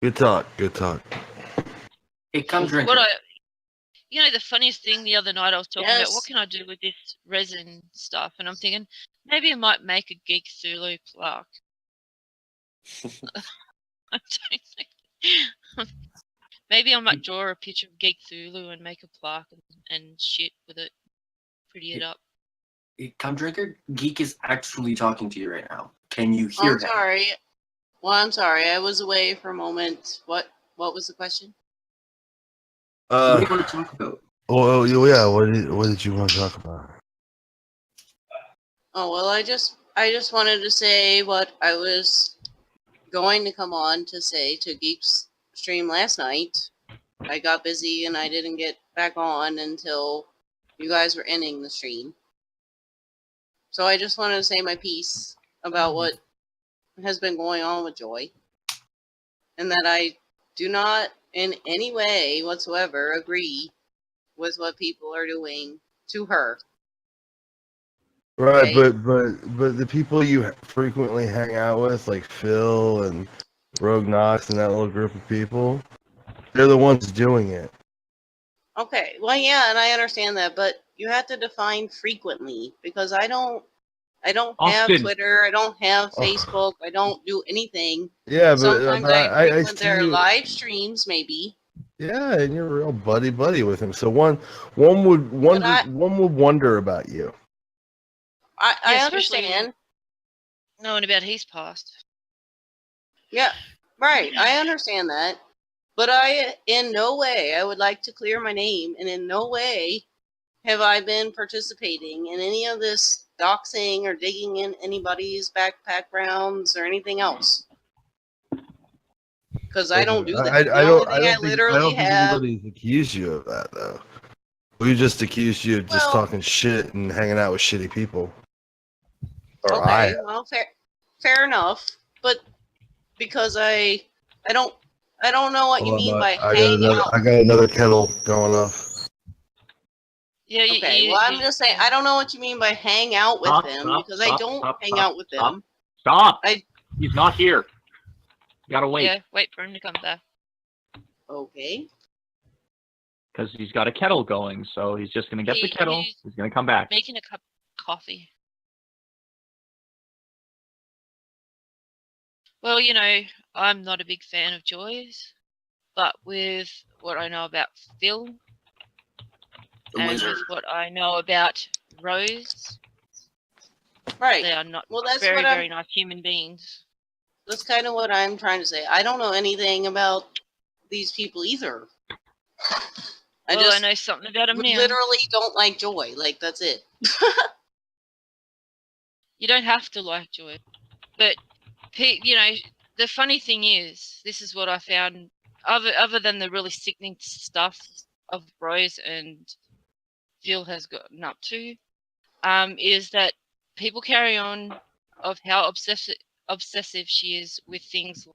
Good talk. Good talk. Hey, come drink What it. the funniest thing the other night I was talking about, what can I do with this resin stuff? And I'm thinking, maybe I might make a Geekthulhu plaque. I don't know. Maybe I might draw a picture of Geekthulhu and make a plaque and shit with it. Pretty it up. Hey, come drinker, Geek is actually talking to you right now. Can you hear him? Sorry. Well, I'm sorry. I was away for a moment. What was the question? What do you want to talk about? Well, yeah. What did you want to talk about? Oh well, I just wanted to say what I was going to come on to say to Geek's stream last night. I got busy and I didn't get back on until you guys were ending the stream. So I just wanted to say my piece about what has been going on with Joy, and that I do not in any way whatsoever agree with what people are doing to her. Right, Okay. but the people you frequently hang out with, like Phil and Rogue Knox and that little group of people, they're the ones doing it. Okay, well, yeah, and I understand that, but you have to define frequently, because I don't have Twitter, I don't have Facebook, I don't do anything. Yeah, Sometimes but I I frequent see their you. live streams, maybe. Yeah, and you're real buddy with him. So one would wonder about you. I understand. Knowing about his past. Yeah, right. I understand that. But in no way, I would like to clear my name, and in no way have I been participating in any of this doxing or digging in anybody's backgrounds or anything else. Because I don't do that. I don't think have. anybody's accused you of that though. We just accused you of just talking shit and hanging out with shitty people. Or okay, well, fair enough. But because I don't know what you mean by hang out. I got another kettle going off. Yeah. Okay. Well, I'm just saying I don't know what you mean by hang out with them because I don't hang out with them. Stop! He's not here. You gotta wait. Yeah, wait for him to come back. Okay. Because he's got a kettle going, so he's just gonna get the kettle. He's gonna come back. Making a cup of coffee. Well, I'm not a big fan of Joy's, but with what I know about Phil and with what I know about Rose, right? They are not that's very nice human beings. That's kind of what I'm trying to say. I don't know anything about these people either. I know something about them now. Literally don't like Joy. Like, that's it. You don't have to like Joy. But, the funny thing is, this is what I found, other than the really sickening stuff of Rose and Phil has gotten up to, is that people carry on of how obsessive she is with things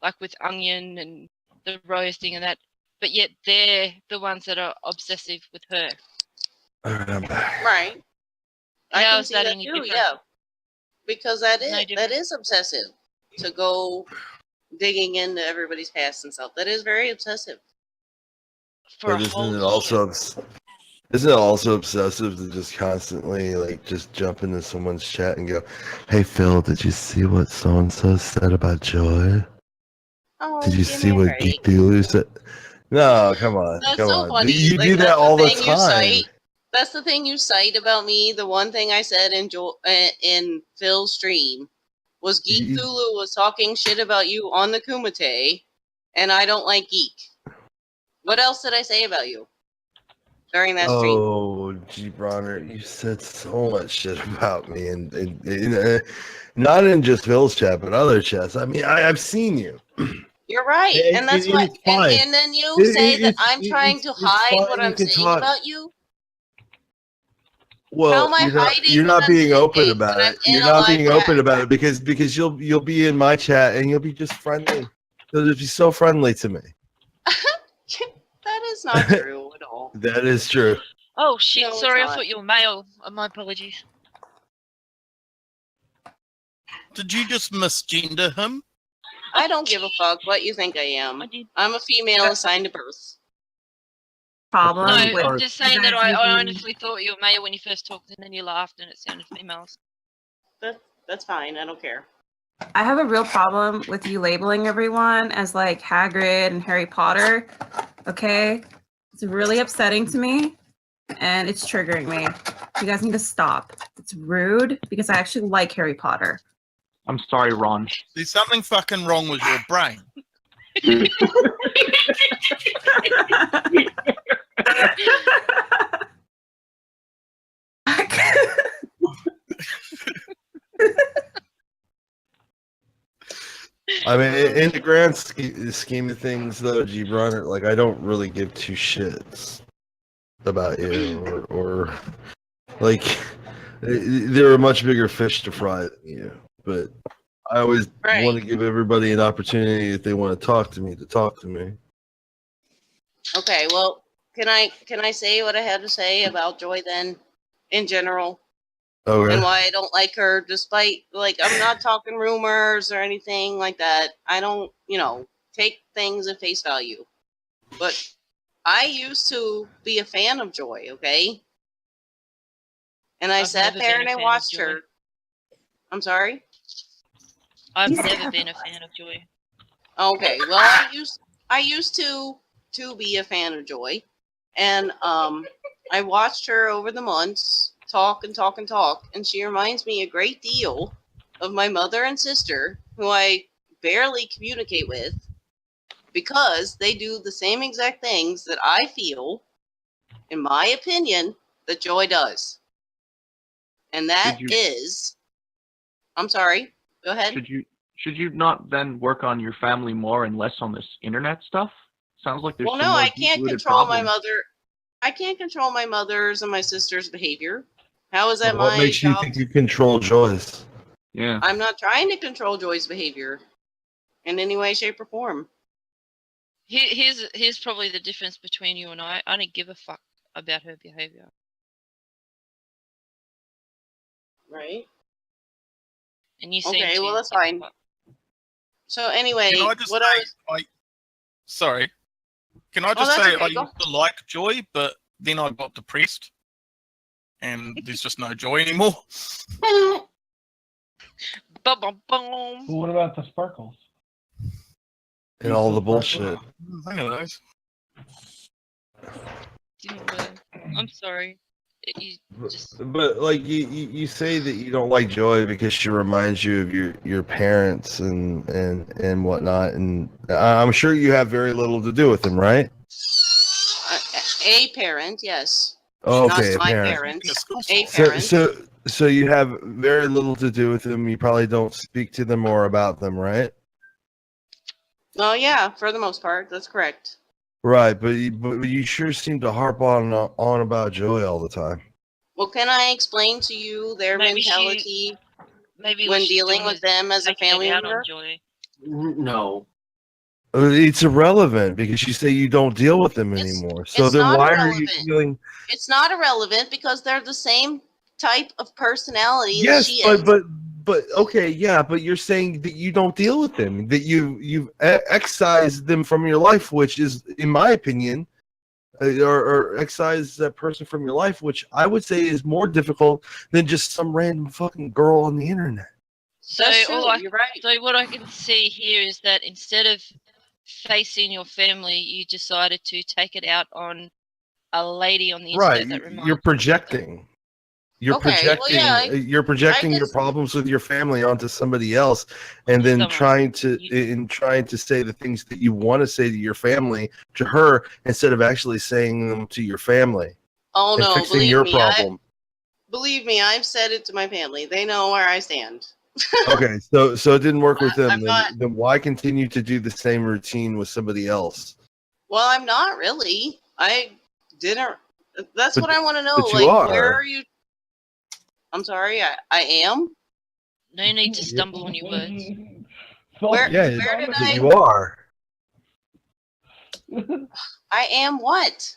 like with Onion and the Rose thing and that, but yet they're the ones that are obsessive with her. Right. I can see that too, yeah. Because that is obsessive to go digging into everybody's past and stuff. That is very obsessive. But isn't it also obsessive to just constantly just jump into someone's chat and go, "Hey Phil, did you see what so and so said about Joy? Oh, did you see what Geekthulhu said?" No, come on. That's so funny. You do that all the time. That's the thing you cite about me. The one thing I said in Phil's stream was Geekthulhu was talking shit about you on the Kumite, and I don't like Geek. What else did I say about you during that stream? Oh, G. Bronner, you said so much shit about me, and not in just Phil's chat, but other chats. I mean, I've seen you. You're right, and that's what. And then you say that I'm trying to hide what I'm saying about you. Well, you're not being open about it. You're not being open about it because you'll be in my chat and you'll be just friendly. You'll just be so friendly to me. That is not true at all. That is true. Oh shit! No, sorry, I thought you were male. My apologies. Did you just misgender him? I don't give a fuck what you think I am. I'm a female assigned to birth. Problem No, with I'm just saying you that guys I using- honestly thought you were male when you first talked, and then you laughed, and it sounded females. That's fine. I don't care. I have a real problem with you labeling everyone as like Hagrid and Harry Potter. Okay? It's really upsetting to me and it's triggering me. You guys need to stop. It's rude because I actually like Harry Potter. I'm sorry, Ron. There's something fucking wrong with your brain. I mean, in the grand scheme of things, though, Gibran, like I don't really give two shits about you, or like there are much bigger fish to fry than you. But I always Right. want to give everybody an opportunity if they want to talk to me. Okay, well, can I say what I had to say about Joy then, in general, Okay. and why I don't like her, despite like I'm not talking rumors or anything like that. I don't, take things at face value. But I used to be a fan of Joy, okay? And I I've sat never there been and a I fan of watched Joy. her. I'm sorry? I've He's never been a fan of Joy. Okay, well, I used to be a fan of Joy, and I watched her over the months talk and talk and talk, and she reminds me a great deal of my mother and sister, who I barely communicate with, because they do the same exact things that I feel, in my opinion, that Joy does, and that is, I'm sorry, go ahead. Should you not then work on your family more and less on this internet stuff? Sounds like there's Well, some no, more I can't deep-rooted control my problems. mother. I can't control my mother's and my sister's behavior. How is that What my makes you job? think you control Joyce? Yeah. I'm not trying to control Joy's behavior in any way, shape, or form. Here's probably the difference between you and I. I don't give a fuck about her behavior. Right? And you seem Okay, to well, that's give a fine. fuck. So anyway, Can I just what say, I was, sorry. Can I Oh, just that's say okay, I go. used to like Joy, but then I got depressed, and there's just no joy anymore. Bum, bum, bum. Well, what about the sparkles? And all the bullshit. Think of those. Didn't work. I'm sorry. You just But like you say that you don't like Joy because she reminds you of your parents and whatnot, and I'm sure you have very little to do with them, right? a parent, yes. Oh, okay, Not my parent. parents. School A song. parent. So you have very little to do with them. You probably don't speak to them or about them, right? Well, yeah, for the most part, that's correct. Right, but you sure seem to harp on about Joy all the time. Well, can I explain to you their Maybe she- mentality maybe when what she's dealing doing with is them as a taking it family out on member? Joy. No. It's irrelevant because you say you don't deal with them It's- anymore. So it's then not why are you irrelevant. feeling? It's not irrelevant because they're the same type of personality Yes, that she is. but okay, yeah, but you're saying that you don't deal with them, that you've excised them from your life, which is, in my opinion, or excised that person from your life, which I would say is more difficult than just some random fucking girl on the internet. So That's true, all I you're right. So what I can see here is that instead of facing your family, you decided to take it out on a lady on the internet Right, that reminds you're you. projecting. You're Okay, well, projecting. yeah, You're projecting your guess- problems with your family onto somebody else, and then Someone. trying to say the things that you want to say to your family to her instead of actually saying them to your family Oh and no, fixing believe your me, problem. believe me, I've said it to my family. They know where I stand. Okay, so it didn't work with them. I'm not- Then why continue to do the same routine with somebody else? Well, I'm not really. I didn't. That's But- what I want to know. but you Like, are. where are you? I'm sorry, I am. No need to stumble on your words. Where- Yeah, where did but I- you are. I am what?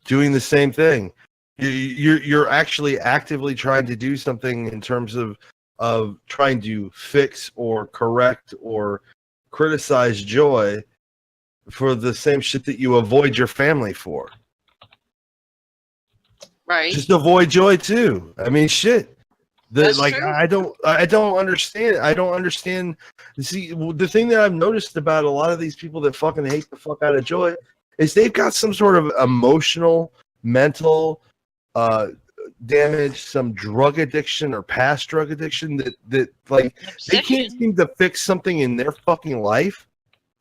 Doing the same thing. You're actually actively trying to do something in terms of of trying to fix or correct or criticize Joy for the same shit that you avoid your family for. Right. Just avoid Joy too. I mean, shit. That's Like true. I don't understand. I don't understand. See, the thing that I've noticed about a lot of these people that fucking hate the fuck out of Joy is they've got some sort of emotional, mental damage, some drug addiction or past drug addiction that like they can't seem to fix something in their fucking life.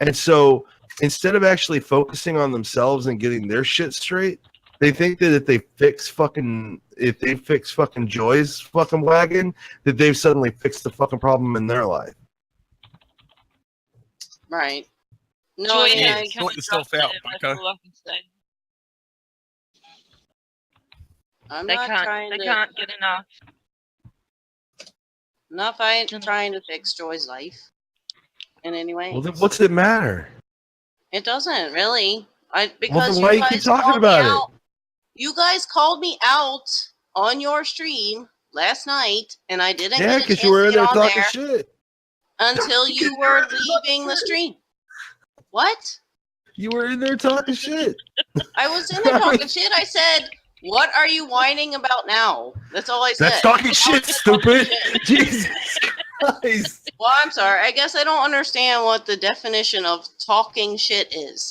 And so instead of actually focusing on themselves and getting their shit straight, they think that if they fix fucking Joy's fucking wagon, that they've suddenly fixed the fucking problem in their life. Right. No, Joy I mean, has I, become Sort yourself out, that's Bucko. all I can say. I'm They not trying can't to. get enough. Not trying to fix Joy's life in any way. Well, then what's it matter? It doesn't really. Well, Because then why you you keep guys talking called me about it? out. You guys called me out on your stream last night, and I didn't Yeah, get a chance because you were to in get there on talking there shit. until you were leaving the stream. What? You were in there talking shit. I was in there talking shit. I said, "What are you whining about now?" That's all I said. That's talking I was shit, just talking stupid. shit. Jesus Christ. Well, I'm sorry. I guess I don't understand what the definition of talking shit is.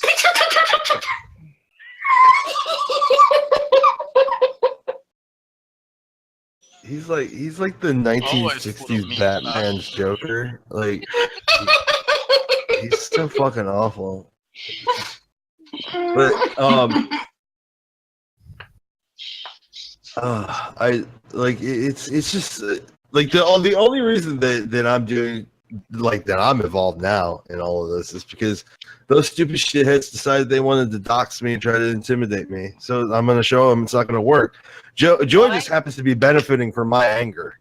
He's like the Always put 1960s him in, Batman's Joker. Like he's so fucking awful. But I like it's just like the only reason that I'm doing like that I'm involved now in all of this is because those stupid shitheads decided they wanted to dox me and try to intimidate me. So I'm gonna show them it's not gonna work. Joy just happens to be benefiting from my anger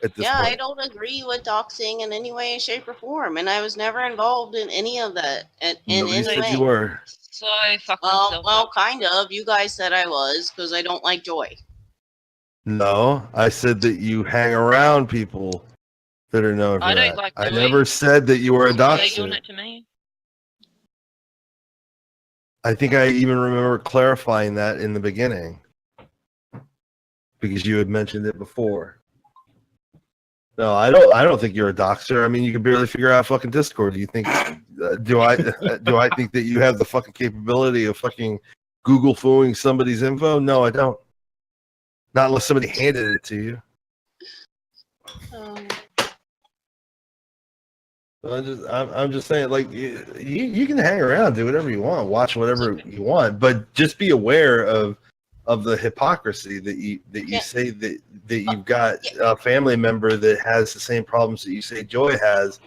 at this Yeah, point. I don't agree with doxing in any way, shape, or form, and I was never involved in any of that in Nobody any said way. you were. So fuck myself. Well, kind of. You guys said I was because I don't like Joy. No, I said that you hang around people that are known for I don't that. like I Joy. never said that you were a Are they doing doxer. it to me? I think I even remember clarifying that in the beginning because you had mentioned it before. No, I don't think you're a doxer. I mean, you can barely figure out fucking Discord. Do you think? Do I think that you have the fucking capability of fucking Google fooing somebody's info? No, I don't. Not unless somebody handed it to you. I'm just saying, like you can hang around, do whatever you want, watch whatever you want, but just be aware of the hypocrisy that you say that you've got a family member that has the same problems that you say Joy has,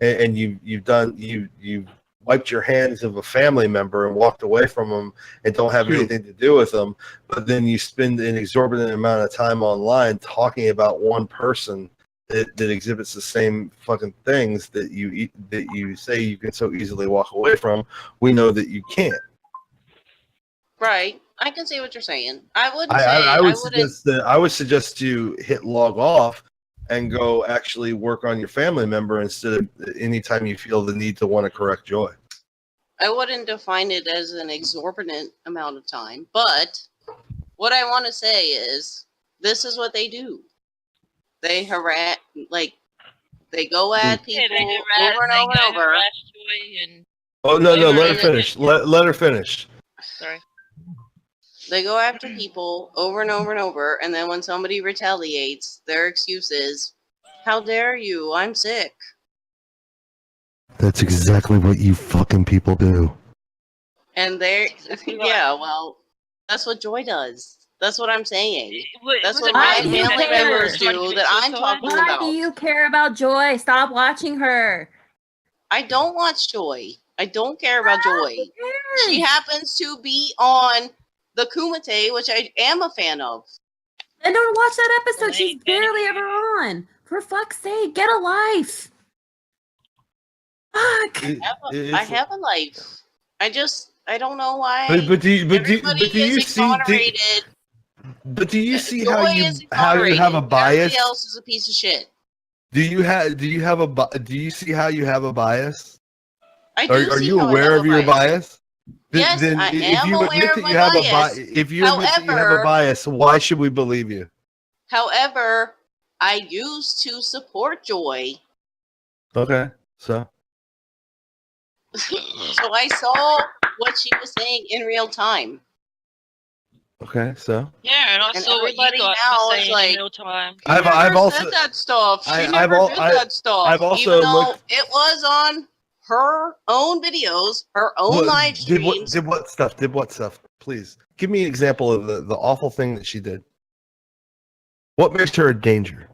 and you've wiped your hands of a family member and walked away from them and don't have anything to do with them, but then you spend an exorbitant amount of time online talking about one person that exhibits the same fucking things that you say you can so easily walk away from. We know that you can't. Right. I can see what you're saying. I wouldn't I would suggest you hit log off and go actually work on your family member instead of anytime you feel the need to want to correct Joy. I wouldn't define it as an exorbitant amount of time, but what I want to say is this is what they do. They harass, they go at people over and over and over. Oh no, let her finish. Let her finish. Sorry. They go after people over and over and over, and then when somebody retaliates, their excuse is, "How dare you? I'm sick." That's exactly what you fucking people do. And they're Exactly right. yeah, well, that's what Joy does. That's what I'm saying. That's what Why my do you family care? members do that I'm talking Why about. do you care about Joy? Stop watching her. I don't watch Joy. I don't care about Joy. Who cares? She happens to be on the Kumite, which I am a fan of. And don't watch that episode. She's barely ever on. For fuck's sake, get a life. Fuck. I have a life. I don't know why. But do you exonerated. But do you see Joy how you is have a exonerated. bias? Everybody else is a piece of shit. Do you see how you have a bias? I do Are see you how I aware have of a your bias. bias? Yes, I am aware of my bias. If you admit that you have a However- bias, why should we believe you? However, I used to support Joy, Okay, so so I saw what she was saying in real time. okay, so Yeah, and I And saw what you everybody guys now were is saying like, in real time. She I've never also said that stuff. She I've never al- did I- that stuff. I've also even though looked- it was on her own videos, her own live streams. did what stuff? Did what stuff? Please give me an example of the awful thing that she did. What makes her a danger?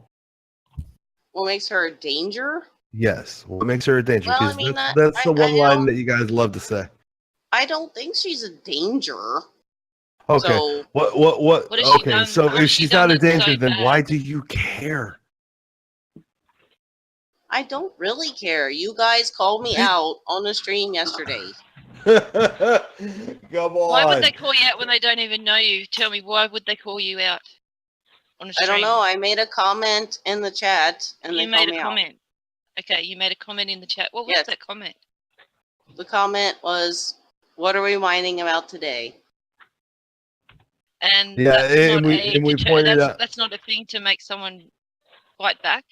What makes her a danger? Yes, what makes her a danger? Well, I Because mean, that's the I one line don't- that you guys love to say. I don't think she's a danger. Okay. So What? What has she Okay, done- so what has if she she's done not a that's so danger, then bad? why do you care? I don't really care. You guys called me out on the stream yesterday. Come Why would on. they call you out when they don't even know you? Tell me, why would they call you out on a I stream? don't know. I made a comment in the chat, and You they made called a me out. comment. Okay, you made a comment in the chat. What was Yes. that comment? The comment was, "What are we whining about today?" And Yeah, that's and not we pointed out. that's not a thing to make someone fight back.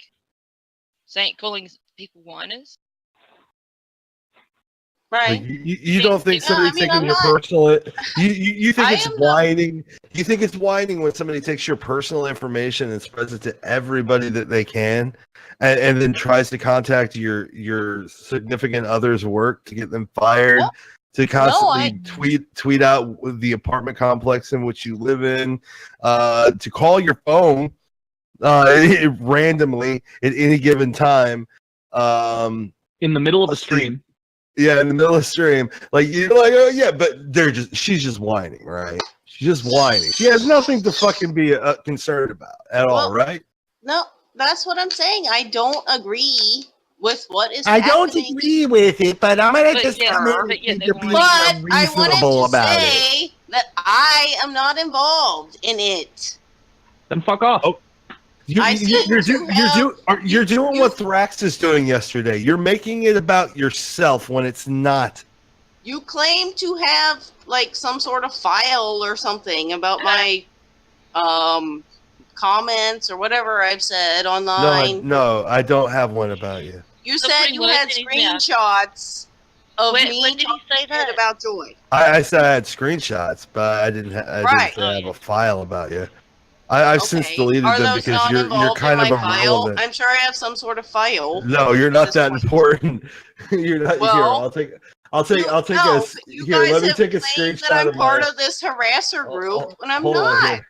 Saying calling people whiners. Right? Like, you don't think Yeah, somebody's I mean, taking I'm your not- personal? You think I it's am not- whining? You think it's whining when somebody takes your personal information and spreads it to everybody that they can, and then tries to contact your significant other's work to get them fired? No. To constantly I- tweet out the apartment complex in which you live in, to call your phone randomly at any given time, In the middle of the Let's see. stream. yeah, in the middle of the stream, like you're like, oh yeah, but she's just whining, right? She's just whining. She has nothing to fucking be concerned about at all, Well, right? No, that's what I'm saying. I don't agree with what is I don't happening. agree with it, but I'm gonna But just yeah, come in but and yeah, think they're you're whining. being But I wanted reasonable to about it. say that I am not involved in it. Then fuck off. Oh. I seem to have- You're doing you- what Thrax is doing yesterday. You're making it about yourself when it's not. You claim to have like some sort of file or something about my comments or whatever I've said online. No, I don't have one about you. You Stop said putting you words had in his mouth. screenshots of When me did he talking say shit that? about Joy. I said I had screenshots, but I didn't. I Right. didn't say I have a file about you. I've since Okay. deleted Are them those because not you're involved kind in of my file? irrelevant. I'm sure I have some sort of file. No, you're not this that point. important. You're not here. Well, I'll take You a here. guys Let me have take a claimed screenshot that I'm of part my. of this harasser group, oh, and I'm hold on not.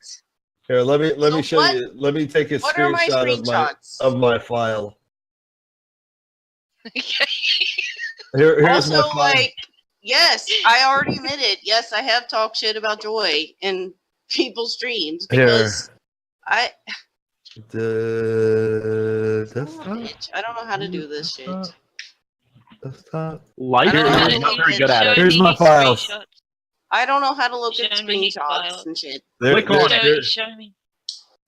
Here, let me So show what- you. Let me take a What are my screenshot screenshots? of my file. Okay. Here's Also, my file. like, yes, I already admitted, yes, I have talked shit about Joy in people's streams because I Desktop. bitch, I don't know how to do this shit. Desktop. Like, I don't know how to I'm not do very good at it. Here's my files. Screenshots. I don't know how to look at Show me his screenshots file. and shit. Click on it. Show me.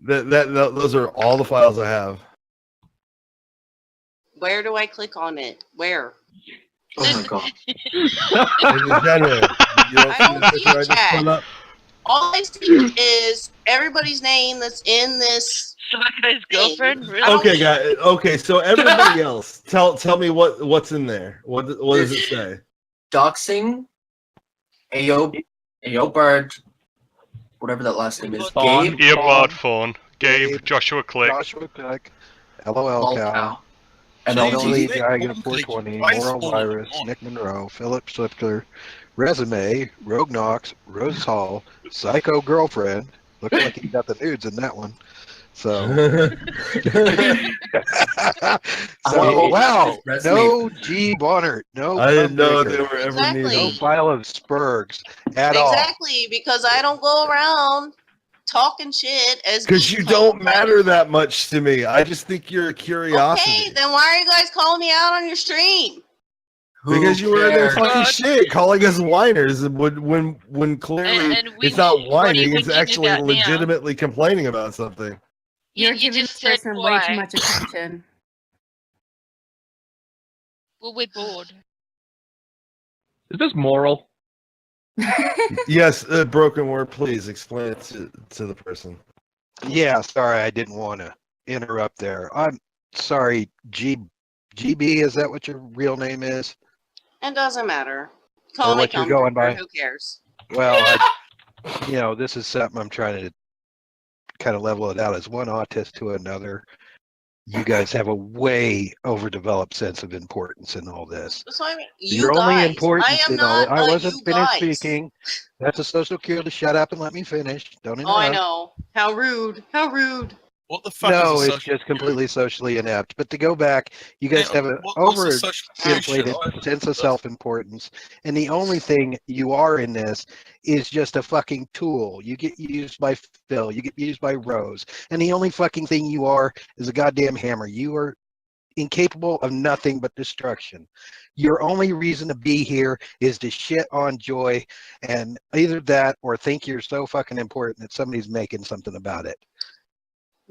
Those are all the files I have. Where do I click on it? Where? Oh my god. In general, you don't I see don't the picture see I just chat. put up? All I see is everybody's name that's in this. Psycho's girlfriend? Really? Okay, guys. Okay, so everybody else, tell me what's in there. What does it say? Doxing, Ayo Bird, whatever that last name is. Fawn. Gabe, Earbud phone. Gabe, Gabe, Joshua Click. Joshua Click, LOL Cow, Cow. And So all you those Billy Click, Dragon Click, 420, Twice, Moral Full Virus, On. Nick Monroe, Philip Slipker, Resume, Rogue Knox, Rose Hall, Psycho Girlfriend. Looks like he got the nudes in that one. So, wanna wow, open this resume. no G. Bonner, no. I didn't know Gunbreaker, they were ever Exactly. no needed. file of Spurgs at all. Exactly, because I don't go around talking shit as Because Geek you Claim don't matter that much to me. I just think you're a curiosity. Okay, then why are you guys calling me out on your stream? Because you were in there cares? fucking God. shit, calling us whiners when clearly And we- it's not what are you whining, it's whinging actually about now? legitimately complaining about something. You're You giving just this said person way too why. much attention. Well, we're bored. Is this moral? Yes, broken word. Please explain it to the person. Yeah, sorry, I didn't want to interrupt there. I'm sorry, GB, is that what your real name is? It doesn't matter. Or Call me what you're going Comforter, by? who cares? Well, this is something I'm trying to kind of level it out as one autist to another. You guys have a way overdeveloped sense of importance in all this. That's what I mean. You're You only guys. important I am in all not it. I wasn't you finished guys. speaking. That's a social cue to shut up and let me finish. Don't interrupt. Oh, I know. How rude. How rude. What the fuck is No, a it's social just completely socially inept. But to go back, you guys Yeah, have an what's a social overinflated shit? sense of self-importance, and the only thing you are in this is just a fucking tool. You get used by Phil, you get used by Rose, and the only fucking thing you are is a goddamn hammer. You are incapable of nothing but destruction. Your only reason to be here is to shit on Joy, and either that or think you're so fucking important that somebody's making something about it.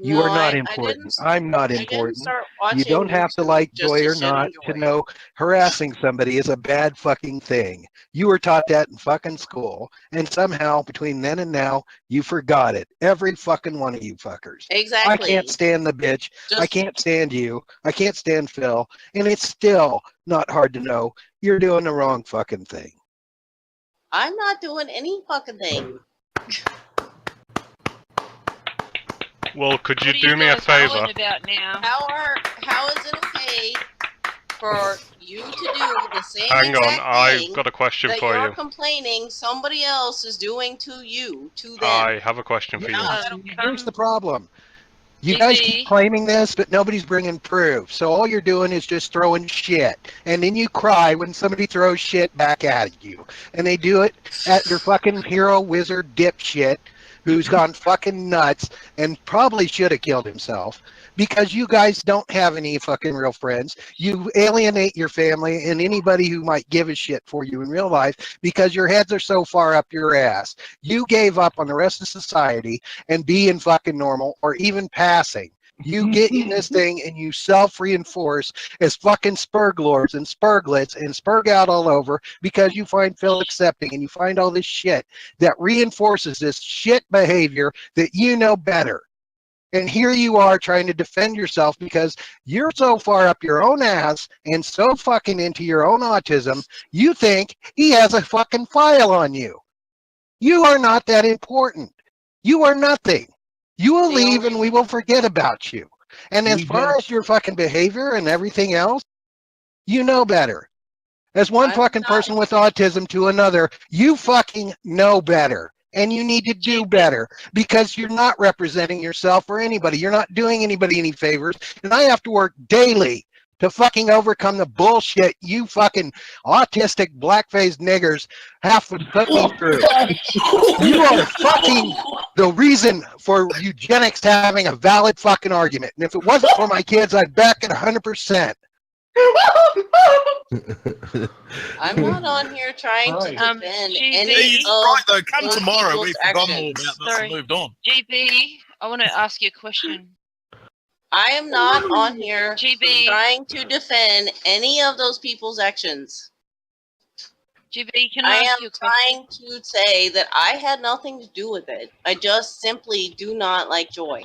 You No, are not I important. didn't. I'm not I didn't important. start watching You don't have to like just Joy to or shit on not to Joy. know harassing somebody is a bad fucking thing. You were taught that in fucking school, and somehow between then and now, you forgot it. Every fucking one of you fuckers. Exactly. I can't stand the bitch. I Just can't stand you. I can't stand Phil. And it's still not hard to know you're doing the wrong fucking thing. I'm not doing any fucking thing. Well, could you What are do me a guys favor? going about now? How is it okay for you to do the same Hang on, exact I've thing got a question that for you're you. complaining somebody else is doing to you, to them? I have a question for you. Here's the problem. You guys keep claiming this, but nobody's bringing proof. So all you're doing is just throwing shit. And then you cry when somebody throws shit back at you. And they do it at your fucking hero wizard dipshit who's gone fucking nuts and probably should have killed himself because you guys don't have any fucking real friends. You alienate your family and anybody who might give a shit for you in real life because your heads are so far up your ass. You gave up on the rest of society and being fucking normal or even passing. You get in this thing and you self-reinforce as fucking spurglords and spurglets and spurg out all over because you find Phil accepting and you find all this shit that reinforces this shit behavior that you know better. And here you are trying to defend yourself because you're so far up your own ass and so fucking into your own autism, you think he has a fucking file on you. You are not that important. You are nothing. You will leave and we will forget about you. And as far as your fucking behavior and everything else, you know better. As one fucking person with autism to another, you fucking know better. And you need to do better because you're not representing yourself or anybody. You're not doing anybody any favors. And I have to work daily to fucking overcome the bullshit you fucking autistic black-faced niggers have to put me through. You are fucking the reason for eugenics having a valid fucking argument. And if it wasn't for my kids, I'd back it 100%. I'm not on here trying to defend any He's of right though. Come those tomorrow, people's we've forgotten all actions. about this and moved on. GB, I want to ask you a question. I am not on here GB. trying to defend any of those people's actions. GB, can I I am ask you a question? trying to say that I had nothing to do with it. I just simply do not like Joy.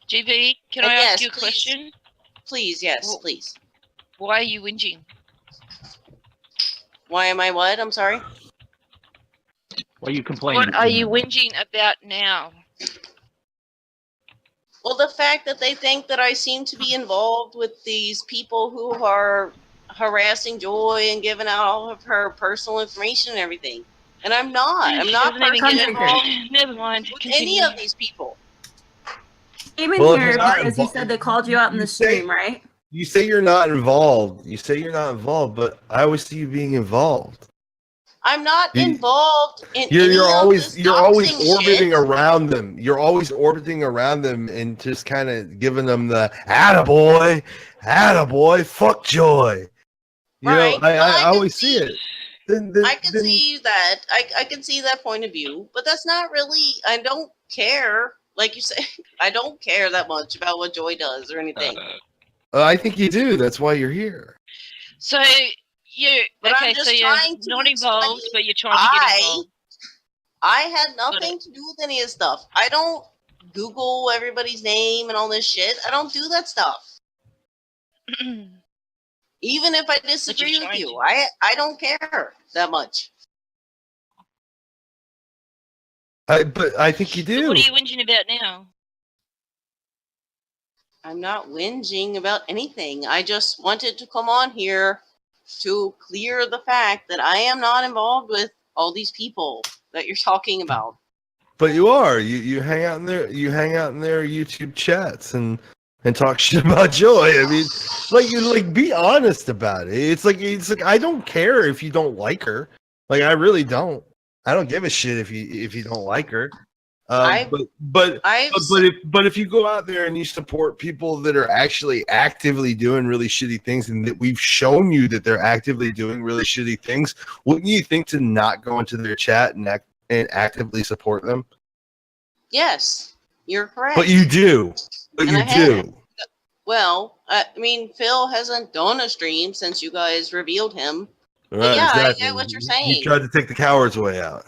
GB, can And I yes, ask you a please. question? Please, yes, please. Why are you whinging? Why am I what? I'm sorry? Why are you complaining? What are you whinging about now? Well, the fact that they think that I seem to be involved with these people who are harassing Joy and giving out all of her personal information and everything. And I'm not. I'm She not doesn't even get involved it. Never mind. with Continue. any of these people. Came in Well, here if you're not because you involved- said they called you out in the stream, right? You say you're not involved. You say you're not involved, but I always see you being involved. I'm not You- involved in You're any always of this you're always doxing orbiting shit. around them. You're always orbiting around them and just kind of giving them the attaboy, fuck Joy. You Right. know, I Well, always see it. Then I can see that. I can see that point of view, but that's not really. I don't care. Like you say, I don't care that much about what Joy does or anything. I think you do. That's why you're here. So you But I'm okay? just So you're trying to not involved, explain but you're trying to get involved. I had nothing to do with any of this stuff. I don't Google everybody's name and all this shit. I don't do that stuff. Even if I disagree with trying you, to. I don't care that much. But I think you So do. what are you whinging about now? I'm not whinging about anything. I just wanted to come on here to clear the fact that I am not involved with all these people that you're talking about. But you are. You hang out in there. You hang out in their YouTube chats and talk shit about Joy. I mean, like be honest about it. It's like I don't care if you don't like her. Like I really don't. I don't give a shit if you don't like her. But if you go out there and you support people that are actually actively doing really shitty things, and that we've shown you that they're actively doing really shitty things, wouldn't you think to not go into their chat and actively support them? Yes, you're correct. But you do. But And you I have. do. Well, I mean, Phil hasn't done a stream since you guys revealed him. Right, yeah, I exactly. get what you're He saying. tried to take the coward's way out.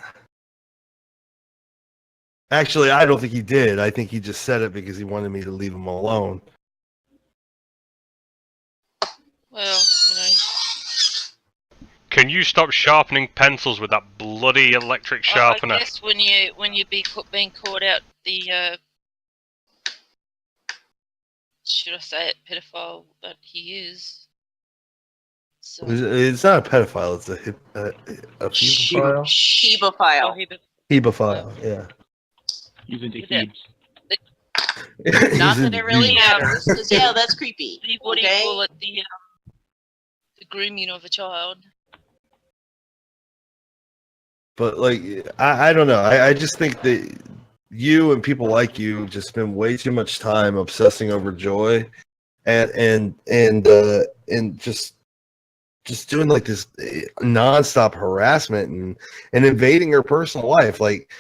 Actually, I don't think he did. I think he just said it because he wanted me to leave him alone. Well, you know. Can you stop sharpening pencils with that bloody electric sharpener? I guess when you being caught out the should I say it, pedophile that he is. So. It's not a pedophile. It's a hebephile. Hebephile. Hebephile, yeah. He's into Hebes. Not that it really matters, because yeah, that's creepy. What do you call it? The grooming of a child. But like, I don't know. I just think that you and people like you just spend way too much time obsessing over Joy, and just doing like this nonstop harassment and invading her personal life. Like,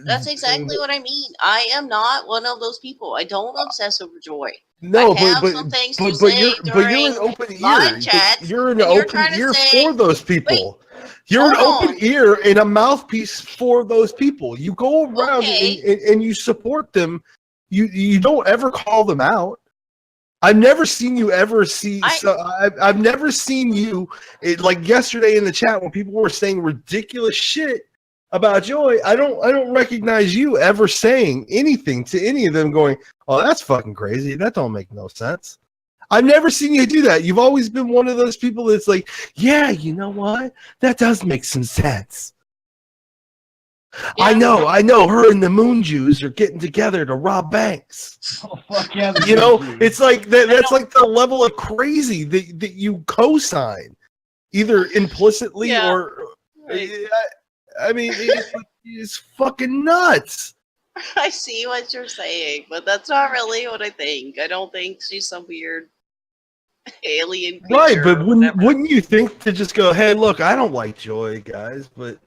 that's exactly what I mean. I am not one of those people. I don't obsess over Joy. No, I have but some things but, to but say you're during an open live ear. chats, You're an and you're open trying to ear say- for those people. You're an hold open ear and a mouthpiece for those people. You go around and you support them. You don't ever call them out. I've never seen you ever see. I've never seen you like yesterday in the chat when people were saying ridiculous shit about Joy. I don't recognize you ever saying anything to any of them. Going, oh, that's fucking crazy. That don't make no sense. I've never seen you do that. You've always been one of those people that's like, yeah, you know what? That does make some sense. Yeah. I know. Her and the Moon Jews are getting together to rob banks. Oh fuck yeah! You know, it's like that. That's like the level of crazy that you co-sign, either implicitly or. Right. I mean, it's fucking nuts. I see what you're saying, but that's not really what I think. I don't think she's some weird alien creature. Right, but wouldn't you think to just go, hey, look, I don't like Joy, guys, but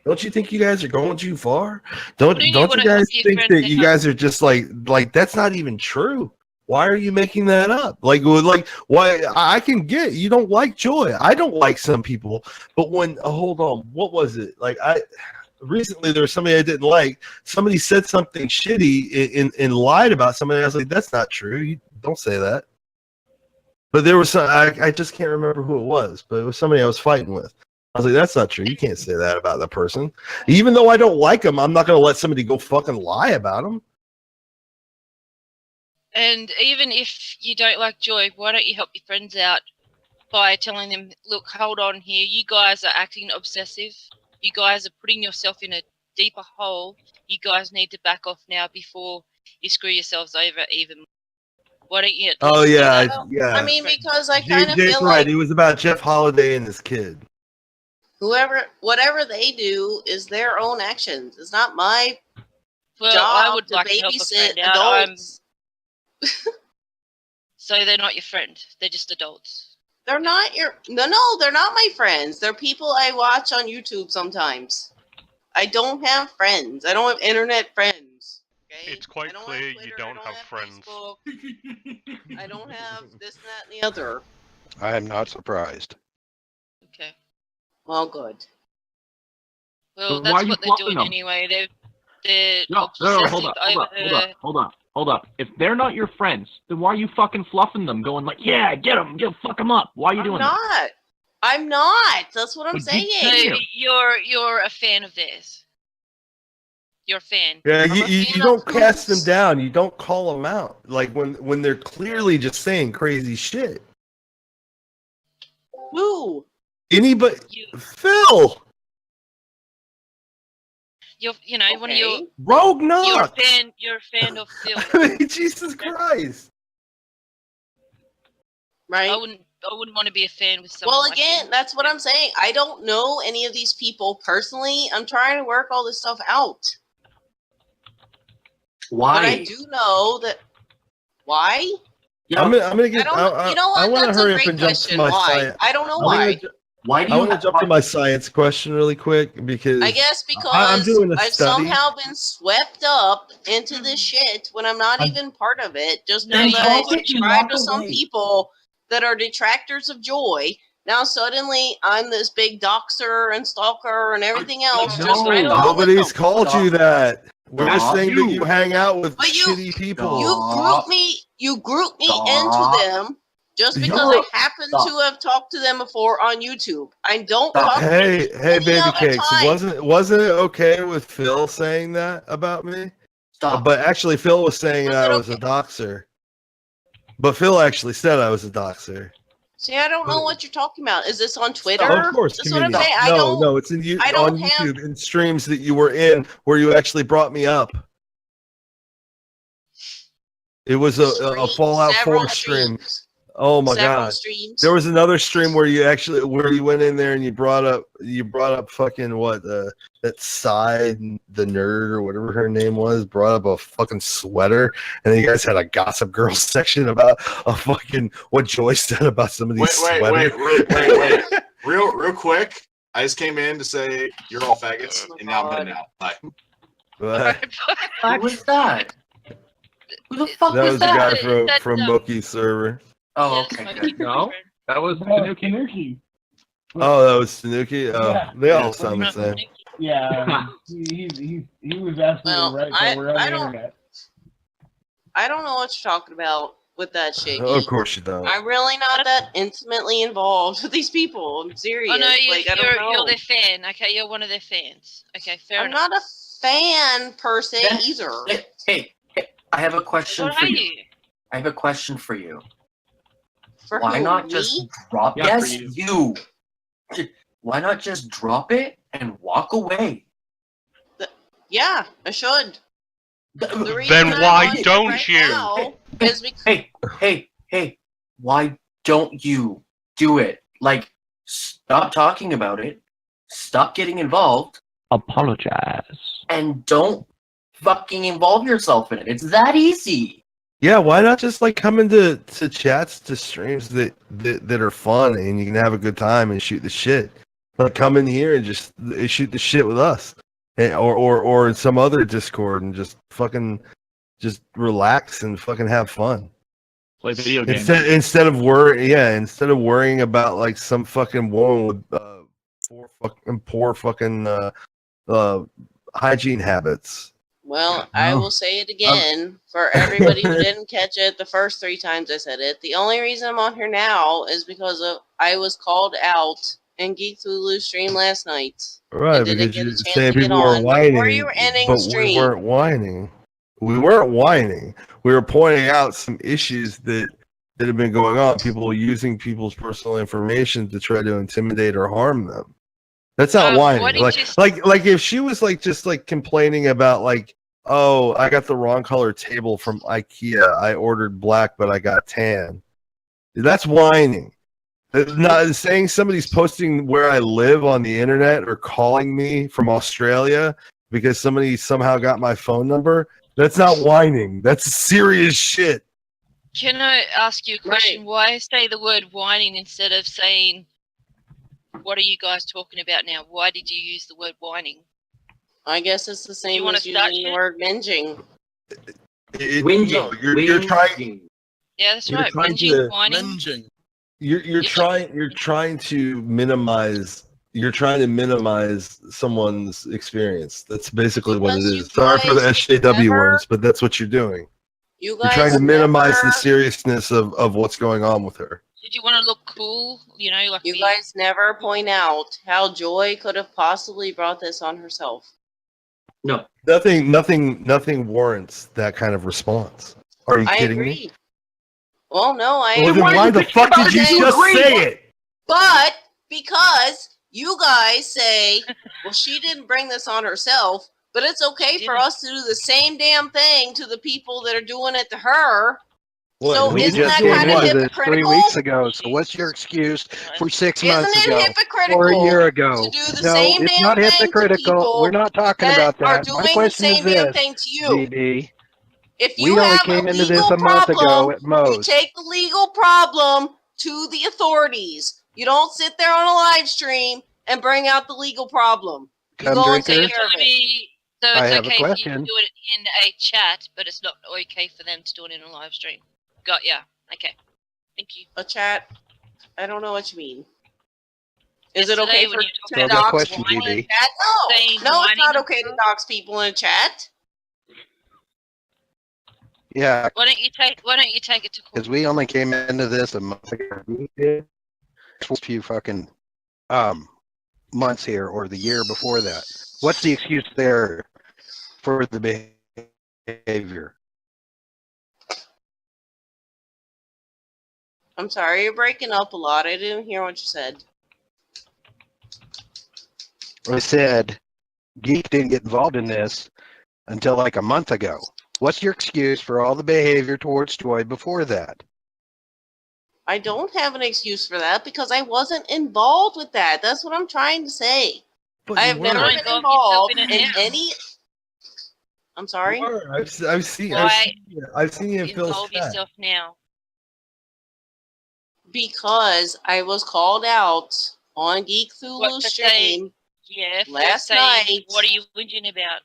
don't you think you guys are going too far? Don't you guys think that you guys are just like that's not even true? Why are you making that up? Like why? I can get you don't like Joy. I don't like some people, but when hold on, what was it? Like recently there was somebody I didn't like. Somebody said something shitty and lied about somebody. I was like, that's not true. You don't say that. But there was some, I just can't remember who it was, but it was somebody I was fighting with. I was like, that's not true. You can't say that about that person. Even though I don't like them, I'm not going to let somebody go fucking lie about them. And even if you don't like Joy, why don't you help your friends out by telling them, look, hold on here. You guys are acting obsessive. You guys are putting yourself in a deeper hole. You guys need to back off now before you screw yourselves over even more. Why don't you? Oh yeah, yeah. I mean, because I kind of feel right. like It was about Jeff Holiday and this kid. Whatever they do is their own actions. It's not my job I would to like babysit to help adults. So they're not your friend. They're just adults. They're not your no, they're not my friends. They're people I watch on YouTube sometimes. I don't have friends. I don't have internet friends. Okay. It's quite I don't clear have you Twitter, don't I have have friends. Facebook, I don't have this, and that, and the other. I am not surprised. Okay. Well, good. Well, Then why are that's you what they're fluffing doing them? anyway. They're No, hold obsessive up, hold over up, hold up. If they're not your friends, then why are you fucking fluffing them? Going like, yeah, get them, fuck them up. Why are you I'm doing not. I'm not. That's what I'm But Geek No, saying. here. you're a fan of theirs. You're a fan. Yeah, I'm you, a you, fan you don't of cast them whose. down. You don't call them out. Like when they're clearly just saying crazy shit. Who? Anybody, You, Phil, you know, when you're Okay. Rogue you're a Knox. fan, you're a fan of Phil. I mean, Jesus Christ. Right. I wouldn't want to be a fan with someone. Well, like again, him. that's what I'm saying. I don't know any of these people personally. I'm trying to work all this stuff out. Why? But I do know that. Why? Yeah, I'm gonna I get. don't know. You know I what? want to That's a hurry up great and jump to question. my Why? science. I don't know I wanna why. ju- why do I you want to have, jump to my science question really quick because I guess I'm because doing a I've study. somehow been swept up into this shit when I'm not even part of it, just No, because you I wouldn't. subscribe to some people that are detractors of joy. Now suddenly I'm this big doxer and stalker and everything else, just right No. along with them. Nobody's called you that. We're just Stop. saying that you hang out with But shitty people. You group me Stop. into them just because You're- I happen Stop. to have talked to them before on YouTube. I don't Stop. talk to Hey, them hey, any baby other cakes. time. Wasn't it okay with Phil saying that about me? Stop. But actually, Phil was saying Was that it I was a okay? doxer. But Phil actually said I was a doxer. See, I don't know what you're talking about. Is this on Twitter? Oh, of course, That's what I'm community. saying. No, it's in I don't on have- YouTube in streams that you were in where you actually brought me up. It was a Fallout 4 stream. Oh my Several god. streams. There was another stream where you went in there and you brought up fucking what that side the nerd or whatever her name was brought up a fucking sweater and then you guys had a Gossip Girl section about a fucking what Joy said about some of these sweaters. Wait. Real quick. I just came in to say you're all faggots, and now I'm heading out. Bye. Who was that? Who the fuck That was was the that? guy from Mookie's server. Oh, Yes, okay. my Good. No, that was Tanuki. Oh, that was Tanuki. Oh, Yeah. they all sound the same. Yeah, he was absolutely Well, right. I- But we're on I the don't- internet. I don't know what you're talking about with that shit. Of course you don't. I'm really not that intimately involved with these people. I'm serious. Oh no, I don't know. you're their fan. Okay, you're one of their fans. Okay, fair I'm enough. not a fan per se Then- either. Hey, I have a question What for are you. you? I have a question for you. For Why who, not me? just drop? Yeah, for Yes, you. you. Why not just drop it and walk away? Yeah, I should. The reason Then I'm why on here don't right you? now is because Hey, why don't you do it? Like, stop talking about it, stop getting involved, Apologize. and don't fucking involve yourself in it. It's that easy. Yeah, why not just like come into chats to streams that are fun and you can have a good time and shoot the shit. Like come in here and just shoot the shit with us, or in some other Discord and just fucking just relax and fucking have fun. Play video games. Instead of worrying about like some fucking woman with poor fucking hygiene habits. well, I will say it again for everybody who didn't catch it the first 3 times I said it. The only reason I'm on here now is because I was called out in Geekthulhu stream last night. Right, didn't because get a you're chance saying to get people were on whining, before you were ending but the stream. we weren't whining. We weren't whining. We were pointing out some issues that have been going on. People using people's personal information to try to intimidate or harm them. That's not why whining. did you Like if she was like just like complaining about like, oh, I got the wrong color table from IKEA. I ordered black, but I got tan. That's whining. Not saying somebody's posting where I live on the internet or calling me from Australia because somebody somehow got my phone number. That's not whining. That's serious shit. Can I ask you a question? Why say the word whining instead of saying, what are you guys talking about now? Why did you use the word whining? I guess it's the same wanna as start using the shit? word minging. No, you're trying. Yeah, that's You're right. trying Whinging, to- whining. You're trying to minimize. You're trying to minimize someone's experience. That's basically what it Because you is. Sorry for the guys SJW never- words, but that's what you're doing. You You're trying guys to minimize the never- seriousness of what's going on with her. Did you want to look cool? You know, like You guys never point out how Joy could have possibly brought this on herself. No. Nothing warrants that kind of response. Are you I kidding agree. me? Well, no, I Well, then why the fuck did you just say it? But because you guys say, well, she didn't bring this on herself, but it's okay for us to do the same damn thing to the people that are doing it to her. So we isn't just that came kind of into this 3 hypocritical? weeks ago. So what's your excuse for 6 months Isn't ago it hypocritical or a year ago? to do the No, same it's damn not thing to hypocritical. people We're not talking that about are that. doing My the question is same damn this, thing to you? GB. If We you only have came a into this legal a month ago problem, at most. you take the legal problem to the authorities. You don't sit there on a live stream and bring out the legal problem. You Come go and drinker. take care of it. So I it's have a okay for you to question. do it in a chat, but it's not okay for them to do it in a live stream. Got ya. Okay. Thank you. A chat? I don't know what you mean. Is it Yesterday okay when for you to talked about dox question, people in GB. chat? Saying No, it's whining not and okay to stuff. dox people in chat. Yeah, Why don't you take it to court? because we only came into this a month ago. A few fucking months here, or the year before that. What's the excuse there for the behavior? I'm sorry, you're breaking up a lot. I didn't hear what you said. I said Geek didn't get involved in this until like a month ago. What's your excuse for all the behavior towards Joy before that? I don't have an excuse for that because I wasn't involved with that. That's what I'm trying to say. But I you have never were. been Involve involved yourself in in it now. any. I'm sorry. You were. I've seen you in Phil's Involve chat. yourself now. Because I was called out on Geekthulhu What to say? stream. Yeah, for Last saying, night. what are you whinging about?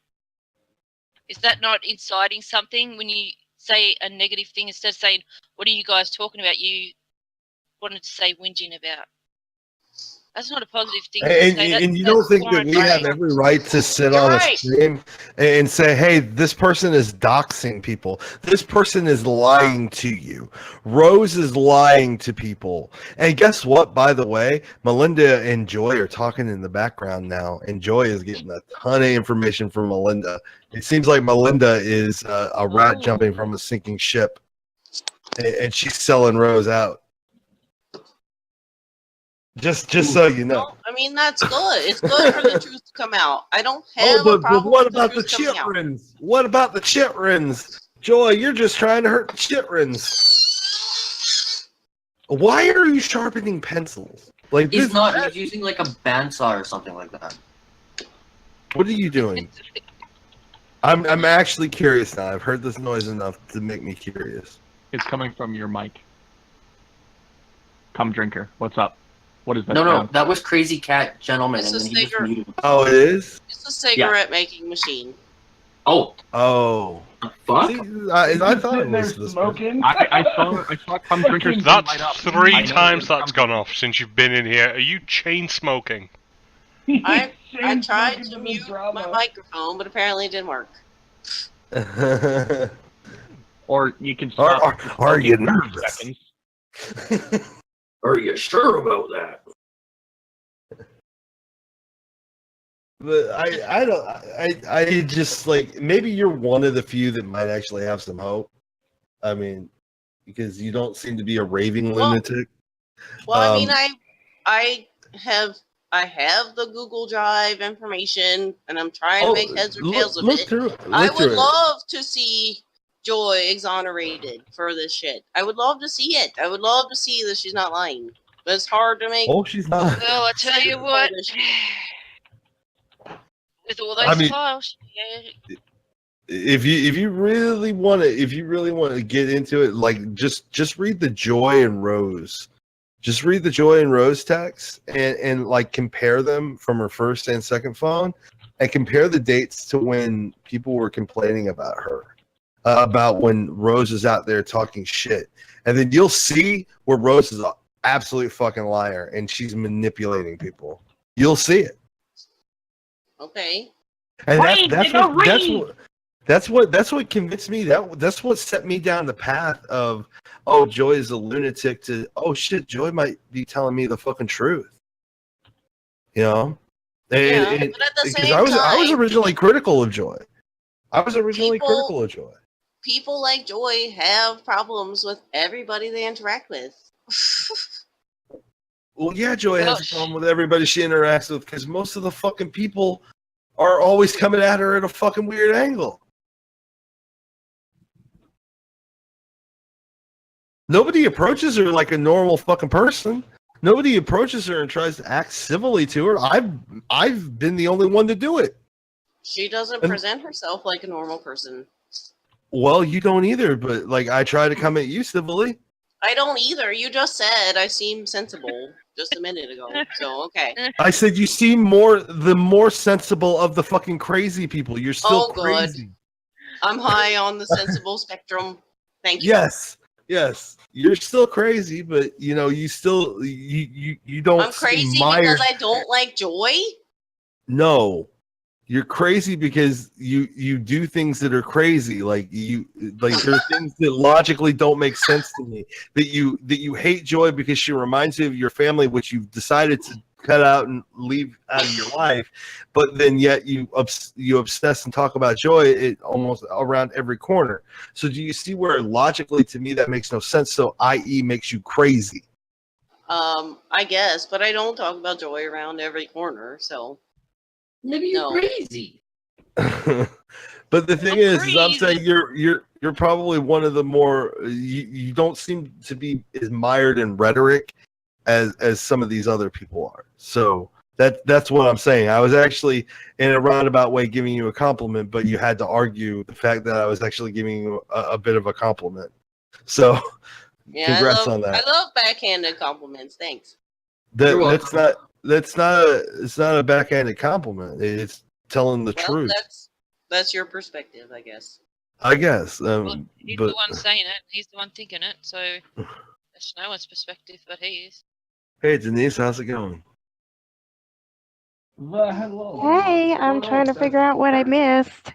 Is that not inciting something when you say a negative thing instead of saying, what are you guys talking about? You wanted to say whinging about. That's not a positive thing to say. And you don't think that we have every right to sit You're on a right. stream and say, hey, this person is doxing people. This person is lying to you. Rose is lying to people. And guess what, by the way? Melinda and Joy are talking in the background now, and Joy is getting a ton of information from Melinda. It seems like Melinda is a rat jumping from a sinking ship, and she's selling Rose out. Just so you know. I mean, that's good. It's good for the truth to come out. I don't have a But problem what with about the truth coming out. chitrins? What about the chitrins? Joy, you're just trying to hurt the chitrins. Why are you sharpening pencils? Like He's this, not. He's using like a bandsaw or something like that. What are you doing? I'm actually curious now. I've heard this noise enough to make me curious. It's coming from your mic. Come drinker, what's up? What is that? No, sound? that was Crazy Cat Gentleman, It's and a then he just cigarette. muted himself. Oh, it is? It's a cigarette making machine. Oh, See, fuck! I thought it They're was this. smoking. I saw Come drinker light up. That's 3 I know times it's that's Come gone off since you've been in here. Are you chain smoking? I Shane's tried smoking to the mute drama. my microphone, but apparently it didn't work. Or you can Are- stop. are you for 30 nervous? seconds. Are you sure about that? But I just like, maybe you're one of the few that might actually have some hope. I mean, because you don't seem to be a raving lunatic. Well, I mean, I have the Google Drive information, and I'm trying to make heads or tails of look it. through it. I Look through would it. love to see Joy exonerated for this shit. I would love to see it. I would love to see that she's not lying. But it's hard to make. Oh, she's not. Well, I tell you what, with all those I mean- files, yeah, If you really want to get into it, like just read the Joy and Rose. Just read the Joy and Rose text and like compare them from her first and second phone, and compare the dates to when people were complaining about her. about when Rose is out there talking shit, and then you'll see where Rose is an absolute fucking liar and she's manipulating people. You'll see it. Okay. And that's what convinced me. That's what set me down the path of, oh, Joy is a lunatic, to, oh shit, Joy might be telling me the fucking truth. You know? But at the same I was time, originally critical of Joy. People like Joy have problems with everybody they interact with. Well, yeah, Joy has a problem with everybody she interacts with because most of the fucking people are always coming at her at a fucking weird angle. Nobody approaches her like a normal fucking person. Nobody approaches her and tries to act civilly to her. I've been the only one to do it. She doesn't present herself like a normal person. Well, you don't either, but like I try to come at you civilly. I don't either. You just said I seem sensible just a minute ago. So okay. I said you seem the more sensible of the fucking crazy people. You're still crazy. Good. I'm high on the sensible spectrum. Thank you. Yes. You're still crazy, but you know, you still you don't. I'm crazy because I don't like Joy? No. You're crazy because you do things that are crazy. Like there are things that logically don't make sense to me. That you hate Joy because she reminds you of your family, which you've decided to cut out and leave out of your life. But then yet you obsess and talk about Joy almost around every corner. So do you see where logically to me that makes no sense? So i.e. makes you crazy. I guess, but I don't talk about Joy around every corner, so. Maybe you're crazy. But the thing is I'm saying you're probably one of the more you don't seem to be as mired in rhetoric as some of these other people are. So that's what I'm saying. I was actually in a roundabout way giving you a compliment, but you had to argue the fact that I was actually giving you a bit of a compliment. So yeah, congrats on that. I love backhanded compliments. Thanks. It's not a backhanded compliment. It's telling the truth. That's your perspective, I guess. I guess. Well, he's the one saying it. He's the one thinking it. So it's no one's perspective but his. Hey, Denise, how's it going? Well, hello. Hey, I'm trying to figure out what I missed.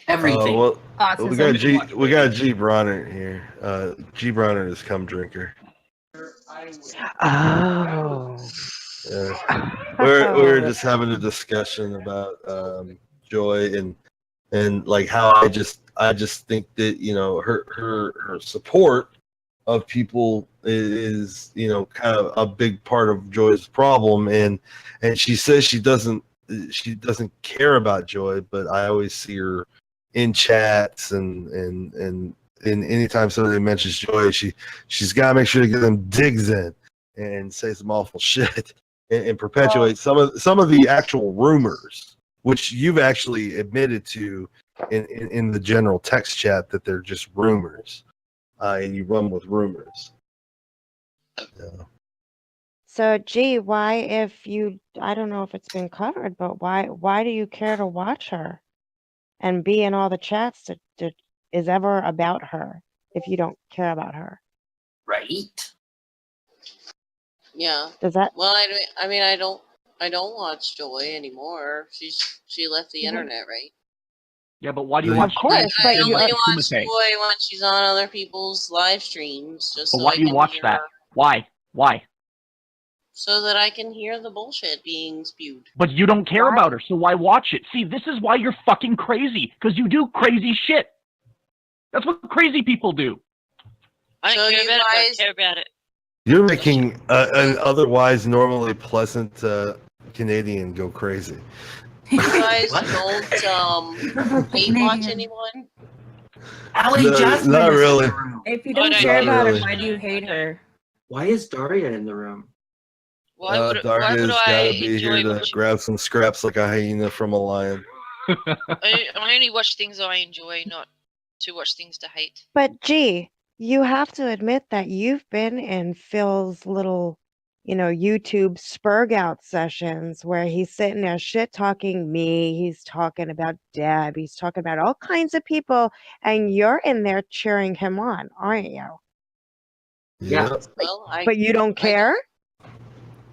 Everything. Well, we got G. Bronner here. G. Bronner is cum drinker. Oh. We were just having a discussion about Joy and like how I just think that, you know, her support of people is, you know, kind of a big part of Joy's problem, and she says she doesn't care about Joy, but I always see her in chats and anytime somebody mentions Joy, she's got to make sure to get them digs in and say some awful shit and perpetuate some of the actual rumors, which you've actually admitted to in the general text chat that they're just rumors, and you run with rumors. Yeah. So, gee, why, if you, I don't know if it's been covered, but why do you care to watch her and be in all the chats that is ever about her if you don't care about her? Right. Yeah. Does that? Well, I mean, I don't watch Joy anymore. She left the internet, right? Yeah, but why do you watch? Of course, I only watch Joy when she's on other people's live streams, just but so why I do you can watch hear that? her, Why? so that I can hear the bullshit being spewed. But you don't care about her, so why watch it? See, this is why you're fucking crazy, because you do crazy shit. That's what crazy people do. I don't care about it, I don't care about it. You're making an otherwise normally pleasant Canadian go crazy. You guys don't hate watch anyone? Allie Jasmine not is really. in the room. If you don't care about her, why do you hate her? Why is Daria in the room? Daria's gotta be here to grab some scraps like a hyena from a lion. I only watch things I enjoy, not to watch things to hate. But gee, you have to admit that you've been in Phil's little YouTube spurg out sessions where he's sitting there shit talking me, he's talking about Deb, he's talking about all kinds of people, and you're in there cheering him on, aren't you? Yeah. Well, But you don't care?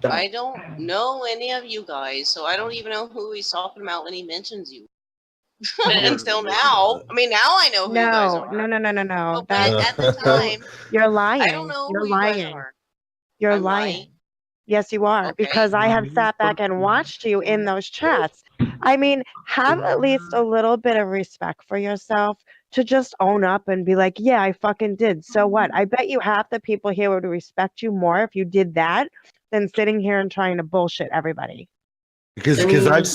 I don't know any of you guys, so I don't even know who he's talking about when he mentions you. Until now. I mean, now I know who you guys No, are. no. But at the time, You're lying. I don't know You're who you guys lying. are. You're I'm lying. Yes, you are, because I have sat back and watched you in those chats. I mean, have at least a little bit of respect for yourself to just own up and be like, yeah, I fucking did. So what? I bet you half the people here would respect you more if you did that than sitting here and trying to bullshit everybody. Because I've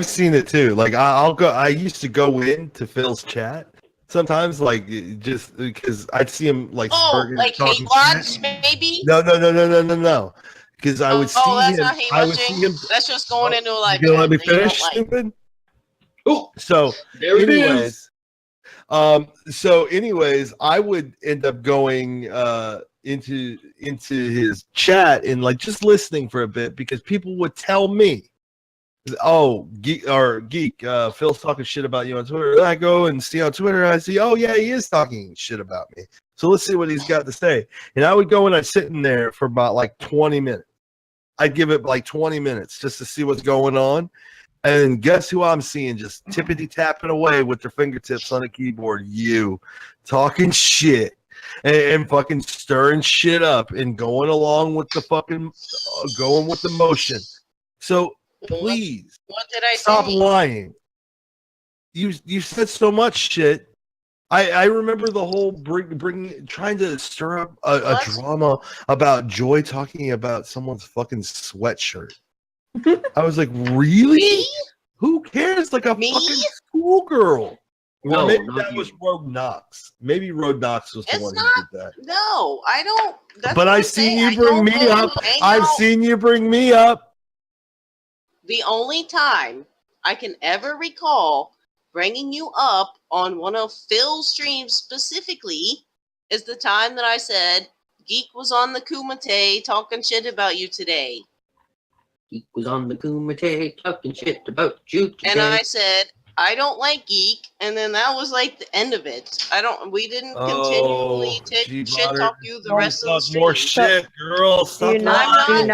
seen it too. Like I used to go into Phil's chat sometimes, like just because I'd see him like like hate watch, maybe? No. Because I would see that's him. not hate I would see watching. him. That's just going into a live You gonna let me chat that you don't finish, like. stupid? Oh, so There it anyways, anyways, I would end up going into his chat and like just listening for a bit because people would tell me, "Oh, geek, Phil's talking shit about you on Twitter." And I go and see on Twitter, and I see, "Oh yeah, he is talking shit about me." So let's see what he's got to say. And I would go and I'd sit in there for about like 20 minutes. I'd give it like 20 minutes just to see what's going on. And guess who I'm seeing just tippity tapping away with their fingertips on a keyboard? You talking shit and fucking stirring shit up and going along with the fucking going with the motion. So please, what did I stop say? lying. You said so much shit. I remember the whole trying to stir up a drama about Joy talking about someone's fucking sweatshirt. I was like, really? Who cares? Like a fucking schoolgirl. No, or maybe not that you. was Road Knox. Maybe Road Knox was the It's one not. who did that. No, I don't. That's But what I'm I've seen saying. you bring me up. I've seen you bring me up. The only time I can ever recall bringing you up on one of Phil's streams specifically is the time that I said Geek was on the Kumite talking shit about you today. Geek was on the Kumite talking shit about you today. And I said, I don't like Geek, and then that was like the end of it. We didn't continually shit talk you the rest of the stream. More shit, girl. Do you Stop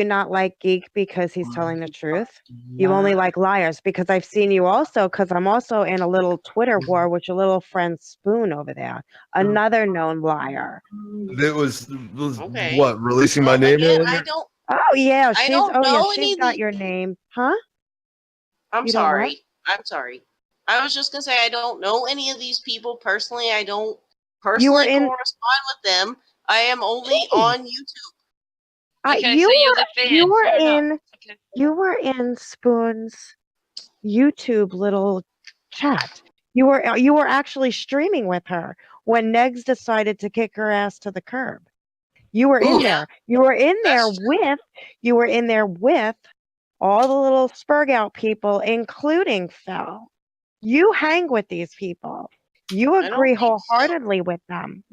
not like Geek because he's telling the truth? You only like liars because I've seen you also, because I'm also in a little Twitter war with your little friend Spoon over there, another known liar. It was what, releasing my name earlier? I don't. Oh yeah, I don't know any she's of got your name, huh? I'm You don't what? sorry. I'm sorry. I was just gonna say I don't know any of these people personally. I don't personally correspond with them. I am only on YouTube. Okay, so you're the fan. You were in Spoon's YouTube little chat. You were actually streaming with her when Negs decided to kick her ass to the curb. You were in there. You were in there with all the little spurg out people, including Phil. You hang with these people. You agree wholeheartedly with them.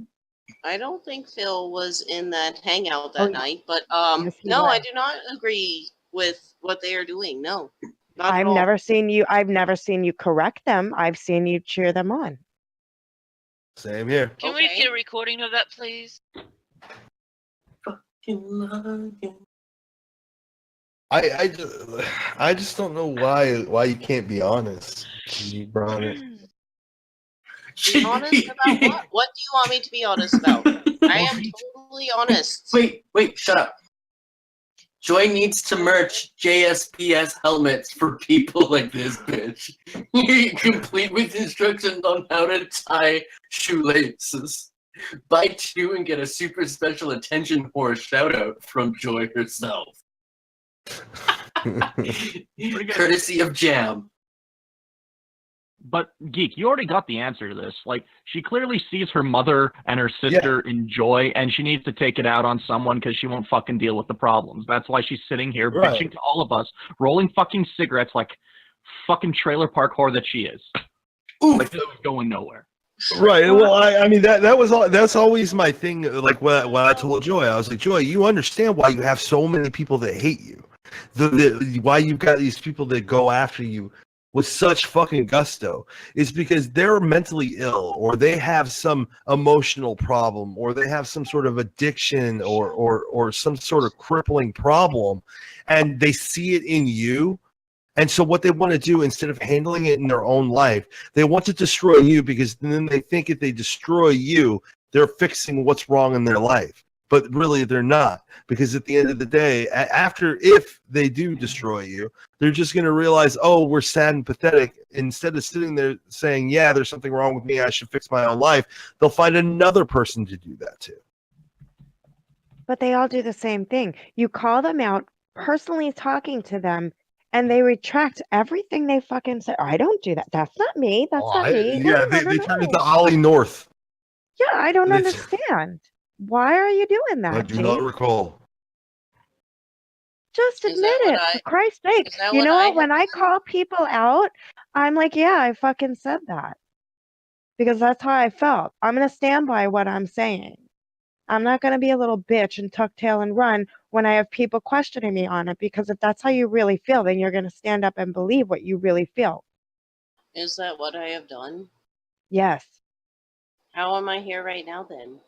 I don't think Phil was in that hangout that night, but Yes, he no, was. I do not agree with what they are doing. No, not I've at all. never seen you correct them. I've seen you cheer them on. Same here. Can we get a recording of that, please? I just don't know why you can't be honest. You brought it. Be honest about what? What do you want me to be honest about? I am totally honest. Wait, shut up. Joy needs to merch JSPS helmets for people like this bitch. Complete with instructions on how to tie shoelaces. Buy 2 and get a super special attention whore shout out from Joy herself. Courtesy of Jam. But Geek, you already got the answer to this. Like, she clearly sees her mother and her sister in Joy, and she needs to take it out on someone because she won't fucking deal with the problems. That's why she's sitting here bitching to all of us, rolling fucking cigarettes like fucking trailer park whore that she is. Oof. Like, this is going nowhere. Right. Well, I mean that's always my thing. Like what I told Joy, I was like, Joy, you understand why you have so many people that hate you, why you've got these people that go after you with such fucking gusto is because they're mentally ill, or they have some emotional problem, or they have some sort of addiction, or some sort of crippling problem, and they see it in you. And so what they want to do, instead of handling it in their own life, they want to destroy you, because then they think if they destroy you, they're fixing what's wrong in their life. But really, they're not, because at the end of the day, if they do destroy you, they're just going to realize, oh, we're sad and pathetic. Instead of sitting there saying, yeah, there's something wrong with me, I should fix my own life, they'll find another person to do that to. But they all do the same thing. You call them out, personally talking to them, and they retract everything they fucking say. I don't do that. That's not me. That's not me. Yeah, they turned into Ollie North. Yeah, I don't They- understand. Why are you doing I that, do not G? recall. Just Is admit that what it, I- for Christ's sake. is that You what know I what? When have I call people out, I'm like, yeah, I fucking said that. Because that's how I felt. I'm going to stand by what I'm saying. I'm not going to be a little bitch and tuck tail and run when I have people questioning me on it, because if that's how you really feel, then you're going to stand up and believe what you really feel. Is that what I have done? Yes. How am I here right now then?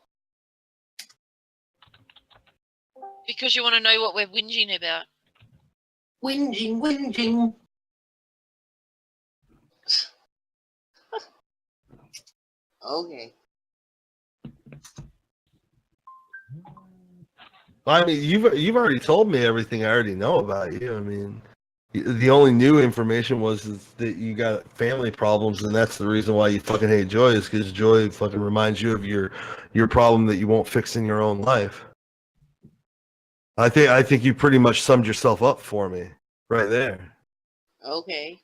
Because you want to know what we're whinging about. Whinging. Okay. I mean, you've already told me everything I already know about you. I mean, the only new information is that you got family problems, and that's the reason why you fucking hate Joy, is because Joy fucking reminds you of your problem that you won't fix in your own life. I think you pretty much summed yourself up for me right there. Okay.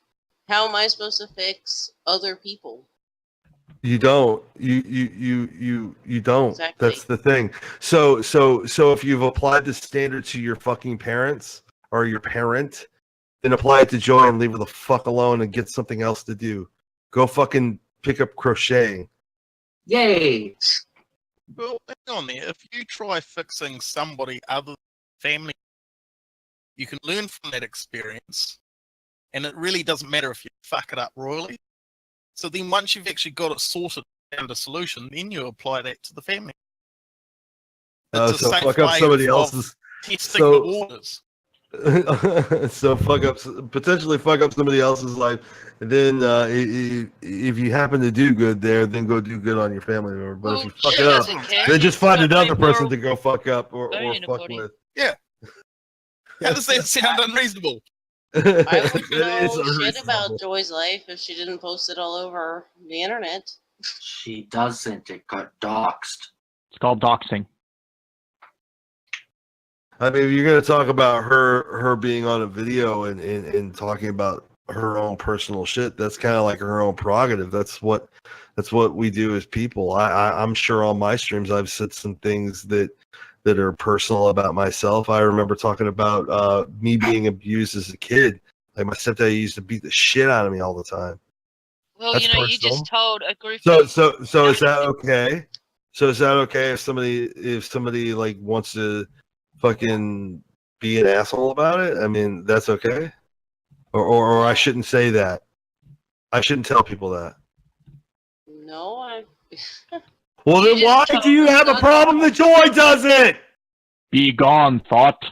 How am I supposed to fix other people? You don't. You don't. Exactly. That's the thing. So if you've applied the standard to your fucking parents or your parent, then apply it to Joy and leave her the fuck alone and get something else to do. Go fucking pick up crocheting. Yay! Well, hang on there. If you try fixing somebody other than family, you can learn from that experience, and it really doesn't matter if you fuck it up royally. So then once you've actually got it sorted and a solution, then you apply that to the family. It's a So safe fuck up way somebody of else's. testing the waters. So potentially fuck up somebody else's life, and then if you happen to do good there, then go do good on your family member. But if you fuck it up, then just find another person to go fuck up or fuck with. Yeah. How does that sound unreasonable? I would It's know shit unreasonable. about Joy's life if she didn't post it all over the internet. She doesn't. It got doxxed. It's called doxing. I mean, if you're gonna talk about her being on a video and talking about her own personal shit, that's kind of like her own prerogative. That's what we do as people. I'm sure on my streams I've said some things that are personal about myself. I remember talking about me being abused as a kid. Like my stepdad used to beat the shit out of me all the time. Well, That's you know, you personal. just told a group So of is that okay? So is that okay if somebody like wants to fucking be an asshole about it? I mean, that's okay. Or I shouldn't say that. I shouldn't tell people that. No, I. Well, You then why just do you have a problem that Joy doesn't? Be gone, thought.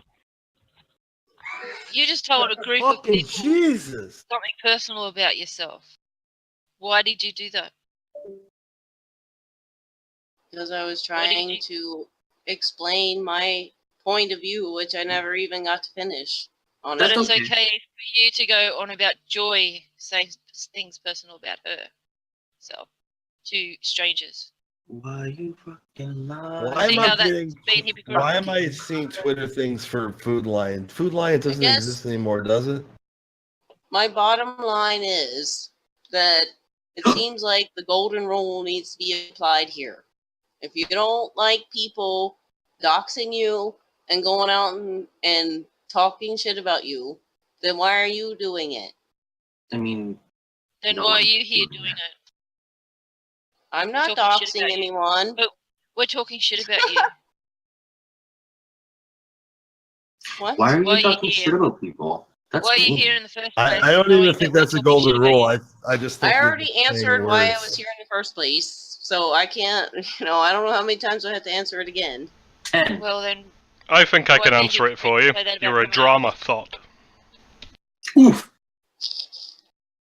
you just told a group of Fucking people Jesus. something personal about yourself. Why did you do that? Because I was did trying you- to explain my point of view, which I never even got to finish. But That's it's okay. okay for you to go on about Joy saying things personal about herself to strangers. Why you fucking lie? Why See am I how that's getting? being hypocritical? Why am I seeing Twitter things for Food Lion? Food Lion doesn't guess- exist anymore, does it? My bottom line is that it seems like the golden rule needs to be applied here. If you don't like people doxing you and going out and talking shit about you, then why are you doing it? I mean, Then no why are one's you here doing doing that. it? I'm not talking shit doxing about you. anyone. But we're talking shit about you. What? Why are Why are you you talking here? shit about people? That's Why are you mean. here in the first place? I don't knowing even that think we're that's a talking golden shit about rule. you? I just think I you're already saying answered why I words. was here in the first place, so I can't. I don't know how many times I have to answer it again. 10. Well then, I think I why can did answer you it for you. say that about You're a someone drama else? thought. Oof.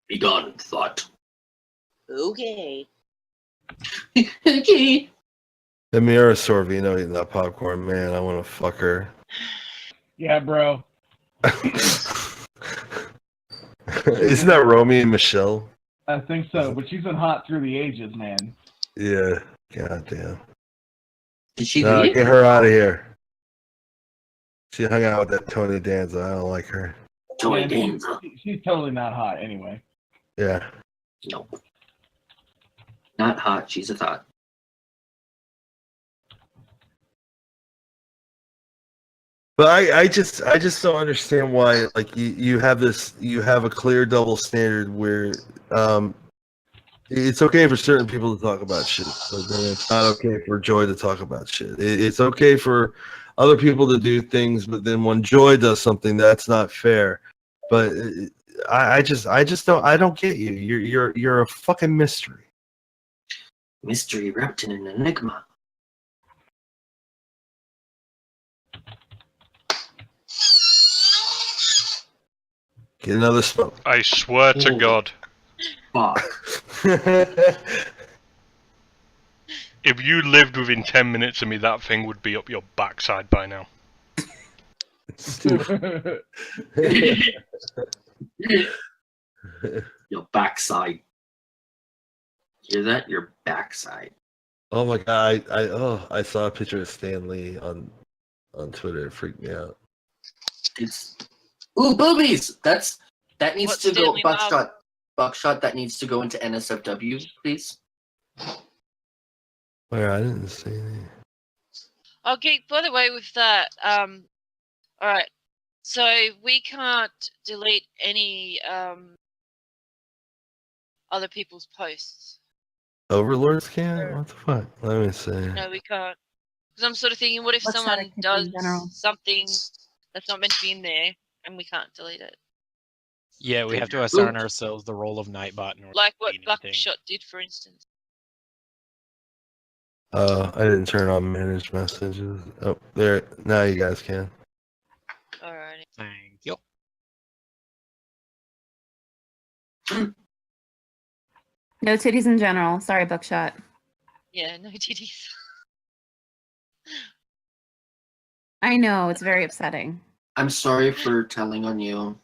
Be gone, thought. Okay. Okay. The Mira Sorvino eating that popcorn, man. I want to fuck her. Yeah, bro. Isn't that Romy and Michelle? I think so, but she's been hot through the ages, man. Yeah. God damn. Did she No, leave? get her out of here. She hung out with that Tony Danza. I don't like her. Joy Yeah, Danza. she's totally not hot anyway. Yeah. Nope. Not hot, she's a thought. But I just don't understand why like you have a clear double standard where it's okay for certain people to talk about shit, but then it's not okay for Joy to talk about shit. It's okay for other people to do things, but then when Joy does something, that's not fair. But I just don't get you. You're a fucking mystery. Mystery wrapped in an enigma. Get another smoke. I swear to Holy God, fuck. if you lived within 10 minutes of me, that thing would be up your backside by now. Your backside. Hear that? Your backside. Oh my god! I saw a picture of Stan Lee on Twitter. It freaked me out. It's ooh, boobies. That needs What's to go. Stanley Buckshot. Buckshot. That needs to go into NSFW, please. Where I didn't see any. Oh, Geek, by the way, with that, alright. So we can't delete any other people's posts. Overlords can't? What the fuck? Let me see. No, we can't. Because I'm sort of thinking, what if What's that someone activity does in general? something that's not meant to be in there and we can't delete it? Yeah, we have to assign ourselves the role of Nightbot in order Like to what delete anything. Buckshot did, for instance. I didn't turn on manage messages. Oh, there. Now you guys can. Alrighty. Thank you. No titties in general. Sorry, Buckshot. Yeah, no titties. I know, it's very upsetting. I'm sorry for telling on you.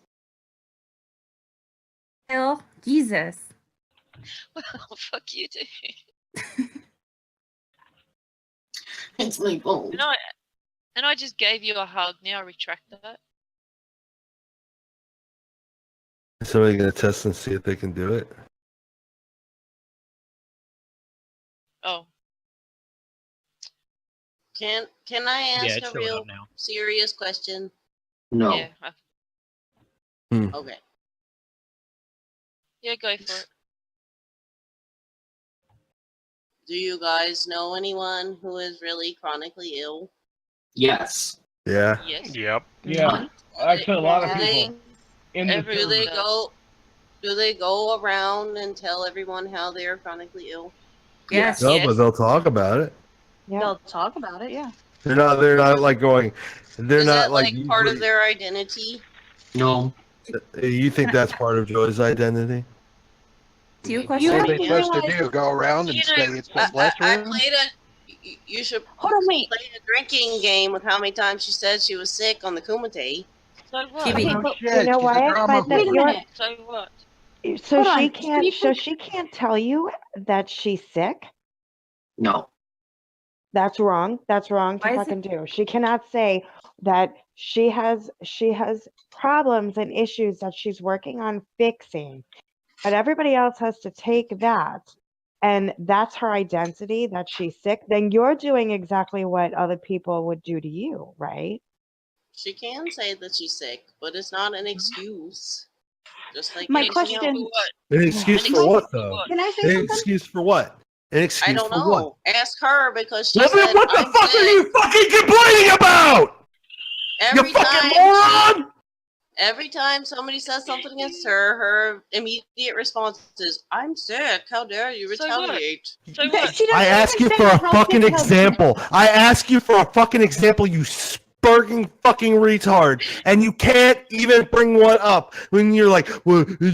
Phil, Jesus. Well, fuck you too. It's my fault. And I just gave you a hug. Now retract that. Is somebody gonna test and see if they can do it? Oh. Can I ask it's a showing real up now. serious question? No. Yeah. Okay. Yeah, go for it. Do you guys know anyone who is really chronically ill? Yes. Yeah. Yes. Yep. Yeah, actually, a lot of Do they- people in the Do they server. go around and tell everyone how they are chronically ill? Yes. No, Yes. but they'll talk about it. Yeah. They'll talk about it, yeah. They're not like going. They're Is not that like part of their identity? No. You think that's part of Joy's identity? To you a What question? are they supposed to do? Go around and You say know, it's just left I room? played a. You should Hold on, wait. play a drinking game with how many times she said she was sick on the Kumite. So what? Chibi. Okay, Oh but shit, You know she's a what? drama But that wait a whore. you're minute. So what? so Hold she on. can't so she can't tell you that she's sick. No. That's wrong. That's wrong to Why is fucking do. She cannot say that she has problems and issues that she's working on fixing. But everybody else has to take that and that's her identity, that she's sick. Then you're doing exactly what other people would do to you, right? She can say that she's sick, but it's not an excuse. Just like My anything else. question, For what? An excuse An for excuse what, for though? what? can I say An something? excuse for what? An excuse I don't for know. what? Ask her because she Well, said, then what the I'm fuck sick. are you fucking complaining about? Every You fucking time moron! Every time somebody says something against her, her immediate response is, "I'm sick. How dare you So what? retaliate?" So what? She I doesn't ask even you say for a how fucking sick, how- example. I ask you for a fucking example, you sparking fucking retard, and you can't even bring one up when you're like, well, I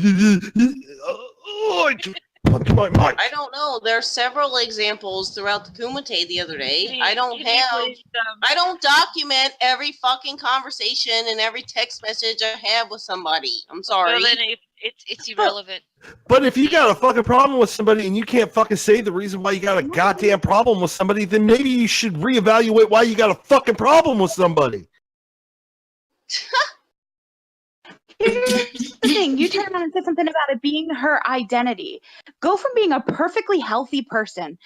just punch my mic. I don't know. There's several examples throughout the Kumite the other day. Can I you don't please, I don't document every fucking conversation and every text message I have with somebody. I'm sorry. Well, then it's irrelevant. But if you got a fucking problem with somebody and you can't fucking say the reason why you got a goddamn problem with somebody, then maybe you should reevaluate why you got a fucking problem with somebody. Here's the thing. You turned around and said something about it being her identity. Go from being a perfectly healthy person,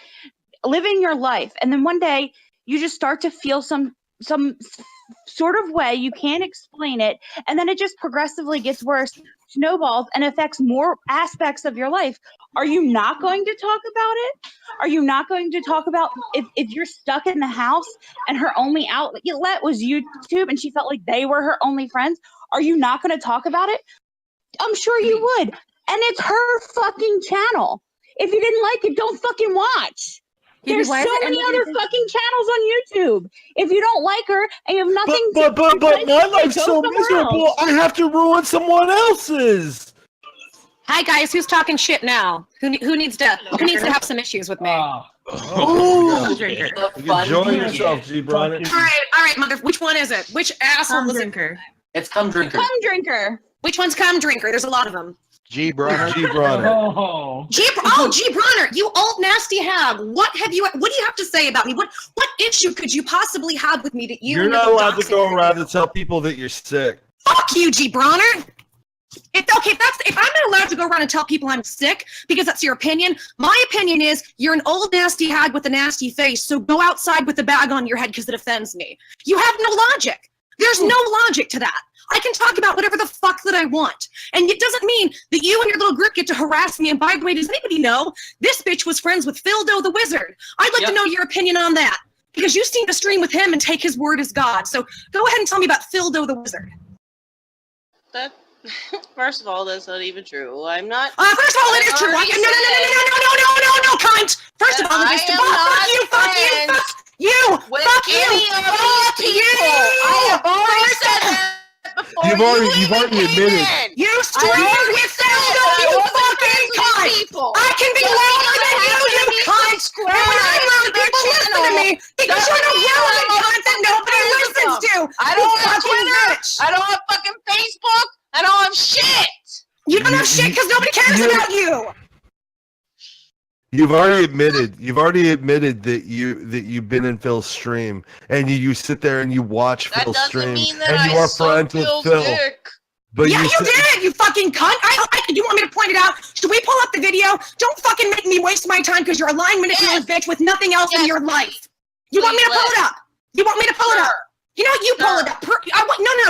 living your life, and then one day you just start to feel some sort of way. You can't explain it, and then it just progressively gets worse, snowballs, and affects more aspects of your life. Are you not going to talk about it? Are you not going to talk about if you're stuck in the house and her only outlet was YouTube and she felt like they were her only friends? Are you not going to talk about it? I'm sure you would. And it's her fucking channel. If you didn't like it, don't fucking watch. There's so many other fucking channels on YouTube. If you don't like her and you have nothing But my life's go so somewhere miserable, else. I have to ruin someone else's. Hi guys, who's talking shit now? Who needs to have some issues with me? Oh, enjoy yourself, G. Bronner. All right, mother. Which one is it? Which asshole was drinker? It's cum drinker. Cum drinker. Which one's cum drinker? There's a lot of them. G. Bronner. G. Bronner. G. Bronner, you old nasty hag. What do you have to say about me? What issue could you possibly have with me that you? You're not allowed to go around and tell people that you're sick. Fuck you, G. Bronner. If I'm not allowed to go around and tell people I'm sick because that's your opinion, my opinion is you're an old nasty hag with a nasty face, so go outside with a bag on your head because it offends me. You have no logic. There's no logic to that. I can talk about whatever the fuck that I want. And it doesn't mean that you and your little group get to harass me. And by the way, does anybody know this bitch was friends with Phildo the Wizard? I'd like to know your opinion on that because you seem to stream with him and take his word as God. So go ahead and tell me about Phildo the Wizard. That, first of all, that's not even true. I'm not. First of all, it is true. No, cunt. First of all, it is true. Fuck you. Fuck you. I have already said that before. You've already admitted. You streamed with Phildo, you fucking cunt. I can be louder than you cunt. And when I'm loud, people listen to me because you're the relevant cunt that nobody listens to. I don't have Twitter. I don't have fucking Facebook. I don't have shit. You don't have shit because nobody cares about you. You've already admitted that you've been in Phil's stream and you sit there and you watch Phil's stream and you are friends with Phil. But yeah, you did, you fucking cunt. You want me to point it out? Should we pull up the video? Don't fucking make me waste my time because you're a lying manipulative bitch with nothing else in your life. You want me to pull it up? You want me to pull it up? You know what? You pull it up. No,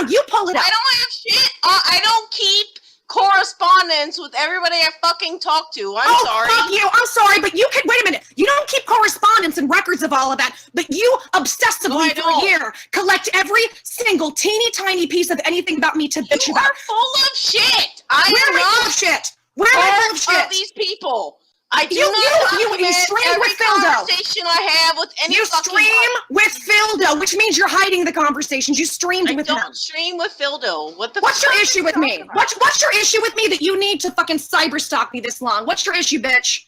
you pull it up. I don't have shit. I don't keep correspondence with everybody I fucking talk to. I'm sorry. Fuck you. I'm sorry, but you can wait a minute. You don't keep correspondence and records of all of that, but you obsessively for a year collect every single teeny tiny piece of anything about me to bitch about. You are full of shit. I am not full of shit. Where am I full of shit? Of these people. I do you stream with Phildo. Conversation I have with any you stream with Phildo, which means you're hiding the conversations. You streamed with him. I don't stream with Phildo. What's your issue with me? What's your issue with me that you need to fucking cyber stalk me this long? What's your issue, bitch?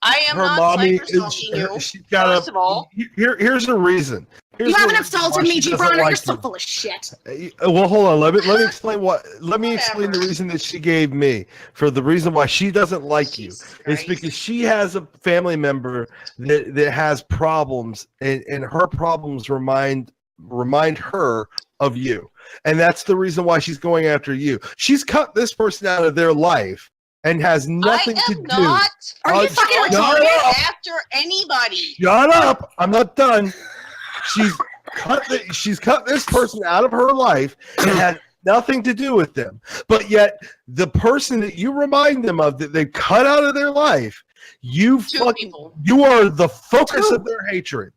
I am not cyber stalking you. First of all, here's the reason. You haven't insulted me, G. Bronner. You're so full of shit. Well, hold on. Let me explain explain the reason that she gave me for the reason why she doesn't like you. It's because she has a family member that has problems, and her problems remind her of you, and that's the reason why she's going after you. She's cut this person out of their life and has nothing to do. Are you fucking retarded? After anybody? Shut up! I'm not done. She's cut this person out of her life and had nothing to do with them. But yet, the person that you remind them of that they cut out of their life, You are the focus of their hatred.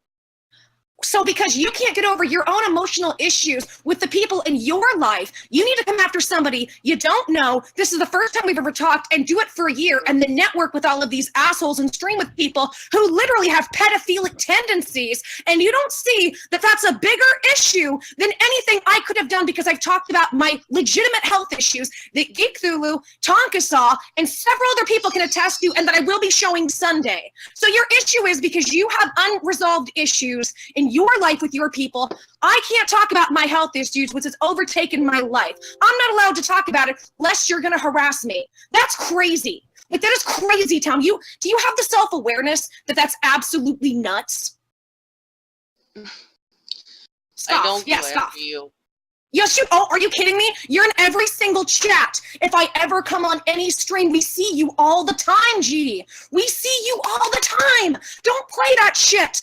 So because you can't get over your own emotional issues with the people in your life, you need to come after somebody you don't know. This is the first time we've ever talked, and do it for a year and then network with all of these assholes and stream with people who literally have pedophilic tendencies. And you don't see that that's a bigger issue than anything I could have done, because I've talked about my legitimate health issues that Geekthulhu, Tonka Saw, and several other people can attest to, and that I will be showing Sunday. So your issue is because you have unresolved issues in your life with your people. I can't talk about my health issues, which has overtaken my life. I'm not allowed to talk about it unless you're going to harass me. That's crazy. Like, that is crazy, Tom. Do you have the self-awareness that that's absolutely nuts? Stop. I don't go stop. after you. Yes, are you kidding me? You're in every single chat. If I ever come on any stream, we see you all the time, G. We see you all the time. Don't play that shit.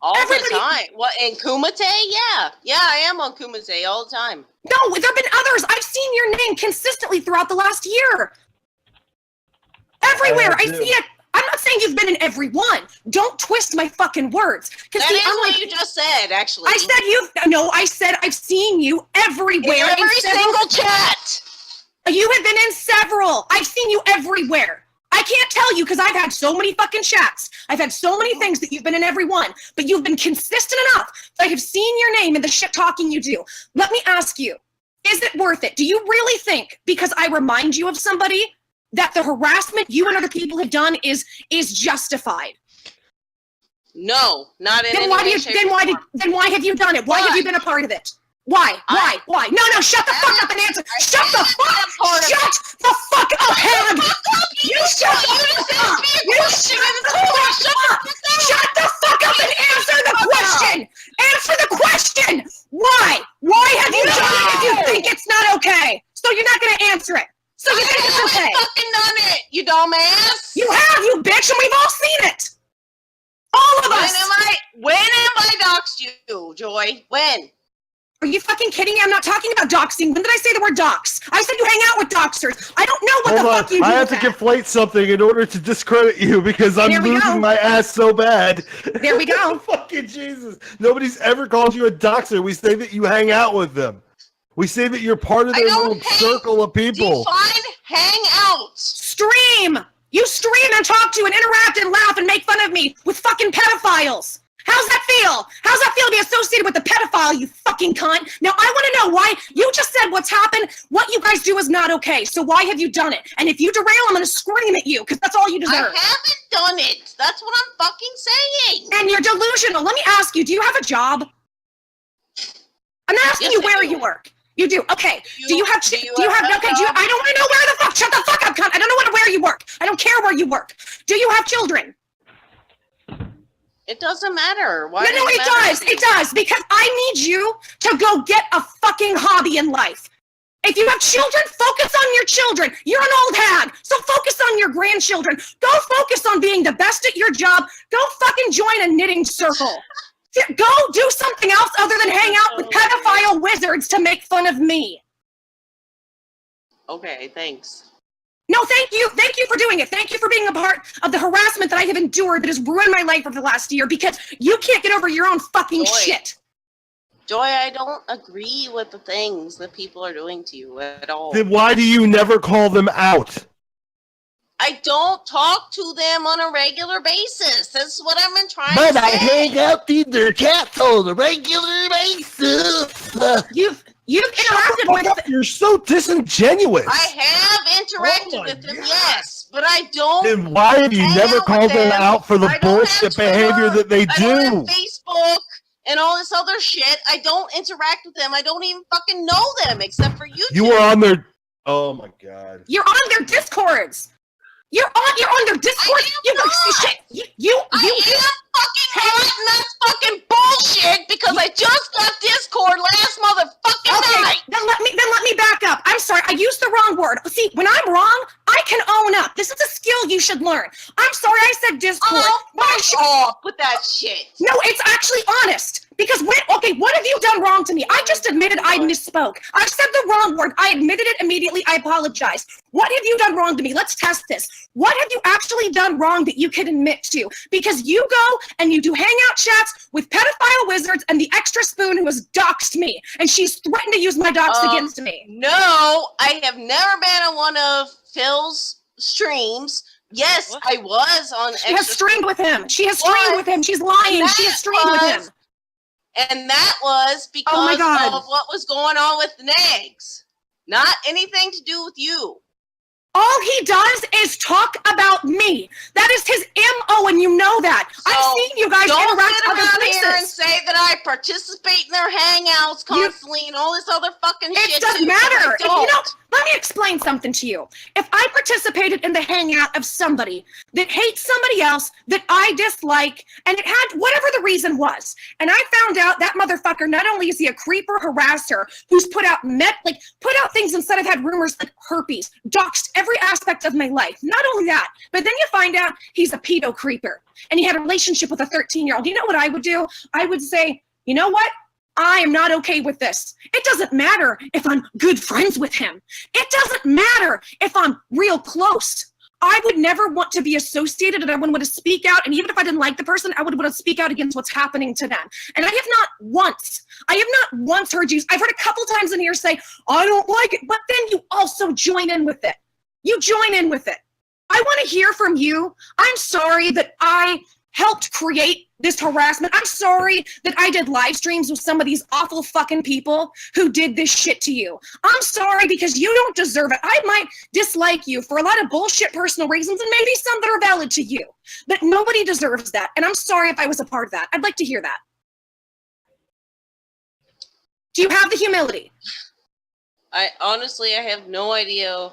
The time. What, in Kumite? Yeah. Yeah, I am on Kumite all the time. No, there have been others. I've seen your name consistently throughout the last year. Everywhere. I see it. I'm not saying you've been in every one. Don't twist my fucking words. That is what you just said, actually. I said I've seen you everywhere. In every single chat. You have been in several. I've seen you everywhere. I can't tell you because I've had so many fucking chats. I've had so many things that you've been in every one, but you've been consistent enough that I have seen your name in the shit talking you do. Let me ask you, is it worth it? Do you really think because I remind you of somebody that the harassment you and other people have done is justified? No, not in any way, shape, or form. Then why have you done it? Why have you been a part of it? Why? Why? No, shut the fuck up and answer. Shut the fuck up, Ham! You shut the fuck up! Shut the fuck up and answer the question! Answer the question! Why? Why have you done it if you think it's not okay? So you're not gonna answer it. So you think it's okay? I fucking done it, you dumbass! You have, you bitch, and we've all seen it! All of us! When have I doxed you, Joy? When? Are you fucking kidding me? I'm not talking about doxing. When did I say the word dox? I said you hang out with doxers. I don't know what the fuck you do. I have to conflate something in order to discredit you because I'm losing my ass so bad. There we go. Fucking Jesus. Nobody's ever called you a doxer. We say that you hang out with them. We say that you're part of their little circle of people. Define hang out. Stream. You stream and talk to and interact and laugh and make fun of me with fucking pedophiles. How's that feel? How's that feel to be associated with the pedophile, you fucking cunt? Now, I want to know why. You just said what's happened. What you guys do is not okay. So why have you done it? And if you derail, I'm going to scream at you, because that's all you deserve. I haven't done it. That's what I'm fucking saying. And you're delusional. Let me ask you, do you have a job? I'm not asking you where you work. You do. Okay. Do you have I don't want to know where the fuck. Shut the fuck up, cunt. I don't know where you work. I don't care where you work. Do you have children? It doesn't matter. Why? No, it does. It does. Because I need you to go get a fucking hobby in life. If you have children, focus on your children. You're an old hag, so focus on your grandchildren. Go focus on being the best at your job. Go fucking join a knitting circle. Go do something else other than hang out with pedophile wizards to make fun of me. Okay, thanks. No, thank you. Thank you for doing it. Thank you for being a part of the harassment that I have endured that has ruined my life over the last year because you can't get over your own fucking shit. Joy, I don't agree with the things that people are doing to you at all. Then why do you never call them out? I don't talk to them on a regular basis. That's what I've been trying to say. But I hang out in their chats on a regular basis. You've interacted with them. You're so disingenuous. I have interacted with them, yes, but I don't. Then why have you never called them out for the bullshit behavior that they do? I don't have Facebook and all this other shit. I don't interact with them. I don't even fucking know them except for you. You were on their. Oh my god. You're on their Discords. You're on their Discord. I am fucking hot, and that's fucking bullshit because I just got Discord last motherfucking night. Then let me back up. I'm sorry, I used the wrong word. See, when I'm wrong, I can own up. This is a skill you should learn. I'm sorry I said Discord. Oh, fuck off with that shit. No, it's actually honest. Because what have you done wrong to me? I just admitted I misspoke. I said the wrong word. I admitted it immediately. I apologize. What have you done wrong to me? Let's test this. What have you actually done wrong that you can admit to? Because you go and you do hangout chats with pedophile wizards and the extra spoon who has doxed me, and she's threatened to use my dox against me. No, I have never been on one of Phil's streams. Yes, I was on. She has streamed with him. She has streamed with him. She's lying. She has streamed with him. And that was because of what was going on with the Nags. Not anything to do with you. All he does is talk about me. That is his MO, and you know that. So I've seen you guys don't interact sit other around places. here and say that I participate in their hangouts constantly and all this other fucking shit. It doesn't too, matter. but I don't. Let me explain something to you. If I participated in the hangout of somebody that hates somebody else that I dislike, and it had whatever the reason was, and I found out that motherfucker, not only is he a creeper harasser who's put out things instead of had rumors like herpes, doxed every aspect of my life. Not only that, but then you find out he's a pedo creeper and he had a relationship with a 13-year-old. You know what I would do? I would say, you know what? I am not okay with this. It doesn't matter if I'm good friends with him. It doesn't matter if I'm real close. I would never want to be associated, and I wouldn't want to speak out. And even if I didn't like the person, I would want to speak out against what's happening to them. And I have not once heard you. I've heard a couple times in here say, I don't like it, but then you also join in with it. You join in with it. I want to hear from you. I'm sorry that I helped create this harassment. I'm sorry that I did live streams with some of these awful fucking people who did this shit to you. I'm sorry because you don't deserve it. I might dislike you for a lot of bullshit personal reasons and maybe some that are valid to you, but nobody deserves that. And I'm sorry if I was a part of that. I'd like to hear that. Do you have the humility? I honestly have no idea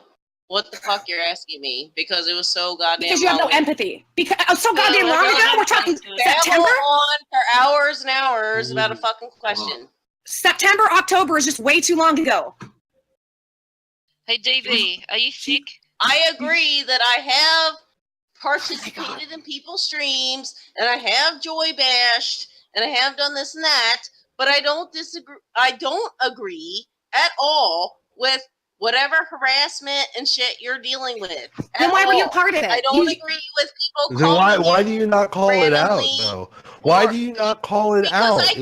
what the fuck you're asking me because it was so goddamn. Because you have no empathy. Because so goddamn long ago. We're talking September. On for hours and hours about a fucking question. September, October is just way too long ago. Hey, DV, are you sick? I agree that I have participated in people's streams and I have joy bashed and I have done this and that, but I don't disagree. I don't agree at all with whatever harassment and shit you're dealing with. Then why were you part of it? I don't agree with people Then calling why do you not call it out though? Why do you not call it out? I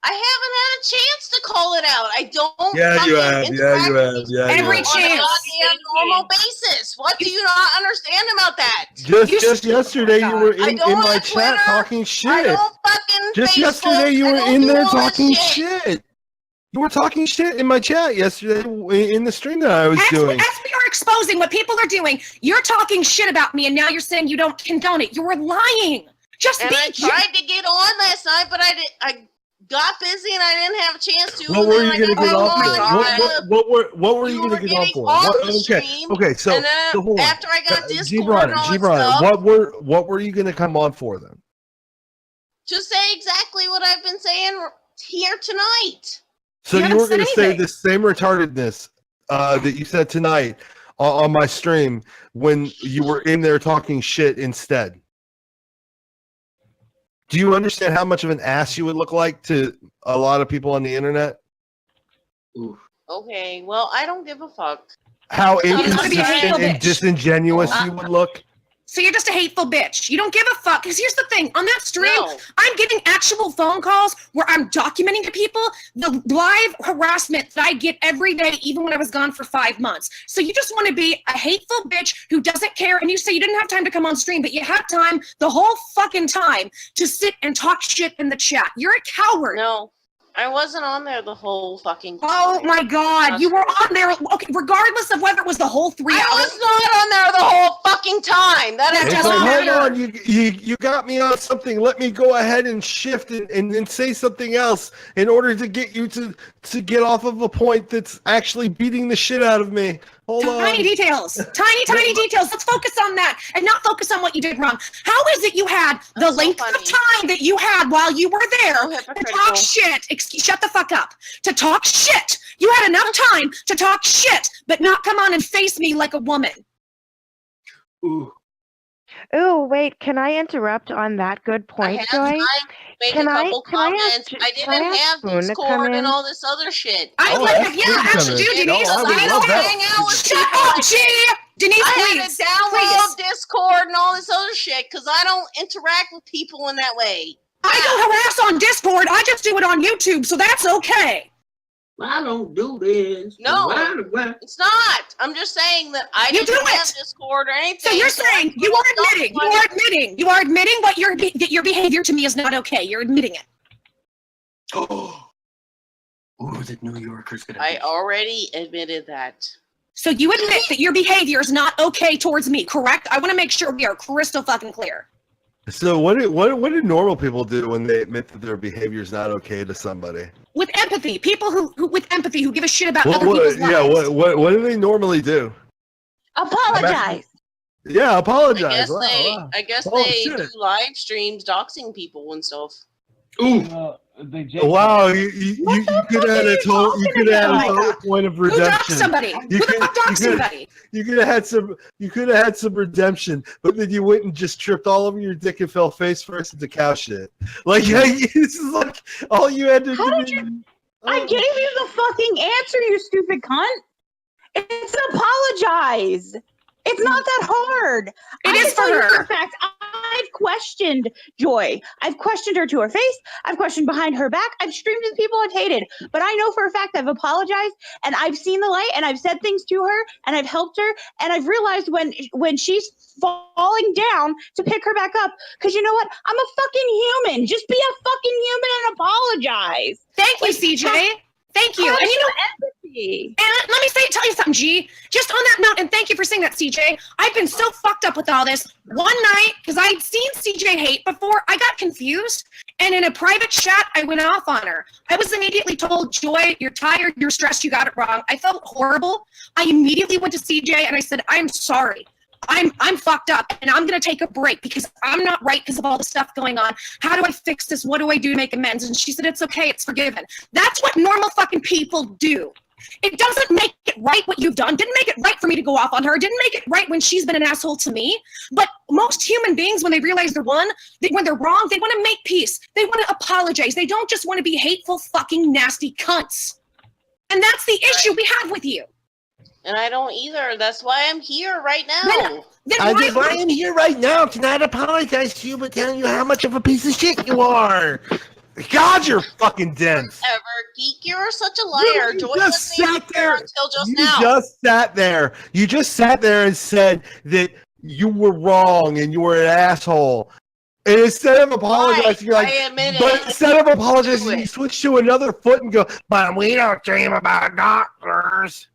haven't had a chance to call it out. I don't. Yeah, you have. Yeah, you have. Yeah, Every you have. chance. On a normal basis. What do you not understand about that? Just yesterday you were in my chat talking shit. I don't fucking Just Facebook. yesterday you I were don't in do there all that talking shit. shit. You were talking shit in my chat yesterday in the stream that I was doing. As we are exposing what people are doing, you're talking shit about me, and now you're saying you don't condone it. You were lying. I tried to get on last night, but I got busy and I didn't have a chance to. What were you going to get on for? for? What were you going to get on for? Okay, so hold on. After I got Discord and all that Gibran, stuff, what were you going to come on for then? to say exactly what I've been saying here tonight. So you were going to say the same retardedness that you said tonight on my stream when you were in there talking shit instead. Do you understand how much of an ass you would look like to a lot of people on the internet? Ooh. Okay, well, I don't give a fuck. How inconsistent and disingenuous you would look? So you're just a hateful bitch. You don't give a fuck. Because here's the thing. On that stream, I'm getting actual phone calls where I'm documenting to people the live harassment that I get every day, even when I was gone for 5 months. So you just want to be a hateful bitch who doesn't care. And you say you didn't have time to come on stream, but you had time the whole fucking time to sit and talk shit in the chat. You're a coward. No. I wasn't on there the whole fucking time. Oh my god, you were on there. Okay, regardless of whether it was the whole 3 hours. I was not on there the whole fucking time. That doesn't matter. Hold on, you got me on something. Let me go ahead and shift and say something else in order to get you to get off of a point that's actually beating the shit out of me. Hold on. Tiny details. Tiny details. Let's focus on that and not focus on what you did wrong. How is it you had the length of time that you had while you were there to talk shit? Shut the fuck up. To talk shit. You had enough time to talk shit, but not come on and face me like a woman. Ooh. Oh, wait, can I interrupt on that good I point, had Joy? time to make a couple comments. I didn't have Spoon to come Discord and in? all this other shit. I Oh, would, that's yeah, Spoon actually coming. do, Denise. No, I would I love don't that. hang out with Shut people up, like G! that. Denise, I please. had to download Please. Discord and all this other shit because I don't interact with people in that way. I don't harass on Discord. I just do it on YouTube, so that's okay. I don't do this. No, it's not. I'm just saying that I You didn't do have it. Discord or anything. So you're saying you are admitting what that your behavior to me is not okay. You're admitting it. Oh, the New Yorker's gonna. I already admitted that. So you admit that your behavior is not okay towards me, correct? I want to make sure we are crystal fucking clear. So what do normal people do when they admit that their behavior is not okay to somebody? With empathy, people who with empathy who give a shit about What, other people's lives. yeah, what do they normally do? Apologize. Yeah, apologize. I guess Oh, they shit. do live streams doxing people and stuff. Ooh. Wow, you could add a total point of redemption. Who doxed somebody? Who the fuck doxed somebody? You could have had some redemption, but then you went and just tripped all over your dick and fell face first into cow shit. Like this is like all you had to do. I gave you the fucking answer, you stupid cunt. It's apologize. It's not that hard. It is for her. In fact, I've questioned Joy. I've questioned her to her face. I've questioned behind her back. I've streamed with people I've hated. But I know for a fact I've apologized and I've seen the light and I've said things to her and I've helped her and I've realized when she's falling down to pick her back up. Because you know what? I'm a fucking human. Just be a fucking human and apologize. Thank you, CJ. Thank you. And you know, empathy. And let me tell you something, G. Just on that note, and thank you for saying that, CJ. I've been so fucked up with all this. One night, because I'd seen CJ hate before, I got confused, and in a private chat, I went off on her. I was immediately told, Joy, you're tired, you're stressed, you got it wrong. I felt horrible. I immediately went to CJ and I said, I'm sorry. I'm fucked up and I'm gonna take a break because I'm not right because of all the stuff going on. How do I fix this? What do I do to make amends? And she said, it's okay, it's forgiven. That's what normal fucking people do. It doesn't make it right what you've done. Didn't make it right for me to go off on her. Didn't make it right when she's been an asshole to me. But most human beings, when they realize they're when they're wrong, they want to make peace. They want to apologize. They don't just want to be hateful, fucking nasty cunts. And that's the issue we have with you. And I don't either. That's why I'm here right now. That's why I'm here right now to not apologize to you, but tell you how much of a piece of shit you are. God, you're fucking dense. Ever, Geek, you're such a liar. Joy just wasn't sat there. until just You now. just sat there. You just sat there and said that you were wrong and you were an asshole. And instead of apologizing, you're like, I admit but it. instead of apologizing, you switch to another foot and go, but we don't dream about doctors.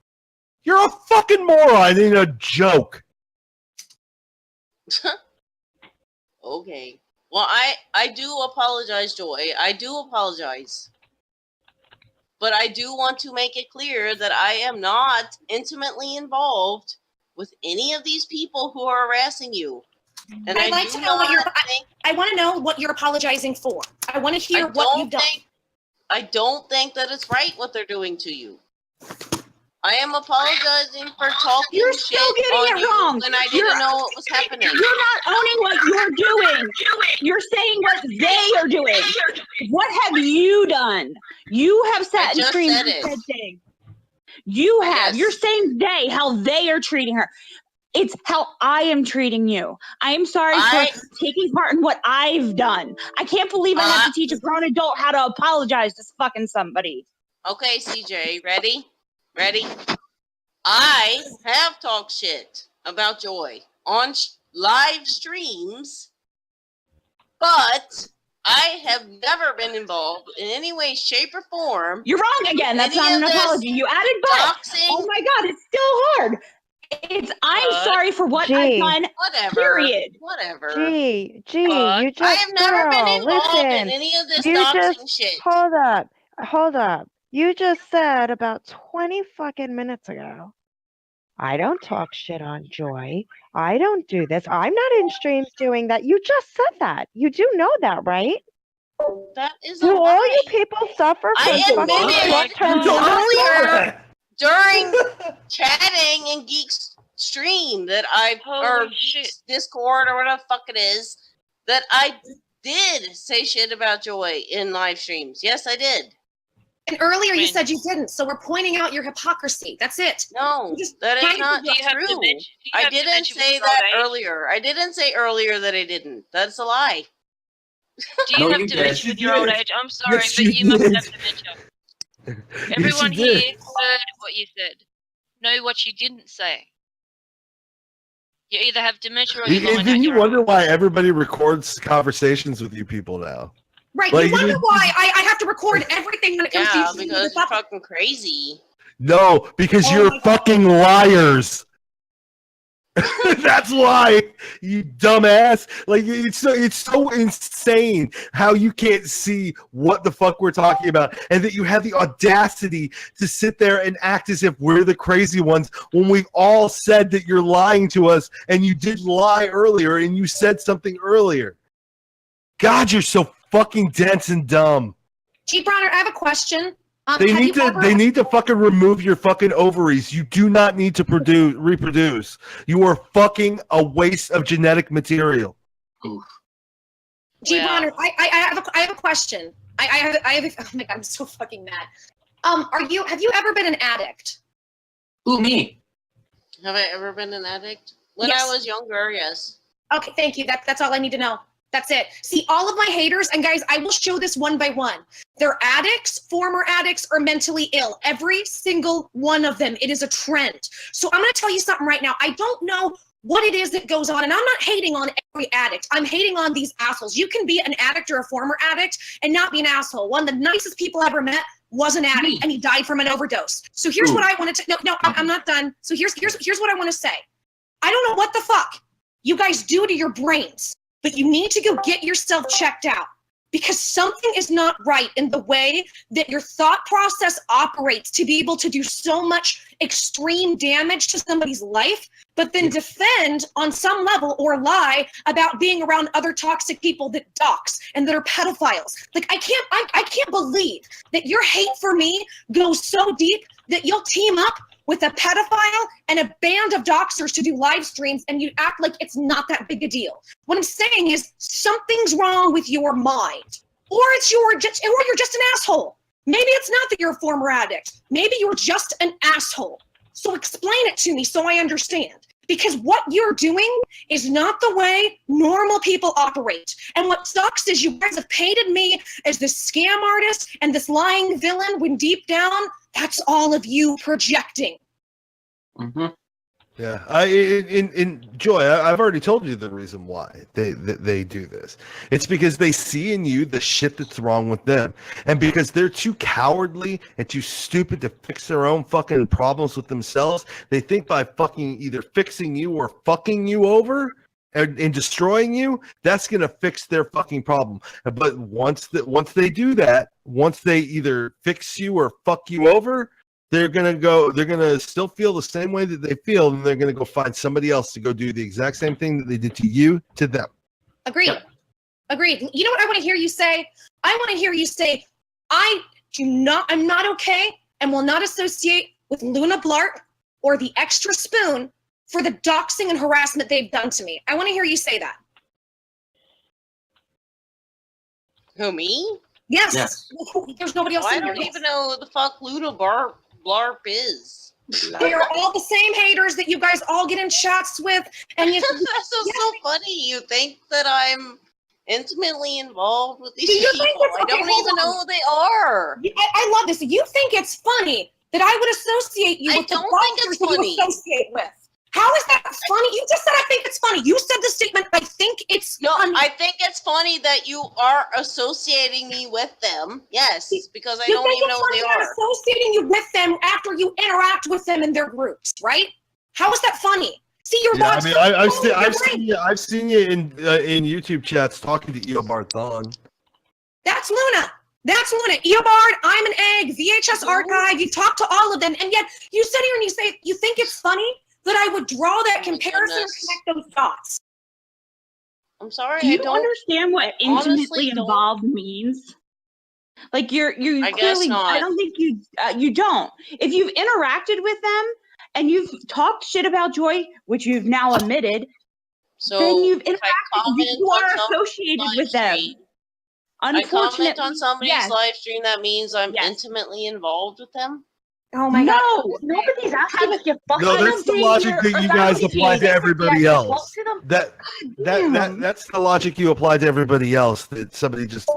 You're a fucking moron and a joke. Okay. Well, I do apologize, Joy. I do apologize. But I do want to make it clear that I am not intimately involved with any of these people who are harassing you. And I'd like to know what I want to know what you're apologizing for. I want to hear what you've done. I don't think that it's right what they're doing to you. I am apologizing for talking You're shit still getting on it you wrong. when I didn't know what was happening. You're not owning what you're doing. You're saying what they are doing. What have you done? You have sat and streamed and said things. You have. You're saying they, how they are treating her. It's how I am treating you. I am sorry for taking part in what I've done. I can't believe I have to teach a grown adult how to apologize to fucking somebody. Okay, CJ, ready? Ready? I have talked shit about Joy on live streams, but I have never been involved in any way, shape, or form. You're wrong again. That's not an apology. You added but. Oh my god, it's still hard. It's I'm sorry for what I've done. Whatever. Period. Whatever. You just I have never been involved listen, in any of this you doxing just shit. hold up. You just said about 20 fucking minutes ago, I don't talk shit on Joy. I don't do this. I'm not in streams doing that. You just said that. You do know that, right? That is Do all you people suffer from I fucking short-term admitted memory? earlier during chatting in Geek's stream that I Holy or shit. Discord or whatever the fuck it is that I did say shit about Joy in live streams. Yes, I did. And earlier you said you didn't, so we're pointing out your hypocrisy. That's it. No, that is not true. I didn't say that earlier. I didn't say earlier that I didn't. That's a lie. Do you have dementia with your old age? I'm sorry, but you must have dementia. Everyone here heard what you said. Know what you didn't say. You either have dementia or you're lying Then out you your wonder why everybody records conversations with you people now. Right, Like, you wonder why I have to record everything when it comes to Yeah, you. because you're fucking crazy. No, because you're fucking liars. That's why, you dumbass. Like, it's so insane how you can't see what the fuck we're talking about, and that you have the audacity to sit there and act as if we're the crazy ones when we've all said that you're lying to us, and you did lie earlier, and you said something earlier. God, you're so fucking dense and dumb. G. Bronner, I have a question. They need to fucking remove your fucking ovaries. You do not need to reproduce. You are fucking a waste of genetic material. G. Bronner, I have a question. I have oh my god, I'm so fucking mad. Have you ever been an addict? Who, me? Have I ever been an addict? When I was younger, yes. Okay, thank you. That's all I need to know. That's it. See, all of my haters, and guys, I will show this one by one. They're addicts, former addicts, or mentally ill. Every single one of them. It is a trend. So I'm going to tell you something right now. I don't know what it is that goes on, and I'm not hating on every addict. I'm hating on these assholes. You can be an addict or a former addict and not be an asshole. One of the nicest people I ever met was an addict, and he died from an overdose. So here's what I wanted to... No, I'm not done. So here's what I want to say. I don't know what the fuck you guys do to your brains, but you need to go get yourself checked out, because something is not right in the way that your thought process operates to be able to do so much extreme damage to somebody's life, but then defend on some level or lie about being around other toxic people that dox and that are pedophiles. Like, I can't believe that your hate for me goes so deep that you'll team up with a pedophile and a band of doxers to do live streams, and you act like it's not that big a deal. What I'm saying is something's wrong with your mind, or you're just an asshole. Maybe it's not that you're a former addict. Maybe you're just an asshole. So explain it to me so I understand. Because what you're doing is not the way normal people operate. And what sucks is you guys have painted me as this scam artist and this lying villain when deep down, that's all of you projecting. Mm-hmm. Yeah, in Joy, I've already told you the reason why they do this. It's because they see in you the shit that's wrong with them, and because they're too cowardly and too stupid to fix their own fucking problems with themselves. They think by fucking either fixing you or fucking you over and destroying you, that's gonna fix their fucking problem. But once they do that, once they either fix you or fuck you over, they're gonna still feel the same way that they feel, and they're gonna go find somebody else to go do the exact same thing that they did to you, to them. Agreed. Agreed. You know what I want to hear you say? I want to hear you say, I'm not okay and will not associate with Luna Blart or the Extra Spoon for the doxing and harassment they've done to me. I want to hear you say that. Who, me? Yes. There's nobody else I in here. don't even know who the fuck Luna Blarp is. They are all the same haters that you guys all get in chats with. And you, That's so funny. You think that I'm intimately involved with these Do you people? think that's, I don't even know who they are. I love this. You think it's funny that I would associate you with the boxers that you associate with. How is that funny? You just said I think it's funny. You said the statement, I think it's funny. I think it's funny that you are associating me with them. Yes, because I don't even know who they are. I'm associating you with them after you interact with them in their groups, right? How is that funny? See, you're watching. I've seen you in YouTube chats talking to Eobard Thon. That's Luna. That's Luna. Eobard, I'm an egg, VHS Archive. You talk to all of them, and yet you sit here and you say you think it's funny that I would draw that comparison and connect those dots. I'm sorry. Do you I don't understand what intimately involved means? Like you I guess clearly. not. I don't think you don't. If you've interacted with them and you've talked shit about Joy, which you've now admitted, So then you've if I interacted. comment You on are somebody's associated live with them. stream- I comment Unfortunately, on somebody's yes. live stream, that means I'm Yes. intimately involved with them? Oh my No, god. nobody's asking if you fucking. No, that's the logic that you guys apply to everybody else. That's the logic you apply to everybody else. That somebody just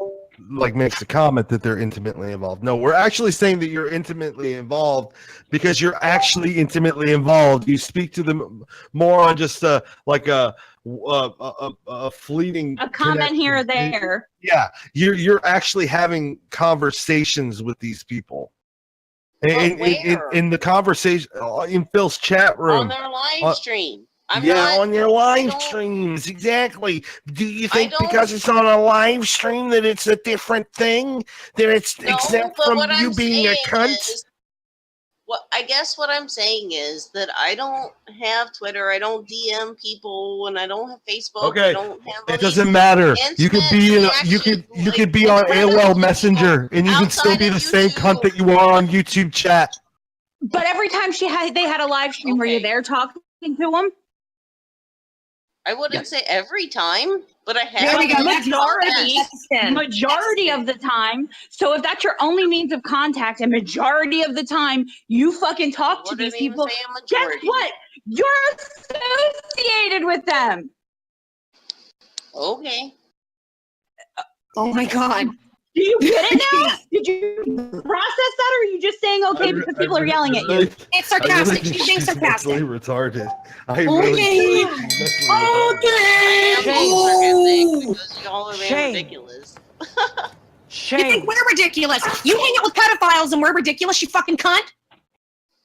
like makes a comment that they're intimately involved. No, we're actually saying that you're intimately involved because you're actually intimately involved. You speak to them more on just like a fleeting A comment connection. here or there. Yeah, you're actually having conversations with these people. In the conversation in Phil's chat room On their live stream. I'm yeah, not, on your live streams, exactly. Do you think because it's on a live stream that it's a different thing? That it's exempt but from what you I'm being a saying cunt? is- I guess what I'm saying is that I don't have Twitter, I don't DM people, and I don't have Facebook. I Okay, don't have it doesn't matter. You could be in you could be on AOL Messenger, and you can still be the same cunt that you are on YouTube chat. But every time they had a live stream, were you there talking to them? I wouldn't say every time, but I have. There we go. Majority of the time. So if that's your only means of contact, and majority of the time you fucking talk to these people, guess what? You're associated with them. Okay. Oh my god. Do you get it now? Did you process that, or are you just saying okay because people are yelling at you? It's sarcastic. She's She's being sarcastic. mentally retarded. I Okay. really think she's mentally retarded. Because y'all are being Shame. ridiculous. You think we're ridiculous? You hang out with pedophiles and we're ridiculous, you fucking cunt?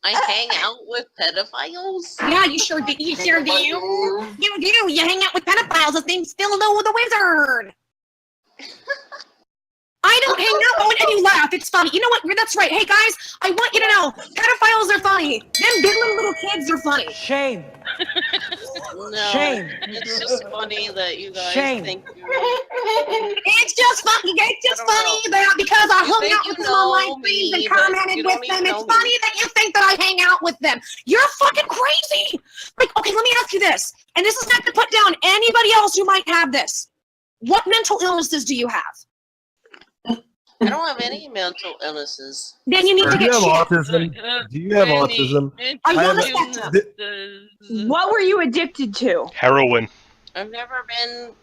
I hang out with pedophiles? Yeah, you sure do. You sure do. You do. You hang out with pedophiles. His name's Phil the Wizard. I don't hang out with and you laugh. It's funny. You know what? That's right. Hey guys, I want you to know, pedophiles are funny. Them diddling little kids are funny. Shame. No, Shame. it's just funny that you guys Shame. think you're... It's just funny. It's just funny that because I hung out with them on live streams and commented with them. It's funny that you think that I hang out with them. You're fucking crazy. Like, okay, let me ask you this, and this is not to put down anybody else who might have this. What mental illnesses do you have? I don't have any mental illnesses. Then you need to Do you get have shit. autism? Do you have autism? Are you I on the have- spectrum? What were you addicted to? Heroin. I've never been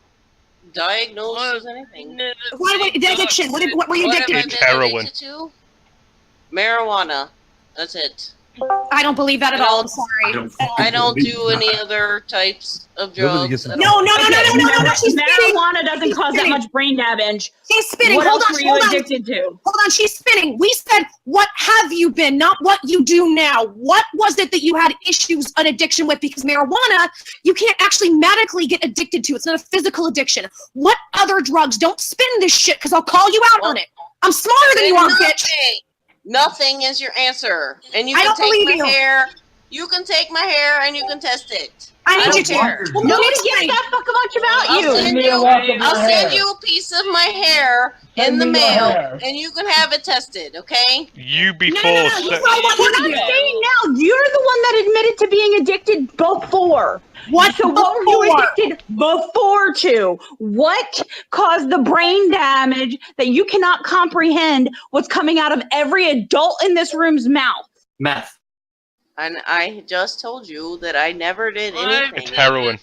diagnosed with anything. What addiction? What were you What have addicted I to? been Heroin. addicted to? Marijuana. That's it. I don't believe that at all. I'm sorry. I don't do any other types of Nobody drugs. gets I it. don't- No. She's spinning. Marijuana doesn't She's cause that spinning. much brain damage. She's spinning. What Hold else on. were you Hold on. addicted to? Hold on. She's spinning. We said, what have you been, not what you do now. What was it that you had issues, an addiction with? Because marijuana, you can't actually medically get addicted to. It's not a physical addiction. What other drugs? Don't spin this shit because I'll call you out on it. I'm smarter than you are, bitch. Nothing is your answer. And you I can don't take believe my you. hair. You can take my hair and you can test it. I need don't you to. care. Well, Nobody explain. gives that fuck much about I'll you. send you a piece of my hair in the me your mail, hair. and you can have it tested, okay? You before no, sex. We're not saying now. You're the one that admitted to being addicted before. What? So what were you Before? addicted before to? What caused the brain damage that you cannot comprehend what's coming out of every adult in this room's mouth? Meth. And I just told you that I never did anything. It's heroin.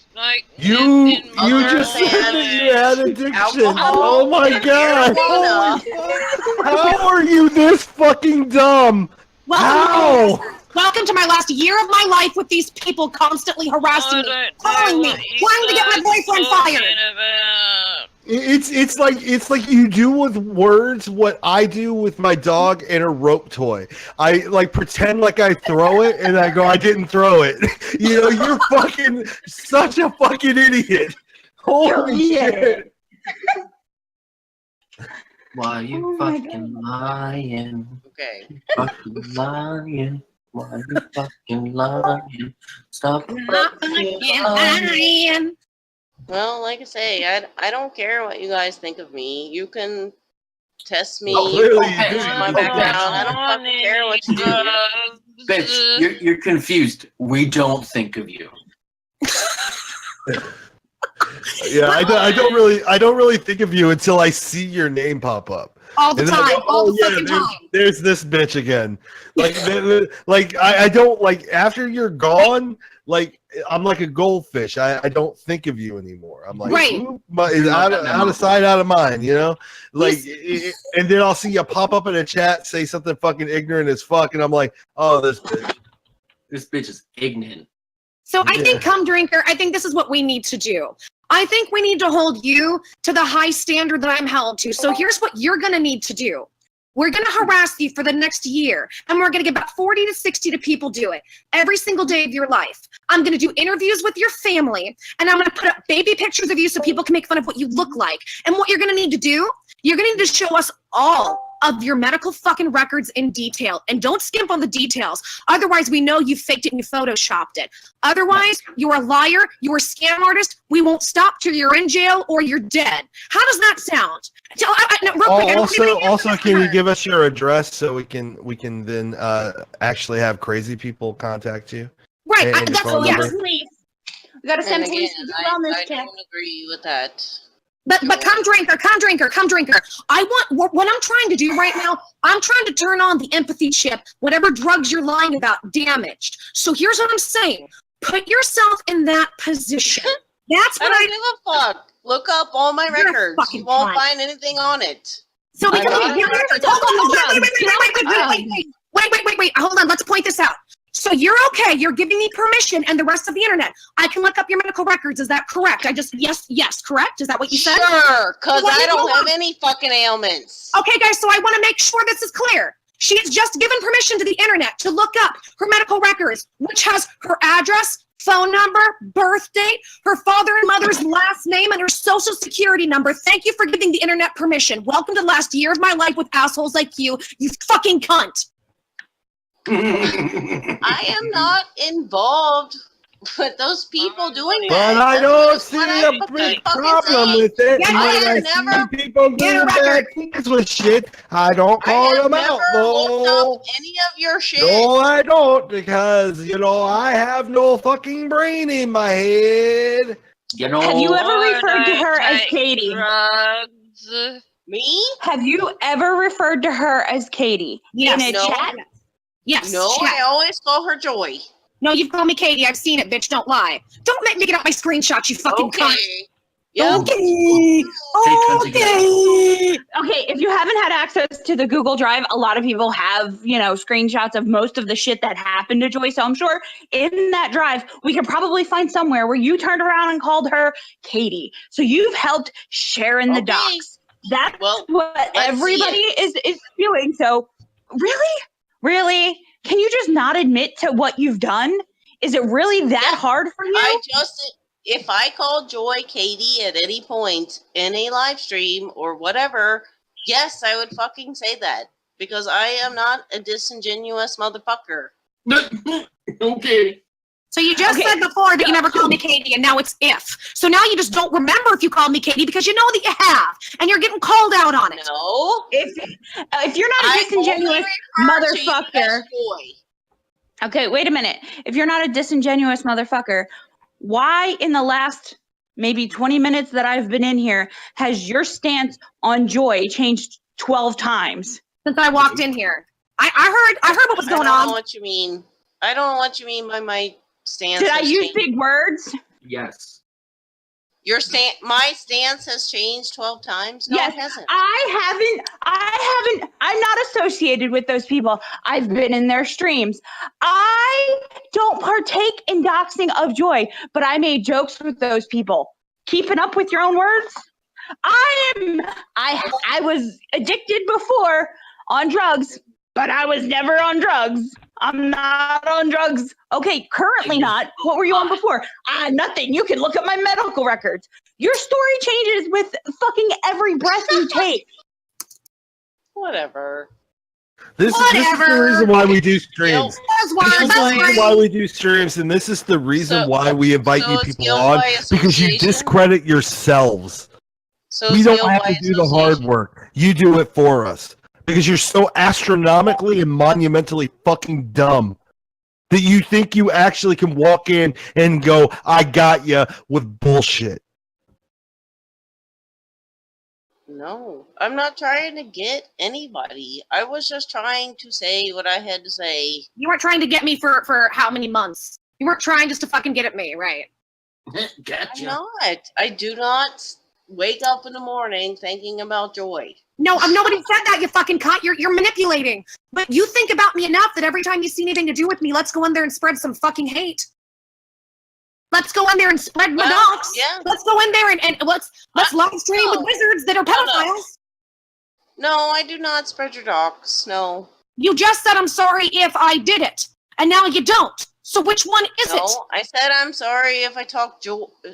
You Other just said than that you had addiction. alcohol Oh my and god! marijuana. How are you this fucking dumb? How? Welcome to my last year of my life with these people constantly harassing me, calling me, wanting to get my boyfriend fired. It's like you do with words what I do with my dog and a rope toy. I like pretend like I throw it and I go I didn't throw it. You know, you're fucking such a fucking idiot. Holy shit. Why you fucking lying? Okay. Fucking lying. Why you fucking lying? Stop fucking lying. Well, like I say, I don't care what you guys think of me. You can test me. Well, clearly you test do. my background. I don't fucking care what you do. Bitch, you're confused. We don't think of you. Yeah, I don't really think of you until I see your name pop up. All the And then I time, go, all the yeah, fucking time. there's this bitch again. Like, like I don't like after you're gone. Like I'm like a goldfish. I don't think of you anymore. I'm like, Right. "Oop, it's out of sight, out of mind. You know, like, and then I'll see you pop up in a chat, say something fucking ignorant as fuck, and I'm like, oh, this bitch. This bitch is ignorant. So I think, Come Drinker, I think this is what we need to do. I think we need to hold you to the high standard that I'm held to. So here's what you're going to need to do. We're going to harass you for the next year, and we're going to get about 40 to 60 to people do it every single day of your life. I'm going to do interviews with your family, and I'm going to put up baby pictures of you so people can make fun of what you look like. And what you're going to need to do, you're going to need to show us all of your medical fucking records in detail. And don't skimp on the details. Otherwise, we know you faked it and you photoshopped it. Otherwise, you're a liar, you're a scam artist. We won't stop till you're in jail or you're dead. How does that sound? Also, can you give us your address so we can then actually have crazy people contact you? Right. And your phone number? We gotta send And police again, to do wellness I check. don't agree with that. But Come Drinker. I want what I'm trying to do right now. I'm trying to turn on the empathy chip. Whatever drugs you're lying about, damaged. So here's what I'm saying: put yourself in that position. That's what I don't give a fuck. Look up all my You're a records. fucking You won't cunt. find anything on it. So we I can got wait, hold on, let's point this out. So you're okay, you're giving me permission and the rest of the internet. I can look up your medical records, is that correct? Yes, correct? Is that what you said? Sure, because Well, I don't hold have on. any fucking ailments. Okay, guys, so I want to make sure this is clear. She has just given permission to the internet to look up her medical records, which has her address, phone number, birth date, her father and mother's last name, and her social security number. Thank you for giving the internet permission. Welcome to the last year of my life with assholes like you fucking cunt. I am not involved with those people doing that. But I don't see a big problem with it. Yeah, And I when I have never see people doing bad things with shit, I don't call them out, looked though. up any of your shit. No, I don't, because, I have no fucking brain in my head. Have you ever referred to her as take Katie? drugs. Me? Have you ever referred to her as Katie in a No. chat? Yes. No, chat. I always call her Joy. No, you've called me Katie. I've seen it, bitch. Don't lie. Don't make me get out my screenshots, you fucking cunt. Yeah. Okay. Okay, if you haven't had access to the Google Drive, a lot of people have, screenshots of most of the shit that happened to Joy. So I'm sure in that drive, we could probably find somewhere where you turned around and called her Katie. So you've helped share in the docs. That's what everybody is doing. So really, can you just not admit to what you've done? Is it really that hard for you? If I call Joy Katie at any point in a live stream or whatever, yes, I would fucking say that. Because I am not a disingenuous motherfucker. Okay. So you just said before that you never called me Katie, and now it's if. So now you just don't remember if you called me Katie because you know that you have, and you're getting called out on it. No. If you're not a disingenuous motherfucker. Okay, wait a minute. If you're not a disingenuous motherfucker, why in the last maybe 20 minutes that I've been in here has your stance on Joy changed 12 times? Since I walked in here. I heard what was going I don't on. know what you mean. I don't know what you mean by my stance. Did I has use changed. big words? Yes. My stance has changed 12 times? No, Yes, it hasn't. I'm not associated with those people. I've been in their streams. I don't partake in doxing of Joy, but I made jokes with those people. Keeping up with your own words? I was addicted before on drugs, but I was never on drugs. I'm not on drugs. Okay, currently not. What were you on before? Nothing. You can look at my medical records. Your story changes with fucking every breath you take. Whatever. This is the reason why we do streams. This is the reason why we do streams, and this is the reason why we invite you people on, because you discredit yourselves. We don't have to do the hard work. You do it for us. Because you're so astronomically and monumentally fucking dumb. That you think you actually can walk in and go, I got you with bullshit. No, I'm not trying to get anybody. I was just trying to say what I had to say. You weren't trying to get me for how many months? You weren't trying just to fucking get at me, right? I'm not. I do not wake up in the morning thinking about Joy. No, nobody said that, you fucking cunt. You're manipulating. But you think about me enough that every time you see anything to do with me, let's go in there and spread some fucking hate. Let's go in there and spread my dogs. Yeah. Let's go in there and let's live stream with wizards that are pedophiles. No, I do not spread your docs. No. You just said I'm sorry if I did it, and now you don't. So which one is it? No, I said I'm sorry if I talk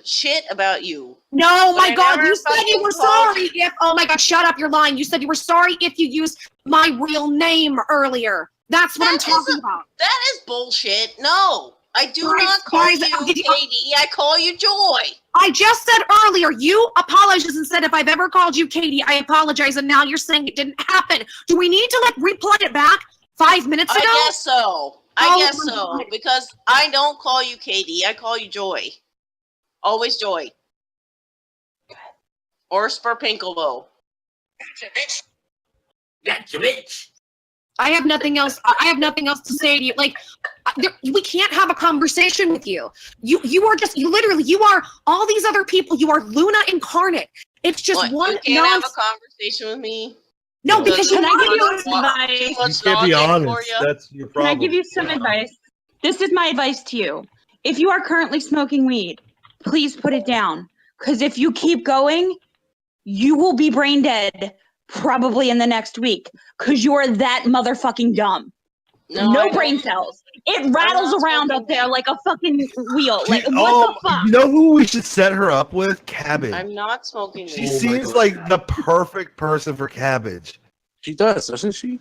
shit about you. No, But my I God, never you said you fucking were called sorry if. Oh my God, shut up, you're lying. You said you were sorry if you used my real name earlier. That's what I'm talking about. That is bullshit. No, I do not call guys, you Katie. I call you Joy. I just said earlier, you apologized and said if I've ever called you Katie, I apologize, and now you're saying it didn't happen. Do we need to replay it back 5 minutes ago? I guess so. I Oh guess my so. God. Because I don't call you Katie. I call you Joy. Always Joy. Or Spurpinkalo. Gotcha, bitch. I have nothing else. I have nothing else to say to you. Like, we can't have a conversation with you. You are just, you are all these other people. You are Luna incarnate. It's just What, one. you can't have a conversation with me? No, because Can you I give you are- advice? You can't be honest. That's your Can I problem. give you some advice? This is my advice to you. If you are currently smoking weed, please put it down. Because if you keep going, you will be brain dead probably in the next week. Because you are that motherfucking dumb. No brain cells. It rattles around up there like a fucking wheel. Like, what the fuck? You know who we should set her up with? Cabbage. I'm not smoking She weed. seems like the perfect person for Cabbage. She does, doesn't she?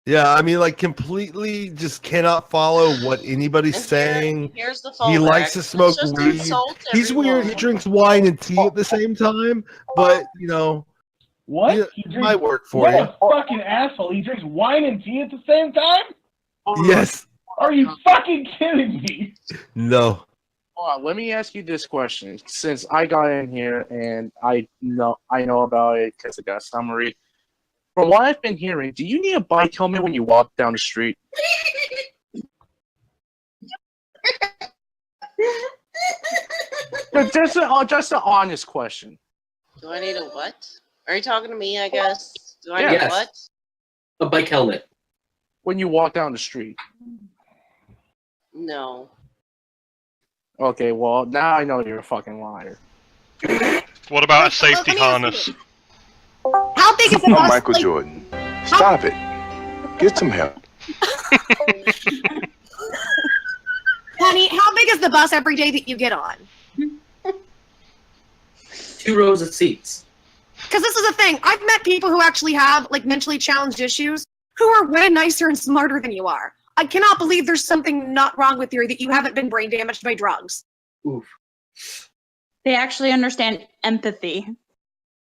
Yeah, I mean, like, completely just cannot follow what anybody's saying. Here's the He phone likes rack. to smoke Let's just weed. insult He's weird. He everyone. drinks wine and tea at the same time, but, you know, What? yeah, He it drinks, might work for what you. a fucking asshole. He drinks wine and tea at the same time? Yes. Are you fucking kidding me? No. Hold on, let me ask you this question. Since I got in here and I know about it because I got a summary. From what I've been hearing, do you need a bike helmet when you walk down the street? Just an honest question. Do I need a what? Are you talking to me, I guess? Do I Yeah. need a Yes. what? A bike helmet. When you walk down the street. No. Okay, well, now I know you're a fucking liar. What about a safety harness? How big is the Oh, bus? Michael like, Jordan. Stop it. Get some help. Honey, how big is the bus every day that you get on? 2 rows of seats. Because this is the thing. I've met people who actually have like mentally challenged issues who are way nicer and smarter than you are. I cannot believe there's something not wrong with you, that you haven't been brain damaged by drugs. Oof. They actually understand empathy.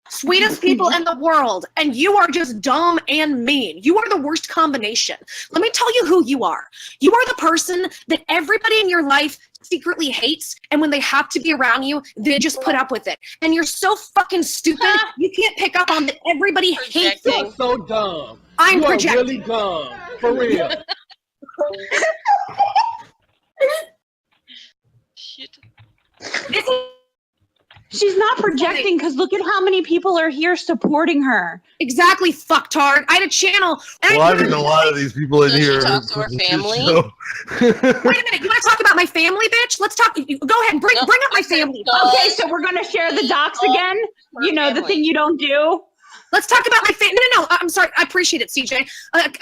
Sweetest people in the world, and you are just dumb and mean. You are the worst combination. Let me tell you who you are. You are the person that everybody in your life secretly hates, and when they have to be around you, they just put up with it. And you're so fucking stupid, you can't pick up on that everybody hates you. You're so dumb. I'm you are projecting. really dumb. For real. Shit. She's not projecting because look at how many people are here supporting her. Exactly, fucktard. I had a channel. Well, I think a lot of these people in here. talk to her family? Wait a minute, you want to talk about my family, bitch? Let's talk. Go ahead, and bring up my family. Okay, so we're gonna share the docs again. You know, the thing you don't do. Let's talk about my family. No, I'm sorry. I appreciate it, CJ.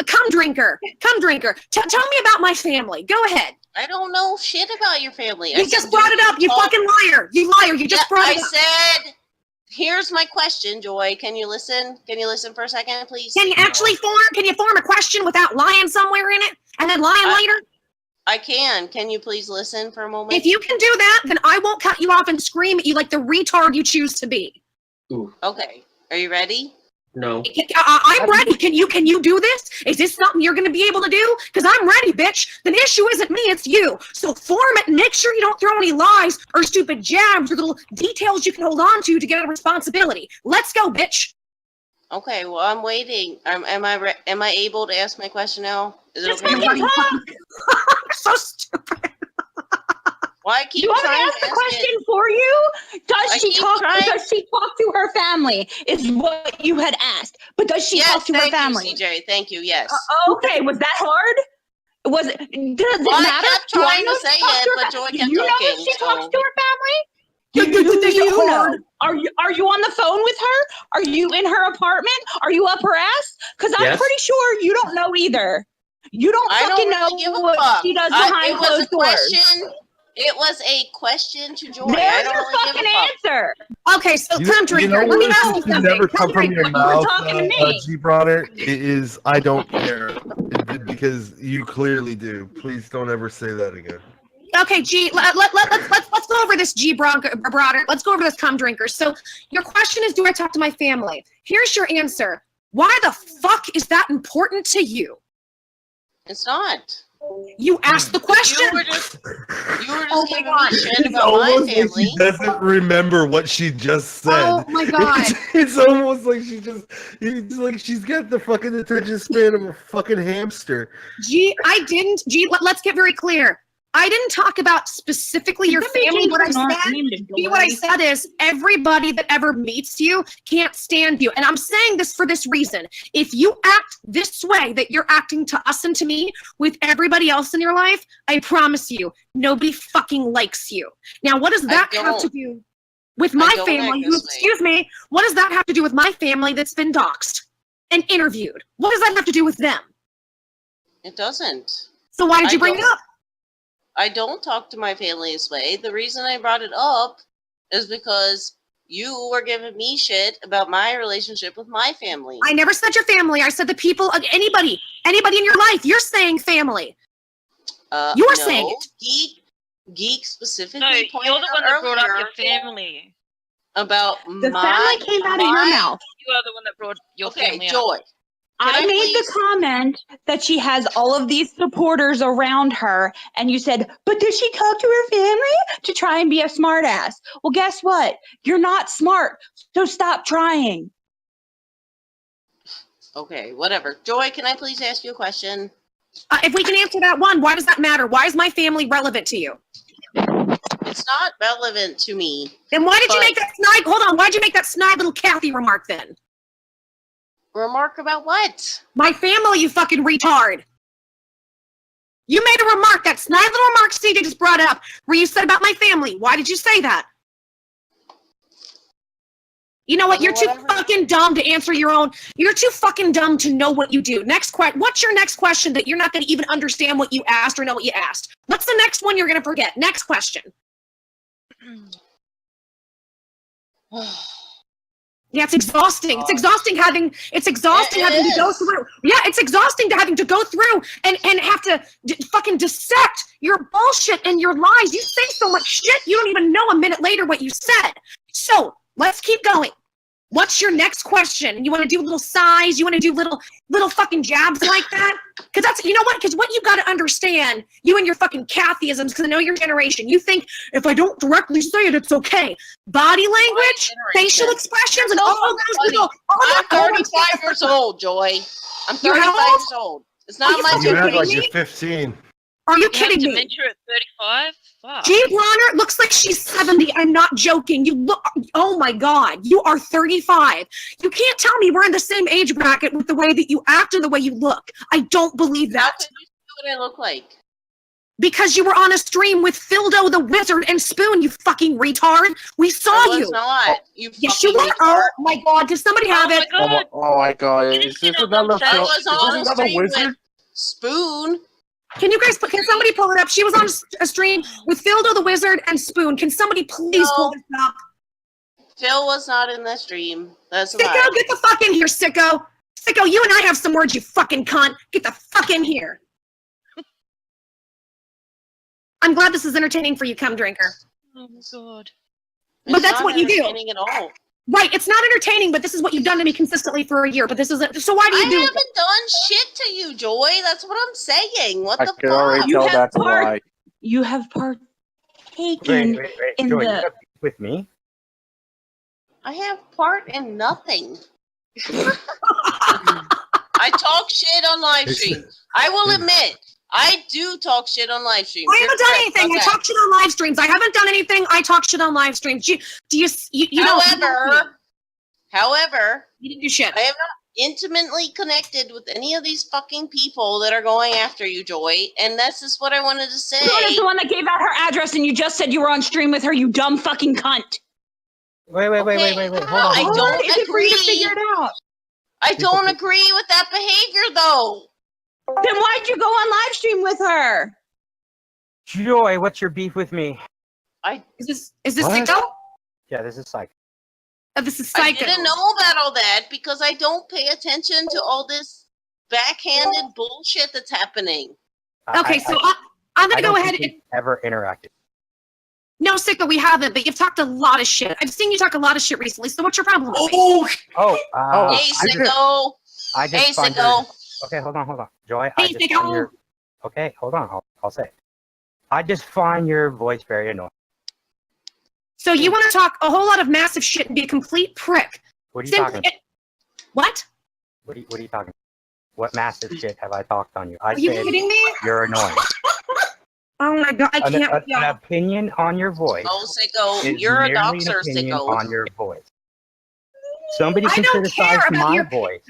Come drinker. Come drinker. Tell me about my family. Go ahead. I don't know shit about your family. You just brought it up. You fucking liar. You liar. You just brought it up. I said, here's my question, Joy. Can you listen? Can you listen for a second, please? Can you actually form a question without lying somewhere in it and then lying later? I can. Can you please listen for a moment? If you can do that, then I won't cut you off and scream at you like the retard you choose to be. Okay. Are you ready? No. I'm ready. Can you do this? Is this something you're going to be able to do? Because I'm ready, bitch. The issue isn't me, it's you. So form it and make sure you don't throw any lies or stupid jabs or little details you can hold on to get a responsibility. Let's go, bitch. Okay, well, I'm waiting. Am I able to ask my question now? Is it okay? So stupid. Why keep You want me to trying ask the question for you? Does she talk to her family? Is what you had asked. But does she talk to her family? Yes, thank you, CJ. Thank you. Yes. Okay, was that hard? Was it? Does it Well, matter? I kept trying to say it, but Joy kept you know talking. if she talks to her family? Do you know? Are you on the phone with her? Are you in her apartment? Are you up her ass? Because I'm Yes. pretty sure you don't know either. You don't fucking know what she does behind closed doors. It was a question to Joy. There's I don't your really give fucking a fuck. answer. Okay, so You come drink know here. Let me what know should something. never come from your mouth, talking to me. G. Bronner, is I don't care. Because you clearly do. Please don't ever say that again. Okay, G, let's go over this, G. Brodder. Let's go over this, cum drinker. So your question is, do I talk to my family? Here's your answer. Why the fuck is that important to you? It's not. You asked the question. You were just giving me shit about my Almost like family. she doesn't remember what she just said. Oh my god! It's almost like it's like she's got the fucking attention span of a fucking hamster. G, let's get very clear. I didn't talk about specifically your family. What I said is everybody that ever meets you can't stand you. And I'm saying this for this reason. If you act this way that you're acting to us and to me with everybody else in your life, I promise you, nobody fucking likes you. Now, what does that have to do with my family? Excuse me. What does that have to do with my family that's been doxxed and interviewed? What does that have to do with them? It doesn't. So why did you bring it up? I don't talk to my family this way. The reason I brought it up is because you were giving me shit about my relationship with my family. I never said your family. I said the people, anybody in your life. You're saying family. You're saying it. No, Geek specifically pointed you're the one that brought up earlier your family. about the family came out of your mouth. You are the one that brought your family Joy. up. I made the comment that she has all of these supporters around her, and you said, but does she talk to her family to try and be a smart ass? Well, guess what? You're not smart, so stop trying. Okay, whatever. Joy, can I please ask you a question? If we can answer that one, why does that matter? Why is my family relevant to you? It's not relevant to me. Then why did you make that snide, hold on, why'd you make that snide little Kathy remark then? Remark about what? My family, you fucking retard. You made a remark, that snide little remark CJ just brought up, where you said about my family. Why did you say that? You know what? You're too fucking dumb to answer your own. You're too fucking dumb to know what you do. Next question. What's your next question that you're not going to even understand what you asked or know what you asked? What's the next one you're going to forget? Next question. Yeah, it's exhausting. It's exhausting having to go through. Yeah, it's exhausting having to go through and have to fucking dissect your bullshit and your lies. You say so much shit, you don't even know a minute later what you said. So let's keep going. What's your next question? You want to do little sighs? You want to do little fucking jabs like that? Because that's, you know what? Because what you got to understand, you and your fucking Kathyisms, because I know your generation, you think if I don't directly say it, it's okay. Body language, facial expressions, and all those little. I'm 35 years old, Joy. I'm 35 years old. It's not my You act like generation. you're 15. Are you You kidding have me? dementia at 35? Fuck. G. Bronner looks like she's 70. I'm not joking. You look, oh my God, you are 35. You can't tell me we're in the same age bracket with the way that you act and the way you look. I don't believe that. How could you see what I look like? Because you were on a stream with Fildo the Wizard and Spoon, you fucking retard. We saw I you. was not. You Yes, you fucking were. retard. Oh my God, does somebody have it? Oh my god, is this another I film? was Is on this a another stream wizard? with Spoon. Can somebody pull it up? She was on a stream with Fildo the Wizard and Spoon. Can somebody please pull this up? Phil was not in the stream. That's a Sicko, lie. get the fuck in here, Sicko. Sicko, you and I have some words, you fucking cunt. Get the fuck in here. I'm glad this is entertaining for you, cum drinker. Oh my God. But It's that's not what you do. entertaining at all. Right, it's not entertaining, but this is what you've done to me consistently for a year. But this isn't. So why do you I do it? haven't done shit to you, Joy. That's what I'm saying. What I the can already fuck? tell that's a lie. You have partaken Wait, in Joy, you the. have beef with me? I have part in nothing. I talk shit on live stream. I will admit, I do talk shit on live stream. I haven't done anything. I talk shit on live streams. I haven't done anything. I talk shit on live streams. You However, you didn't do shit. I am not intimately connected with any of these fucking people that are going after you, Joy. And that's just what I wanted to say. Joy is the one that gave out her address, and you just said you were on stream with her. You dumb fucking cunt. Wait. Hold on. I don't agree. I don't agree with that behavior, though. Then why'd you go on live stream with her? Joy, what's your beef with me? Is this What? Psycho? Yeah, this is Psycho. This is I Psycho. didn't know about all that because I don't pay attention to all this backhanded bullshit that's happening. Okay, so I'm gonna go ahead and. Ever interacted? No, Sicko, we haven't, but you've talked a lot of shit. I've seen you talk a lot of shit recently, so what's your problem with me? Hey, Sicko. Hey, Sicko. Okay, hold on. Joy, Hey, Sicko. Okay, hold on. I'll say. I just find your voice very annoying. So you want to talk a whole lot of massive shit and be a complete prick. What are you talking about? What? What are you talking about? What massive shit have I talked on you? I Are you said kidding me? you're annoying. Oh my god, I can't. An opinion on your voice. Oh, Sicko, is you're a merely an doxer, opinion Sicko. on your voice. Somebody I can don't care criticize about my your- voice.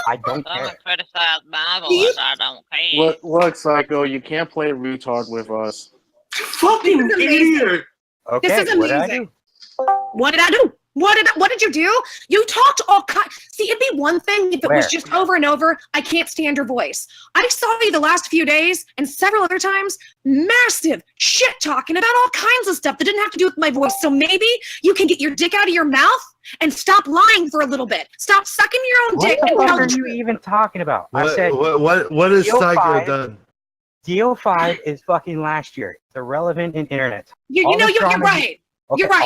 I don't care. Someone criticized my voice. I don't care. Look, Psycho, you can't play retard with us. Fucking idiot! Okay, This is what did I amazing. do? What did I do? What did you do? You talked all kinds. See, it'd be one thing if it Where? was just over and over. I can't stand your voice. I saw you the last few days and several other times, massive shit talking about all kinds of stuff that didn't have to do with my voice. So maybe you can get your dick out of your mouth and stop lying for a little bit. Stop sucking your own What dick the and fuck tell are the you truth. even talking about? I What said has Deal Psycho 5 done? DO5 is fucking last year. It's irrelevant in internet. You All know, this you're drama right. Okay, You're right.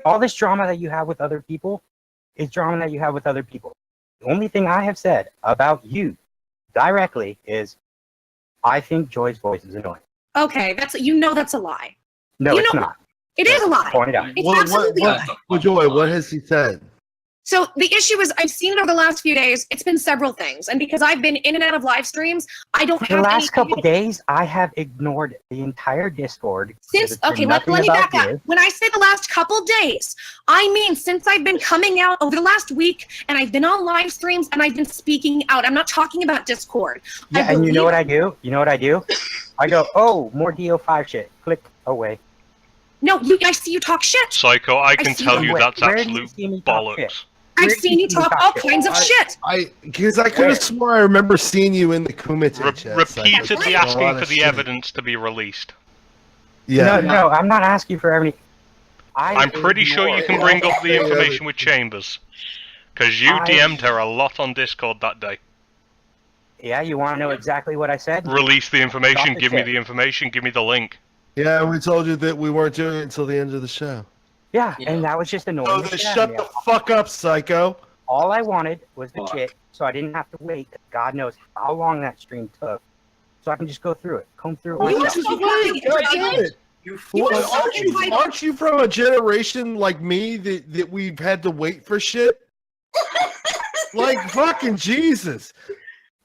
All this drama that you have with other people is drama that you have with other people. The only thing I have said about you directly is I think Joy's voice is annoying. Okay, that's a lie. No, You it's know- not. It is a lie. Point it out. It's absolutely a lie. Well, Joy, what has he said? So the issue is, I've seen it over the last few days. It's been several things, and because I've been in and out of live streams, I don't For have the last any couple days, I have ignored the entire Discord. Since It's been okay, let nothing me about back up. you. When I say the last couple days, I mean since I've been coming out over the last week, and I've been on live streams, and I've been speaking out. I'm not talking about Discord. Yeah, and you know what I do? You know what I do? I go, oh, more DO5 shit. Click away. No, I see you talk shit. Psycho, I can see tell you. you Wait, that's where do you absolute see me talk shit? bollocks. I've seen you talk all kinds of shit. Because I could have sworn I remember seeing you in the Kumite chat. Repeatedly Psycho. A lot asking of for the shit. evidence to be released. Yeah. No, I'm not asking for any. I'm pretty sure you can bring up the information with Chambers. Because you DM'd her a lot on Discord that day. Yeah, you want to know exactly what I said? Release the information, Stop the give me shit. the information, give me the link. Yeah, we told you that we weren't doing it until the end of the show. Yeah, and that was just annoying. So the then shit out shut of me. the fuck up, Psycho. All I wanted was the shit, so I didn't have to wait. God knows how long that stream took, so I can just go through it, comb through it You myself. are so fucking God damn entitled. it. You Well, are so entitled. aren't you from a generation like me that we've had to wait for shit? Like fucking Jesus.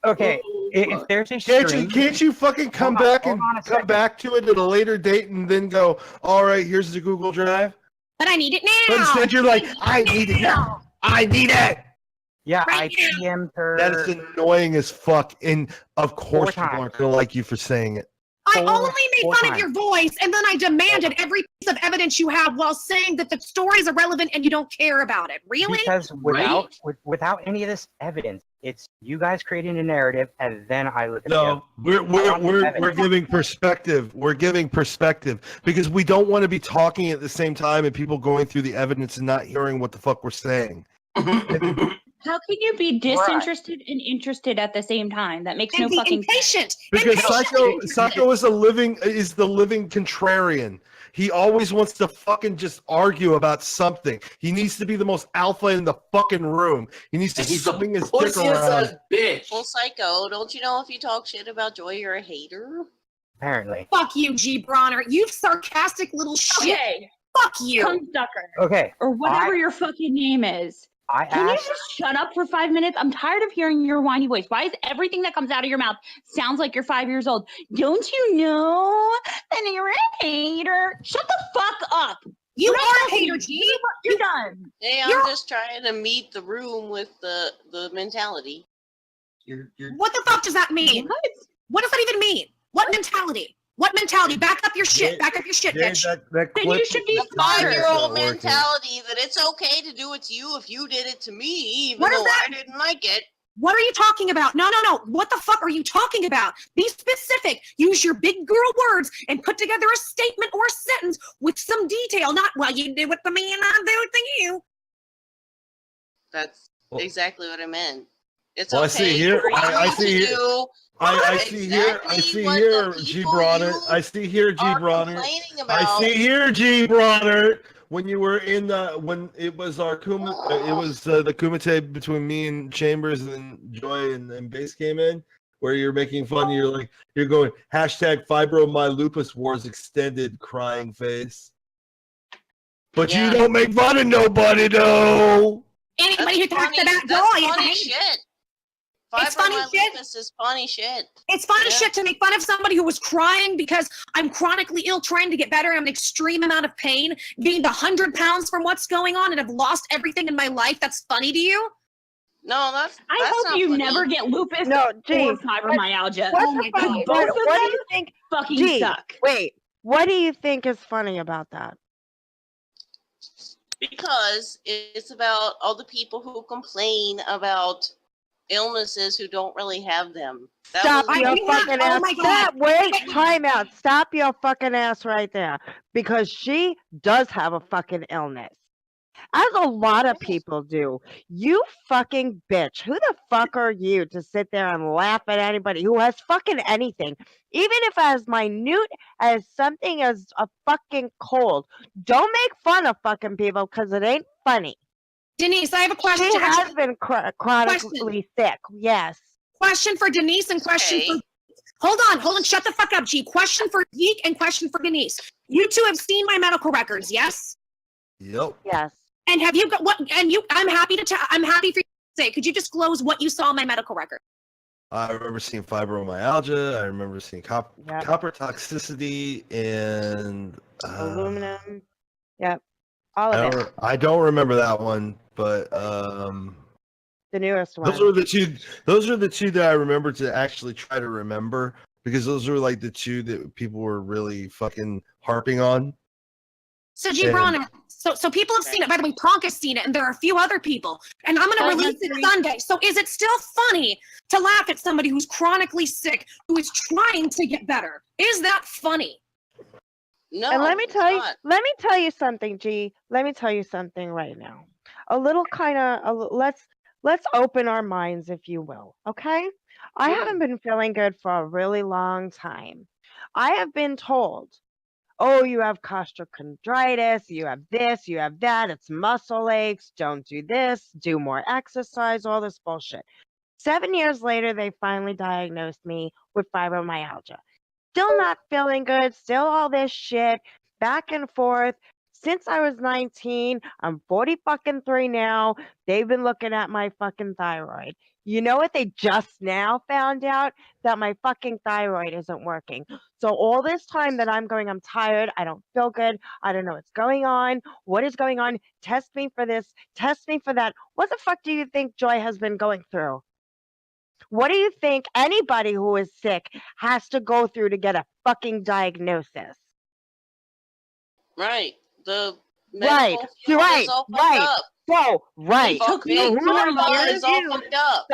Okay, if there's a Can't you fucking come back to it at a later date and then go, all right, here's the Google Drive? But I need it now. But instead you're like, I need it now. I need it. Yeah, Right I PM'd her. That is annoying as fuck. And of course people times. aren't gonna like you for saying it. I only made four fun of times. your voice, and then I demanded every piece of evidence you have while saying that the story is irrelevant and you don't care about it. Really? Because without any of this evidence, it's you guys creating a narrative, and then I look at No, we're evidence. giving perspective. We're giving perspective because we don't want to be talking at the same time and people going through the evidence and not hearing what the fuck we're saying. How can you be disinterested and interested at the same time? That makes And no be fucking impatient. sense. Because Psycho is the living contrarian. He always wants to fucking just argue about something. He needs to be the most alpha in the fucking room. He needs to swing his dick around. Bitch. Well, Psycho, don't you know if you talk shit about Joy, you're a hater? Apparently. Fuck you, G. Bronner. You sarcastic little shit. Okay. Fuck you. Cunt-sucker. Okay. Or whatever your fucking name is. Can you just shut up for 5 minutes? I'm tired of hearing your whiny voice. Why is everything that comes out of your mouth sounds like you're 5 years old? Don't you know that you're a hater? Shut the fuck up. You We're not are a talking hater, to G. you. You're done. Hey, I'm just trying to meet the room with the mentality. What the fuck does that mean? What does that even mean? What mentality? What mentality? Back up your shit. Back up your shit, bitch. That Then you should be The smarter. 5-year-old mentality that it's okay to do it to you if you did it to me, even What is though that? I didn't like it. What are you talking about? No. What the fuck are you talking about? Be specific. Use your big girl words and put together a statement or a sentence with some detail, not, well, you do it to me and I do it to you. That's exactly what I meant. It's Well, I okay see here. for you I to see here. do I see here. I see what here. the G. people Bronner. you I see here. G. are Bronner. complaining I about. see here. G. Bronner. When you were in when it was our it was the Kumite between me and Chambers, and then Joy and Base came in, where you're making fun. You're going #fibromyalupus wars extended crying face. But you don't make fun of nobody though. Anybody who talks about That's joy is a funny hater. shit. It's funny shit. Fibromyalupus is funny shit. It's funny shit to make fun of somebody who was crying because I'm chronically ill, trying to get better. I'm in an extreme amount of pain, gained 100 pounds from what's going on, and have lost everything in my life. That's funny to you? No, that's hope not you funny. never get lupus No, G, or fibromyalgia. What Oh the my fuck? God. Both of What do them you think? fucking G, suck. wait. What do you think is funny about that? Because it's about all the people who complain about illnesses who don't really have them. Stop your fucking ass. oh my God. Stop. Wait. Time out. Stop your fucking ass right there. Because she does have a fucking illness. As a lot of people do. You fucking bitch. Who the fuck are you to sit there and laugh at anybody who has fucking anything? Even if as minute as something as a fucking cold. Don't make fun of fucking people because it ain't funny. Denise, I have a question. She has been chronically sick. Yes. Question for Denise and question for... Hold on. Shut the fuck up, G. Question for Geek and question for Denise. You two have seen my medical records, yes? Yep. Yes. And have you got what? And you, I'm happy for you to say. Could you disclose what you saw in my medical record? I remember seeing fibromyalgia. I remember seeing copper toxicity and aluminum. Yep. All of it. I don't remember that one, but The newest one. those are the two that I remember to actually try to remember, because those are like the two that people were really fucking harping on. So G. Bronner, so people have seen it. By the way, Tonk has seen it, and there are a few other people. And I'm going to release it Sunday. So is it still funny to laugh at somebody who's chronically sick, who is trying to get better? Is that funny? No. And let me tell you something, G. Let me tell you something right now. A little kind of let's open our minds, if you will. Okay? I haven't been feeling good for a really long time. I have been told, oh, you have costochondritis, you have this, you have that, it's muscle aches, don't do this, do more exercise, all this bullshit. 7 years later, they finally diagnosed me with fibromyalgia. Still not feeling good, still all this shit, back and forth. Since I was 19, I'm 43 now. They've been looking at my fucking thyroid. You know what they just now found out? That my fucking thyroid isn't working. So all this time that I'm tired, I don't feel good, I don't know what's going on, what is going on, test me for this, test me for that. What the fuck do you think Joy has been going through? What do you think anybody who is sick has to go through to get a fucking diagnosis? Right. The Right. medical field is all fucked up. So, right. It took me So who are pharma is all you? fucked up.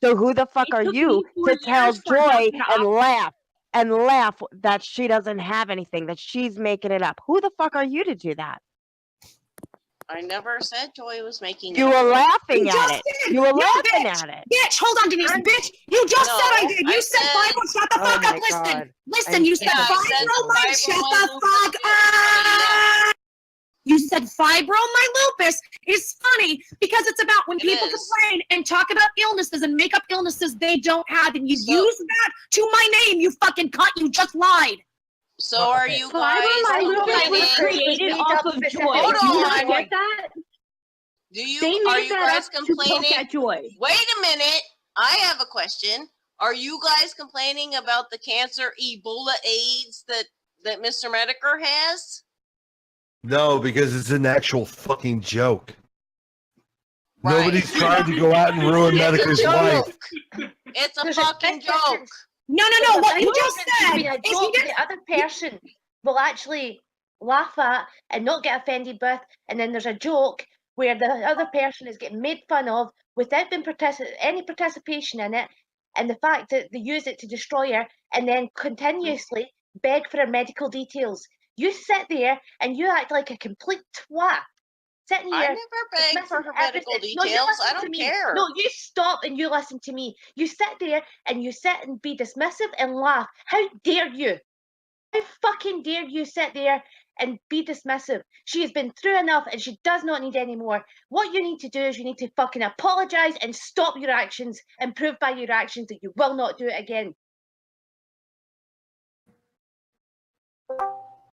So who the fuck are you to tell Joy and laugh that she doesn't have anything, that she's making it up? Who the fuck are you to do that? I never said Joy was making You it were up. laughing You at just it. did. You were No, laughing bitch. at it. Bitch, hold on, Denise. Bitch, you just said I No, did. I You said said- fibro. Shut the Oh fuck my up. Listen. God. Listen, I'm you sick said of this. fibromyalgia. Shut the Fibromyalgia fuck is up. You said fibromyalgia is funny because it's about when It people is. complain and talk about illnesses and make up illnesses they don't have, and you So- use that to my name, you fucking cunt. You just lied. So are you guys Fibromyalgia was complaining? created off of joy. Hold Do you not on. get that? Do you They are made you that guys up to poke complaining? at joy. Wait a minute. I have a question. Are you guys complaining about the cancer, Ebola, AIDS that Mr. Mediker has? No, because it's an actual fucking joke. Right. Nobody's trying to go out and ruin It's a Medica's joke. life. It's a There's a fucking big joke. difference. No, no, There's no. a What big you just difference said between a is you joke just the other person will actually laugh at and not get offended with, and then there's a joke where the other person is getting made fun of without being any participation in it, and the fact that they use it to destroy her and then continuously beg for her medical details. You sit there and you act like a complete twat. Sitting I here never begged dismissing for her medical everything. No, you details. I listen to don't me. care. No, you stop and you listen to me. You sit there and you sit and be dismissive and laugh. How dare you? How fucking dare you sit there and be dismissive? She has been through enough and she does not need any more. What you need to do is you need to fucking apologize and stop your actions and prove by your actions that you will not do it again.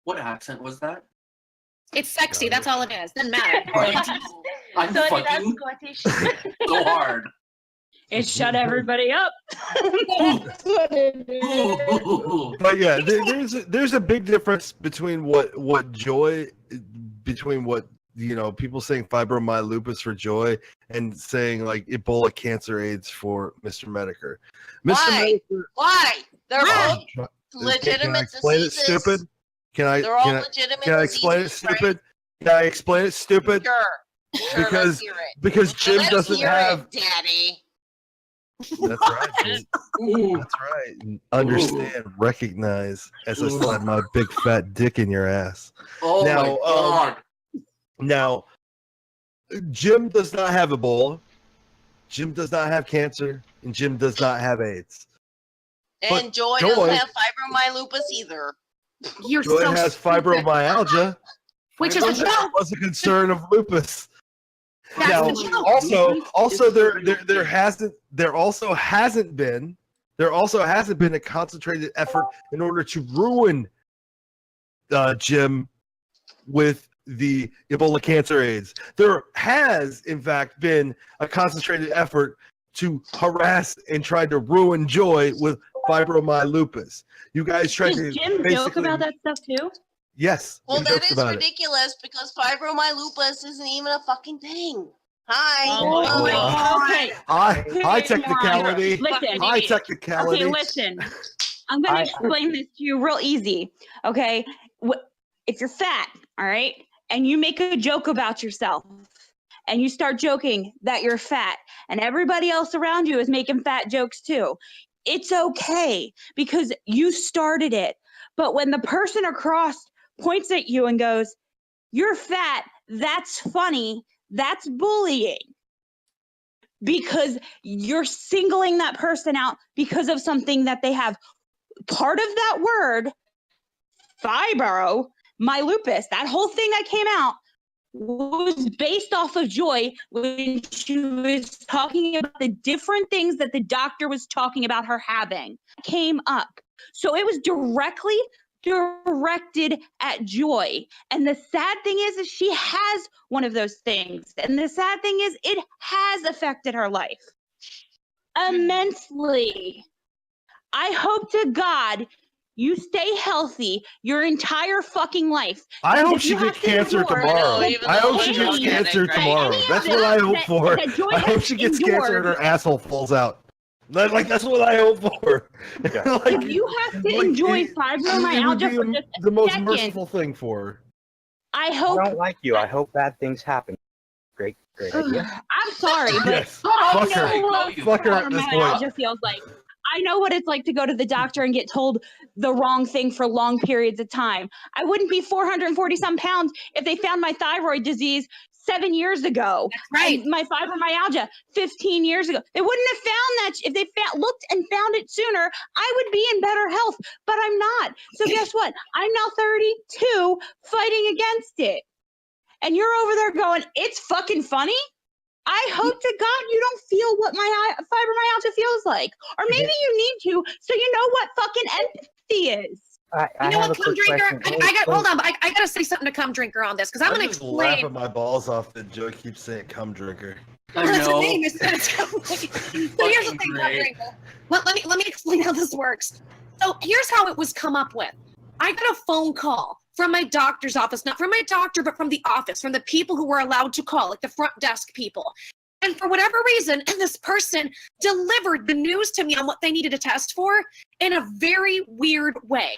What accent was that? It's sexy. That's all it is. Doesn't matter. I'm Sorry, that's fucking Scottish. so hard. It shut everybody up. But yeah, there's a big difference between what joy, between what people saying fibromyalgia for Joy and saying like Ebola, cancer, AIDS for Mr. Mediker. Why? Why? They're both Can I legitimate explain it, diseases. stupid? Can I? They're all can I- legitimate Can I explain it, diseases, right? stupid? Can I explain it, stupid? Sure. Sure, Because let's hear it. because Jim Let's doesn't hear have. it, Daddy. That's right. Jim. That's right. Understand, recognize as I slide my big fat dick in your ass. Oh Now, my god. Now, Jim does not have Ebola. Jim does not have cancer, and Jim does not have AIDS. And But Joy Joy- doesn't have fibromyalgia either. You're Joy so has stupid. fibromyalgia, Which is a that joke. was a concern of lupus. That's Now, the joke. also there also hasn't been a concentrated effort in order to ruin Jim with the Ebola, cancer, AIDS. There has in fact been a concentrated effort to harass and try to ruin Joy with fibromyalgia. You guys tried Does to Jim joke basically about that stuff too? Yes. Well, he that jokes is about it. ridiculous because fibromyalgia isn't even a fucking thing. Hi. Oh my hello. Okay. High technicality. Listen. High technicality. Okay, listen. I'm going to explain this to you real easy. Okay. If you're fat, all right, and you make a joke about yourself and you start joking that you're fat and everybody else around you is making fat jokes too, it's okay because you started it. But when the person across points at you and goes, "You're fat," that's funny. That's bullying. Because you're singling that person out because of something that they have. Part of that word, fibromyalgia, that whole thing that came out was based off of Joy when she was talking about the different things that the doctor was talking about her having. Came up. So it was directly directed at Joy. And the sad thing is she has one of those things. And the sad thing is it has affected her life immensely. I hope to God you stay healthy your entire fucking life. I And hope if she you gets have to cancer endure tomorrow. the I hope she gets pain cancer that tomorrow. any of That's the- what I hope that- for. that Joy I hope has she gets cancer and endured. her asshole falls out. Like that's what I hope for. If you have to enjoy fibromyalgia for just the most second, merciful thing for her. I I hope. don't like you. I hope bad things happen. Great idea. I'm sorry, but Yes. I Fuck know her. what Fuck her at this point. fibromyalgia feels like. I know what it's like to go to the doctor and get told the wrong thing for long periods of time. I wouldn't be 440 some pounds if they found my thyroid disease 7 years ago. That's right. And my fibromyalgia 15 years ago. They wouldn't have found that if they looked and found it sooner. I would be in better health, but I'm not. So guess what? I'm now 32 fighting against it. And you're over there going, it's fucking funny? I hope to God you don't feel what my fibromyalgia feels like. Or maybe you need to, so you know what fucking empathy is. You know what, Cum Drinker? Hold on, I gotta say something to Cum Drinker on this, because I'm I'm gonna just explain. laughing my balls off that Joe keeps saying "cum drinker." Well, that's a name, isn't it? So here's the thing, Cum Drinker. Let me explain how this works. So here's how it was come up with. I got a phone call from my doctor's office, not from my doctor, but from the office, from the people who were allowed to call, like the front desk people. And for whatever reason, this person delivered the news to me on what they needed to test for in a very weird way.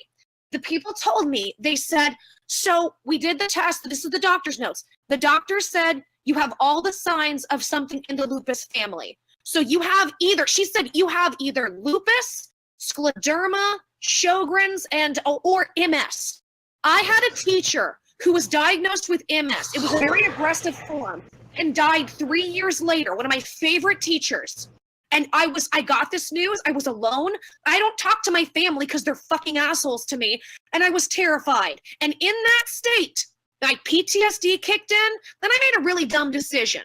The people told me, they said, so we did the test. This is the doctor's notes. The doctor said, you have all the signs of something in the lupus family. So you have she said you have either lupus, scleroderma, Sjogren's, or MS. I had a teacher who was diagnosed with MS. It was a very aggressive form and died 3 years later. One of my favorite teachers. And I got this news. I was alone. I don't talk to my family because they're fucking assholes to me. And I was terrified. And in that state, my PTSD kicked in. Then I made a really dumb decision.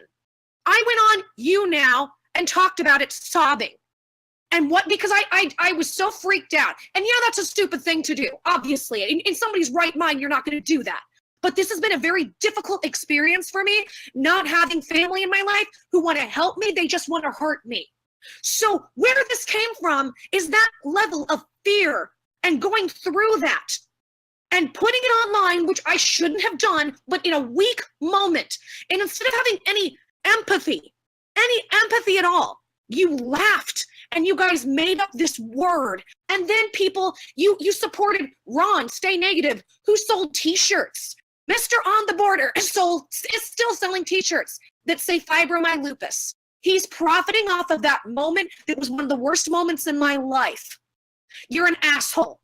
I went on You Now and talked about it sobbing. And because I was so freaked out. And yeah, that's a stupid thing to do, obviously. In somebody's right mind, you're not going to do that. But this has been a very difficult experience for me, not having family in my life who want to help me. They just want to hurt me. So where this came from is that level of fear and going through that and putting it online, which I shouldn't have done, but in a weak moment. And instead of having any empathy at all, you laughed and you guys made up this word. And then people, you supported Ron, Stay Negative, who sold t-shirts. Mr. On the Border is still selling t-shirts that say fibromyalgia. He's profiting off of that moment that was one of the worst moments in my life. You're an asshole.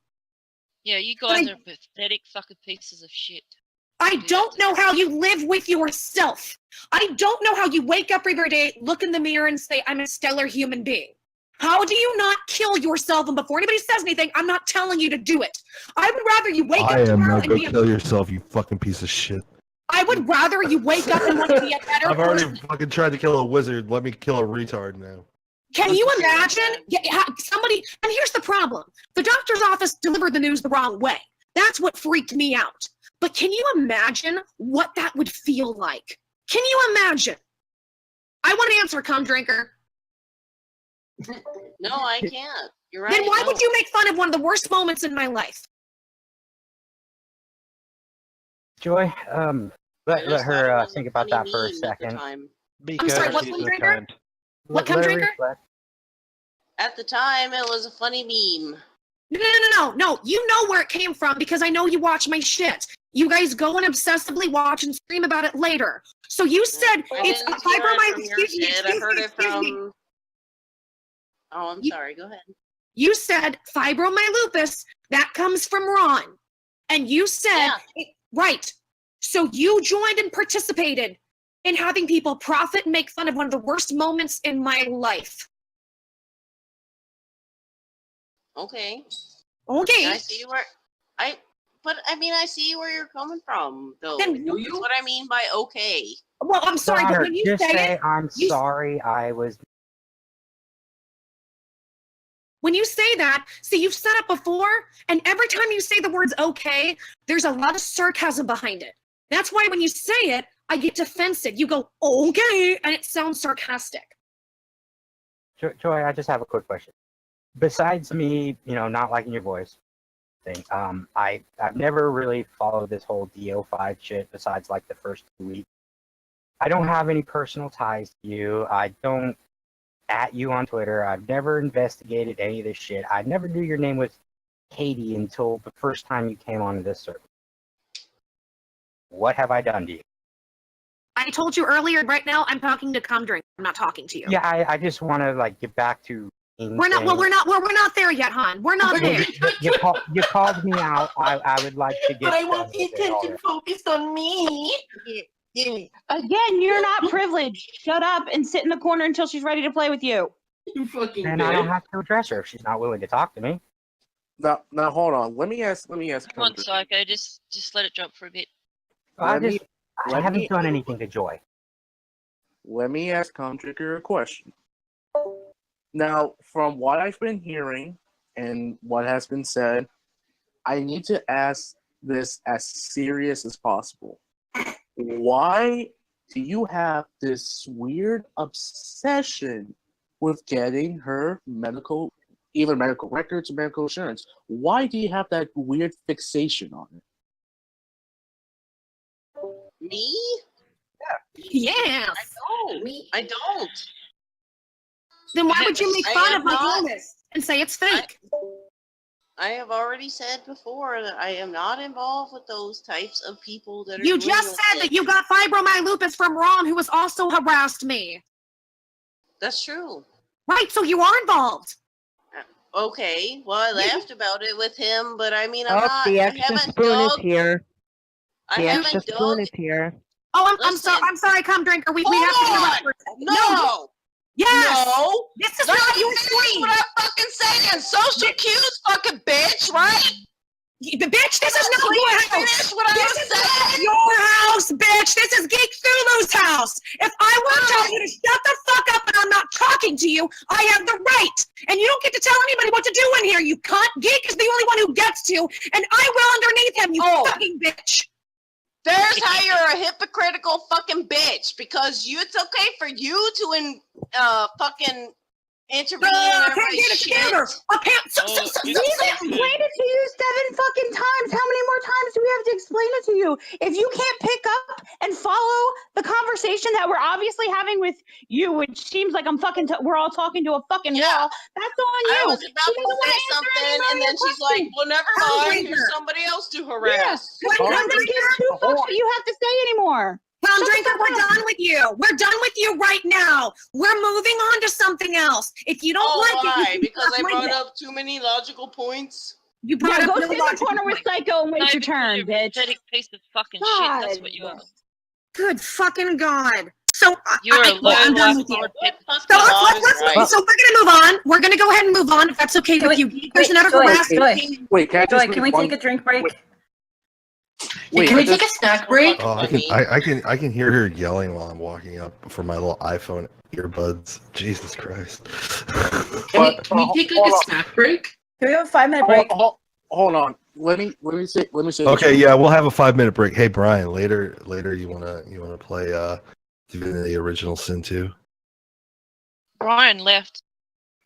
Yeah, you guys are pathetic fucking pieces of shit. I don't know how you live with yourself. I don't know how you wake up every day, look in the mirror and say, I'm a stellar human being. How do you not kill yourself? And before anybody says anything, I'm not telling you to do it. I would rather you wake up tomorrow and be kill yourself, you fucking piece of shit. I would rather you wake up and want to be a better I've already person. fucking tried to kill a wizard. Let me kill a retard now. Can you imagine somebody? And here's the problem. The doctor's office delivered the news the wrong way. That's what freaked me out. But can you imagine what that would feel like? Can you imagine? I want to answer, Cum Drinker. No, I can't. You're right. Then why would you make fun of one of the worst moments in my life? Joy, let her think about that for a second. I'm sorry, what, Cum Drinker? What, Cum Drinker? At the time, it was a funny meme. No. You know where it came from because I know you watch my shit. You guys go and obsessively watch and stream about it later. So you said it's fibromyalgia. I heard it from. Oh, I'm sorry. Go ahead. You said fibromyalgia. That comes from Ron, and you said right. So you joined and participated in having people profit and make fun of one of the worst moments in my life. Okay. I see where I see where you're coming from, though. Then That's what I mean by okay. Well, I'm sorry, Connor, but when you just say it, I'm sorry, I was. When you say that, see, you've said it before, and every time you say the words okay, there's a lot of sarcasm behind it. That's why when you say it, I get defensive. You go, okay, and it sounds sarcastic. Joy, I just have a quick question. Besides me, not liking your voice thing, I've never really followed this whole DO5 shit besides like the first 2 weeks. I don't have any personal ties to you. I don't at you on Twitter. I've never investigated any of this shit. I never knew your name was Katie until the first time you came onto this server. What have I done to you? I told you earlier, right now, I'm talking to Cum Drink. I'm not talking to you. Yeah, I just want to get back to. We're not there yet, hon. We're not there. You called me out. I would like to get. But I want the attention focused on me. Again, you're not privileged. Shut up and sit in the corner until she's ready to play with you. You fucking And I don't have to address her if she's not willing to talk to me. Now, hold on. Let me ask. Come on, Psycho. Just let it drop for a bit. I haven't done anything to Joy. Let me ask Contrigger a question. Now, from what I've been hearing and what has been said, I need to ask this as serious as possible. Why do you have this weird obsession with getting her either medical records or medical insurance? Why do you have that weird fixation on it? Me? Yes. I don't. Then why would you make I fun am of my not- illness and say it's fake? I have already said before that I am not involved with those types of people that are You doing just those said that things. you got fibromyalgia from Ron, who has also harassed me. That's true. Right, so you are involved. Okay, well, I laughed about it with him, but I mean, I'm Oh, not. the I extra haven't spoon is dug. here. I The haven't extra dug. spoon is here. Oh, I'm sorry, Cum Drinker. We have to Hold interrupt on! for a second. No! Yes! No! This is Let not me your finish screen! what I'm fucking saying! Social cues, fucking bitch, right? Bitch, this is not your house! Finish what I This was is not saying! your house, bitch! This is Geekthulhu's house! If I want to tell you to shut the fuck up and I'm not talking to you, I have the right! And you don't get to tell anybody what to do in here, you cunt! Geek is the only one who gets to, and I will underneath him, you fucking bitch! There's how you're a hypocritical fucking bitch, because it's okay for you to fucking intervene in everybody's shit. We've explained it to you 7 fucking times. How many more times do we have to explain it to you? If you can't pick up and follow the conversation that we're obviously having with you, which seems like we're all talking to a fucking wall, that's on you. I was about to say something, and then she's like, well, never mind, here's somebody else to harass. Yeah. I don't give 2 fucks what you have to say anymore. Tom Drinker, we're done with you. We're done with you right now. We're moving on to something else. If you don't like it, why? you can Because I suck my brought dick. up too many logical points. You brought Yeah, up go really sit in the logical corner with points. Psycho and wait No, your because turn, you're a bitch. pathetic piece of fucking shit. That's what you are. Good fucking God. So You're a I'm done with you. So we're gonna move on. We're gonna go ahead and move on if that's okay with you. There's another harassment. Wait, can I just Can we take a drink break? Wait, Can we take a snack break? Oh, I can hear her yelling while I'm walking up for my little iPhone earbuds. Jesus Christ. Can we take like a snack break? Can we have a 5-minute break? Hold on. Let me say. Okay, yeah, we'll have a 5-minute break. Hey, Brian, later, you wanna play Divinity Original Sin 2? Brian left.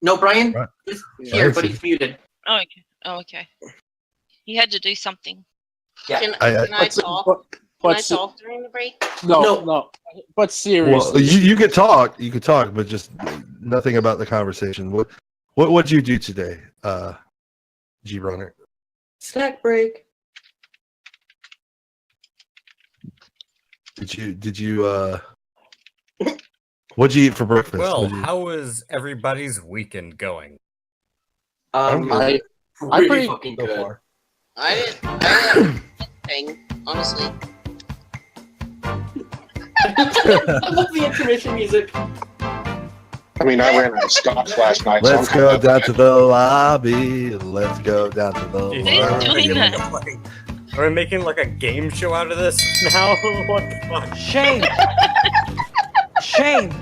No, Brian Right. is here, but he's muted. Oh, okay. He had to do something. Yeah. Can I I talk? Can I talk during the break? No. But seriously. Well, you could talk, but just nothing about the conversation. What'd you do today, G Runner? Snack break. Did you what'd you eat for breakfast? Well, What'd you- how was everybody's weekend going? I'm I pretty fucking so good. far. I didn't thing, honestly. I love the intermission music. I mean, I ran out of scotch last night. so Let's I'm go down to the lobby. Let's go down to the lobby. Are we making like a game show out of this now? What the fuck? Shame!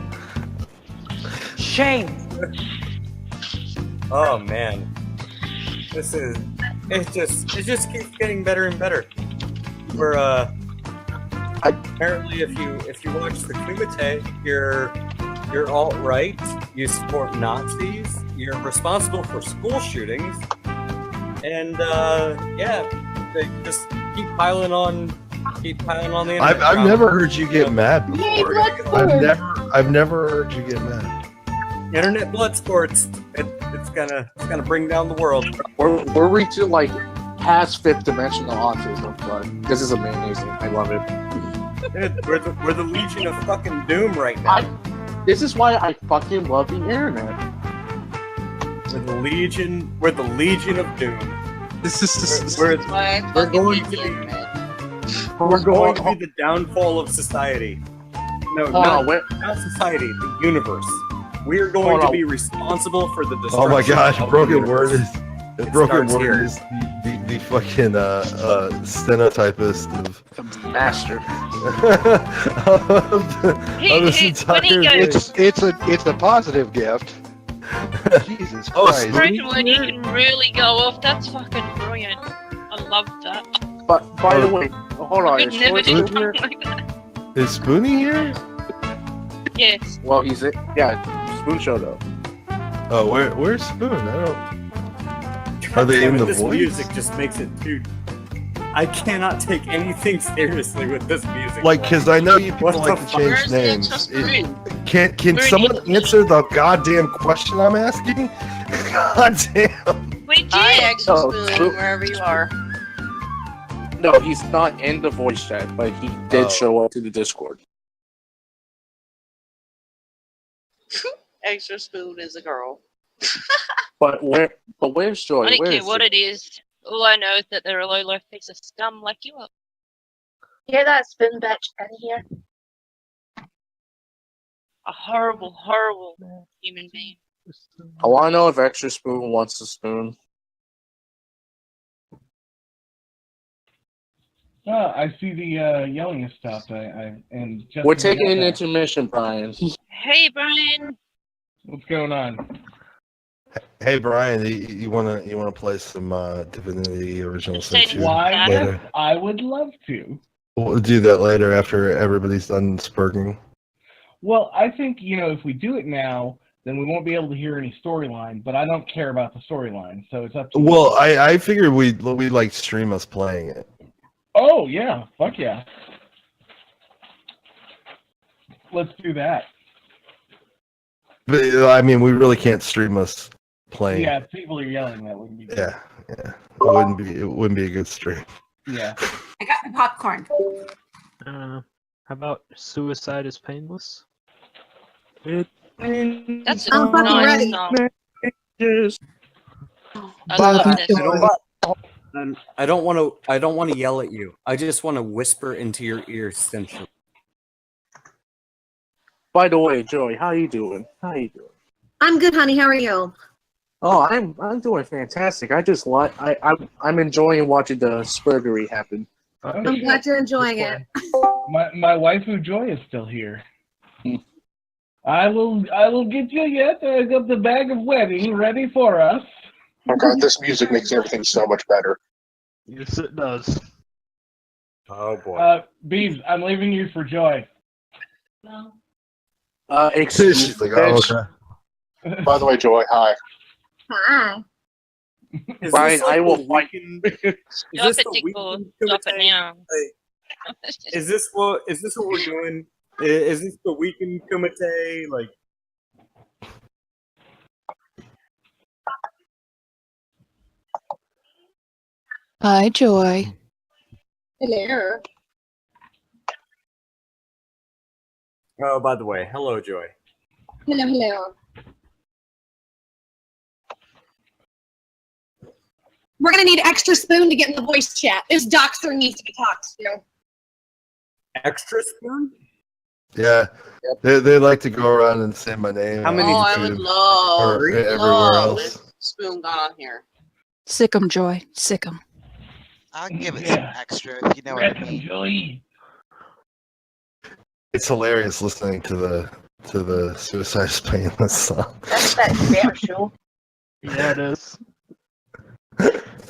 Shame! Oh man, it just keeps getting better and better. We're apparently if you watch the Kumite, you're alt-right, you support Nazis, you're responsible for school shootings, and they just keep piling on the internet. I've never heard you get mad before. Yay, I've never heard you get mad. Internet blood sports. It's gonna bring down the world. We're reaching like past 5th dimensional autism, but this is amazing. I love it. Dude, we're the Legion of fucking Doom right now. This is why I fucking love the internet. We're the Legion of Doom. This is we're why I we're fucking going hate to the be internet. We're going to be the downfall of society. No, not society, the universe. We are going to be responsible for the destruction. Oh my gosh, of broken the word universe. is the It broken starts word here. is the fucking stenotypist of master of this entire it's a positive gift. Jesus Oh, Christ. Broken word, you can really go off. That's fucking brilliant. I love that. But by the way, hold on. I could Is never Joy do still here? something like that. Is Spoonie here? Yes. Well, yeah, Spoon showed up. Oh, where's Spoon? I don't. Are they Damn in it, the this voice? music just makes it too. I cannot take anything seriously with this music. Like, because I know you people What like the to fuck? change Where's the names. extra Can someone answer the goddamn question I'm asking? Goddamn. We did. Hi, extra Oh, spoon, Spoon. wherever you are. No, he's not in the voice chat, but he did show up to the Discord. Extra spoon is a girl. But where's Joy? I don't Where care is what she? it is. All I know is that they're a low-life piece of scum like you are. Hear that, spoon bitch? In here. A horrible, horrible human being. I want to know if Extra Spoon wants a spoon. I see the yelling has stopped. And just We're as I taking got an that- intermission, Brian. Hey, Brian. What's going on? Hey Brian, you wanna play some Divinity Original Sin 2 Why? later? I would love to. We'll do that later after everybody's done spurging. Well, I think, if we do it now, then we won't be able to hear any storyline, but I don't care about the storyline, so it's up to you. Well, I figured we'd like stream us playing it. Oh, yeah. Fuck yeah. Let's do that. But I mean, we really can't stream us playing. Yeah, if people are yelling, that wouldn't be good. Yeah. It wouldn't be a good stream. Yeah. I got my popcorn. How about suicide is painless? That's a I'm fucking nice ready. song. I love this song. I don't want to yell at you. I just want to whisper into your ear essentially. By the way, Joy, how you doing? I'm good, honey. How are you? Oh, I'm doing fantastic. I'm enjoying watching the spurgery happen. I'm glad you're enjoying it. My waifu Joy is still here. I will get you yet. I got the bag of wedding ready for us. Oh god, this music makes everything so much better. Yes, it does. Oh boy. Beebs, I'm leaving you for Joy. No. Excuse She's like, bitch. oh, okay. By the way, Joy, hi. Hi. Is Brian, this like I will the fight. weekend- Stop this it, the Tickle. weekend Stop it Kumite? now. Is this what we're doing? Is this the weekend kumite? Like, Hi, Joy. Hello. oh, by the way, hello, Joy. Hello, hello. We're gonna need extra spoon to get in the voice chat. This doxer needs to be talked to. Extra spoon? Yeah. They like to go around and say my name. How on many- Oh, I would YouTube love, or everywhere love else. if Spoon got on here. Sick 'em, Joy. Sick 'em. I'll give it some extra if you know what I mean. Joy. It's hilarious listening to the Suicide is Painless song. That's that better show. Yeah, it is.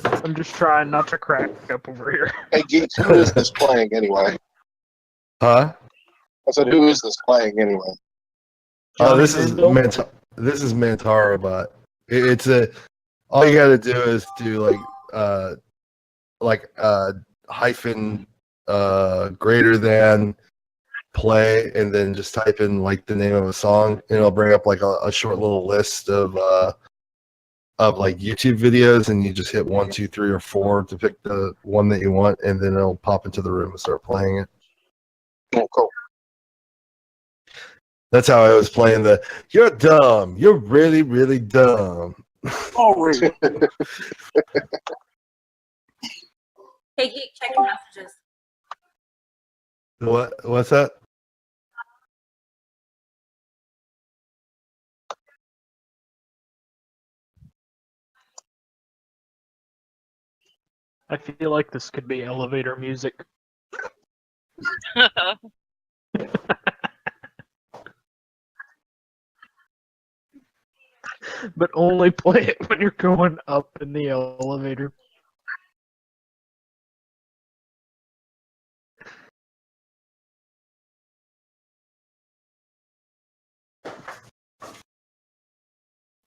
I'm just trying not to crack up over here. Hey, Geeks, who is this playing anyway? Huh? I said, who is this playing anyway? Oh, Johnny this is Mandel? this is Mantara bot. It's a all you got to do is do like hyphen greater than play and then just type in like the name of a song and it'll bring up like a short little list of like YouTube videos and you just hit 1, 2, 3, or 4 to pick the one that you want and then it'll pop into the room and start playing it. Oh, cool. That's how I was playing the "You're dumb. You're really, really dumb." Oh, really? Hey, Geek, check your messages. What's that? I feel like this could be elevator music. But only play it when you're going up in the elevator.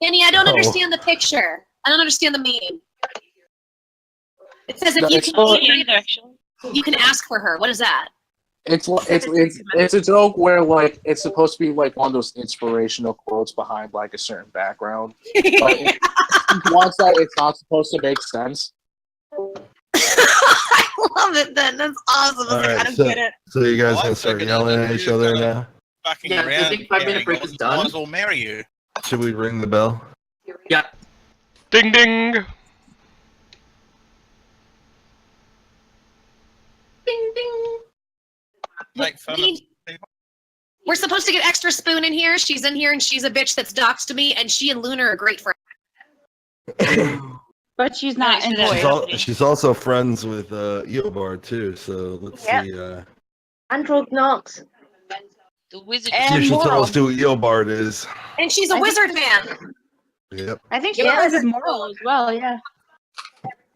Kenny, I don't Oh. understand the picture. I don't understand the meme. It says if No, you it's can, you can ask for her. What is that? It's a joke where like it's supposed to be like one of those inspirational quotes behind like a certain background. But once that it's not supposed to make sense. I love it then. That's awesome. I was like, I don't get it. So you guys gonna start yelling at each other now? Fucking Yeah, I around. think 5-minute break is done. Might as well marry you. Should we ring the bell? Yeah. Ding ding. Ding ding. Make fun of We're supposed to get extra spoon in here. She's in here and she's a bitch that's doxed me, and she and Luna are great friends. But she's not in She's also friends with Eobard too. So let's Yep. see. And Rogue Knox. The wizard. You should tell us who Eobard is. And she's a wizard fan. Yep. I think she has a moral as well, yeah.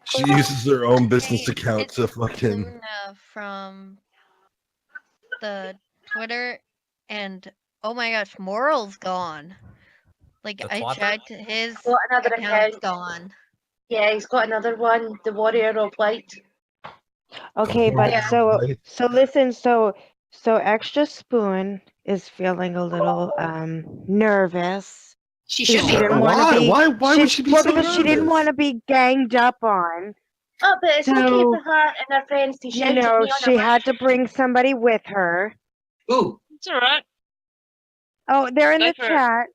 She uses her own business account to fucking. Luna from the Twitter, and oh my gosh, Moral's gone. Like The I Twitter? tried to his Got another account's account. gone. Yeah, he's got another one, the Warrior of Light. Okay, but Yeah. so listen, so Extra Spoon is feeling a little nervous. She because should be. didn't wanna Why? be- Why would she be well, so because she didn't nervous? want to be ganged up on. Oh, but it's okay So, for her and her friends to shout You know, at me on she a had to bring somebody with her. Ooh. It's alright. Oh, they're in Go the for it. chat.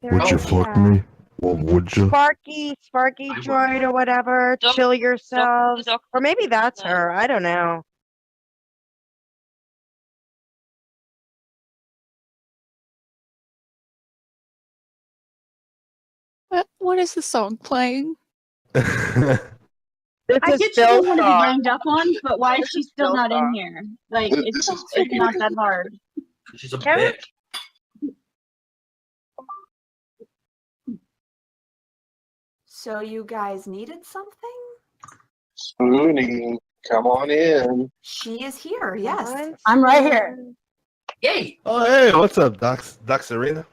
They're Would in you the fuck chat. me? Well, would you? Sparky Droid or whatever. Chill yourselves. Or maybe that's her. I don't know. What is the song playing? I get she doesn't want to be ganged up on, but why is she still not in here? Like, it's not that hard. She's a Karen? bitch. So you guys needed something? Spoonie, come on in. She is here, yes. I'm right here. Yay! Oh, hey, what's up, Doc Serena?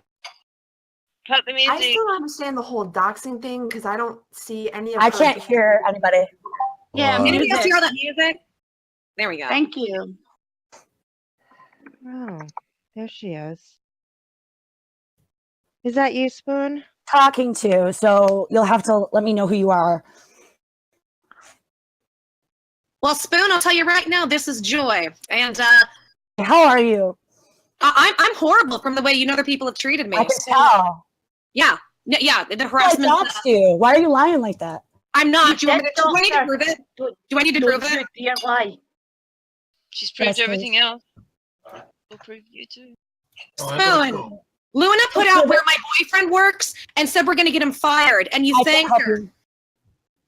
Cut the music. I still don't understand the whole doxing thing because I don't see any of I her can't being- hear anybody. Yeah, anybody else hear all that music? There we go. Thank you. Oh, there she is. Is that you, Spoon? Talking to, so you'll have to let me know who you are. Well, Spoon, I'll tell you right now, this is Joy, and how are you? I'm horrible from the way other people have treated me. I can so- tell. Yeah, yeah, the I harassment. doxed you. Why are you lying like that? I'm not. Do You you want me did to, do I need to dox prove her. it? Do I need to prove it? You don't lie. She's proved Yes, everything else. We'll prove you too. Spoon. Luna put out where my boyfriend works and said we're going to get him fired, and you I can thanked help her. you.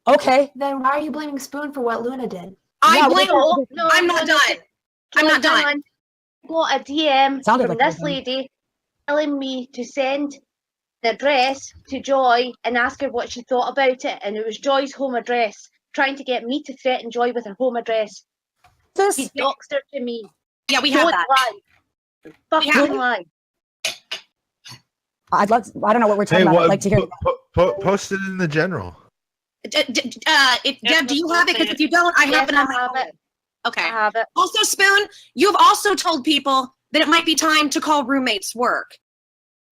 Okay. Then why are you blaming Spoon for what Luna did? I blame. No, I'm not done. I'm not done. Got a DM Sounded from like this you. lady telling me to send the address to Joy and ask her what she thought about it, and it was Joy's home address, trying to get me to threaten Joy with her home address. He doxed her to me. Yeah, we have Don't that. lie. Fucking lie. I'd love to, I don't know what we're talking Hey, about. what? I'd like to hear. Post it in the general. Deb, do you have it? Because if you don't, I have it on my phone. Okay. I have it. Also, Spoon, you've also told people that it might be time to call roommates work.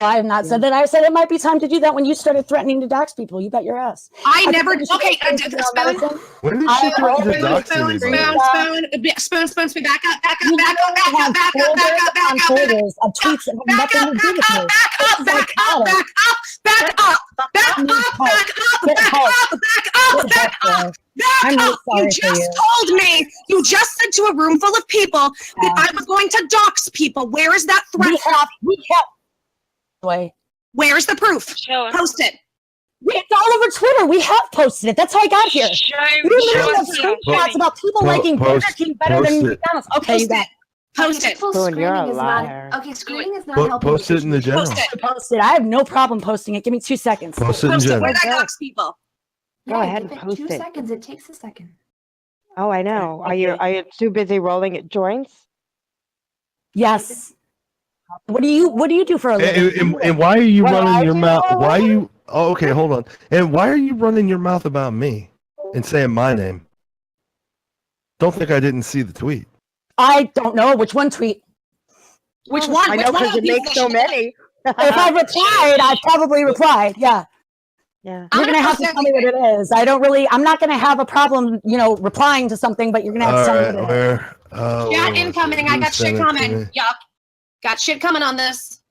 I have not said that. I said it might be time to do that when you started threatening to dox people. You bet your ass. I never. think we should Okay, get into Spoon. medicine. When did she threaten to Spoon, dox Spoon, anybody? Spoon, back up, back up, back up, back up, back up, back up, back up, Folders of tweets that have nothing to do with me. back up, back up, back up, back up, back up, back up, back up, back up, back up, back up, I'm really sorry You for just you. told me, you just said to a room full of people that I was going to dox people. Where is that threat? We have. Wait. Where's the proof? Show us. Post it. It's all over Twitter. We have posted it. That's how I got here. We literally have screenshots about people liking Burger King better than McDonald's. Okay, you got it. Post it. Spoon, you're a Screening is liar. not okay. Screening is not helping. Post it in the general. Post it. I have no problem posting it. Give me 2 seconds. Post it in general. Where I dox people. Go ahead and post 2 it. seconds. It takes a second. Oh, I know. Are you too busy rolling at joints? Yes. What do you do for a living? And why are you What running I your do mouth? for a Why are living? you? Oh, okay, hold on. And why are you running your mouth about me and saying my name? Don't think I didn't see the tweet. I don't know which one tweet. Which one? I know because you make so many. If I replied, I probably replied. Yeah. Yeah. You're gonna have to tell me what it is. I'm not gonna have a problem, replying to something, but you're gonna have to tell me what it is. Chat incoming. I got shit coming. Yup. Got shit coming on this.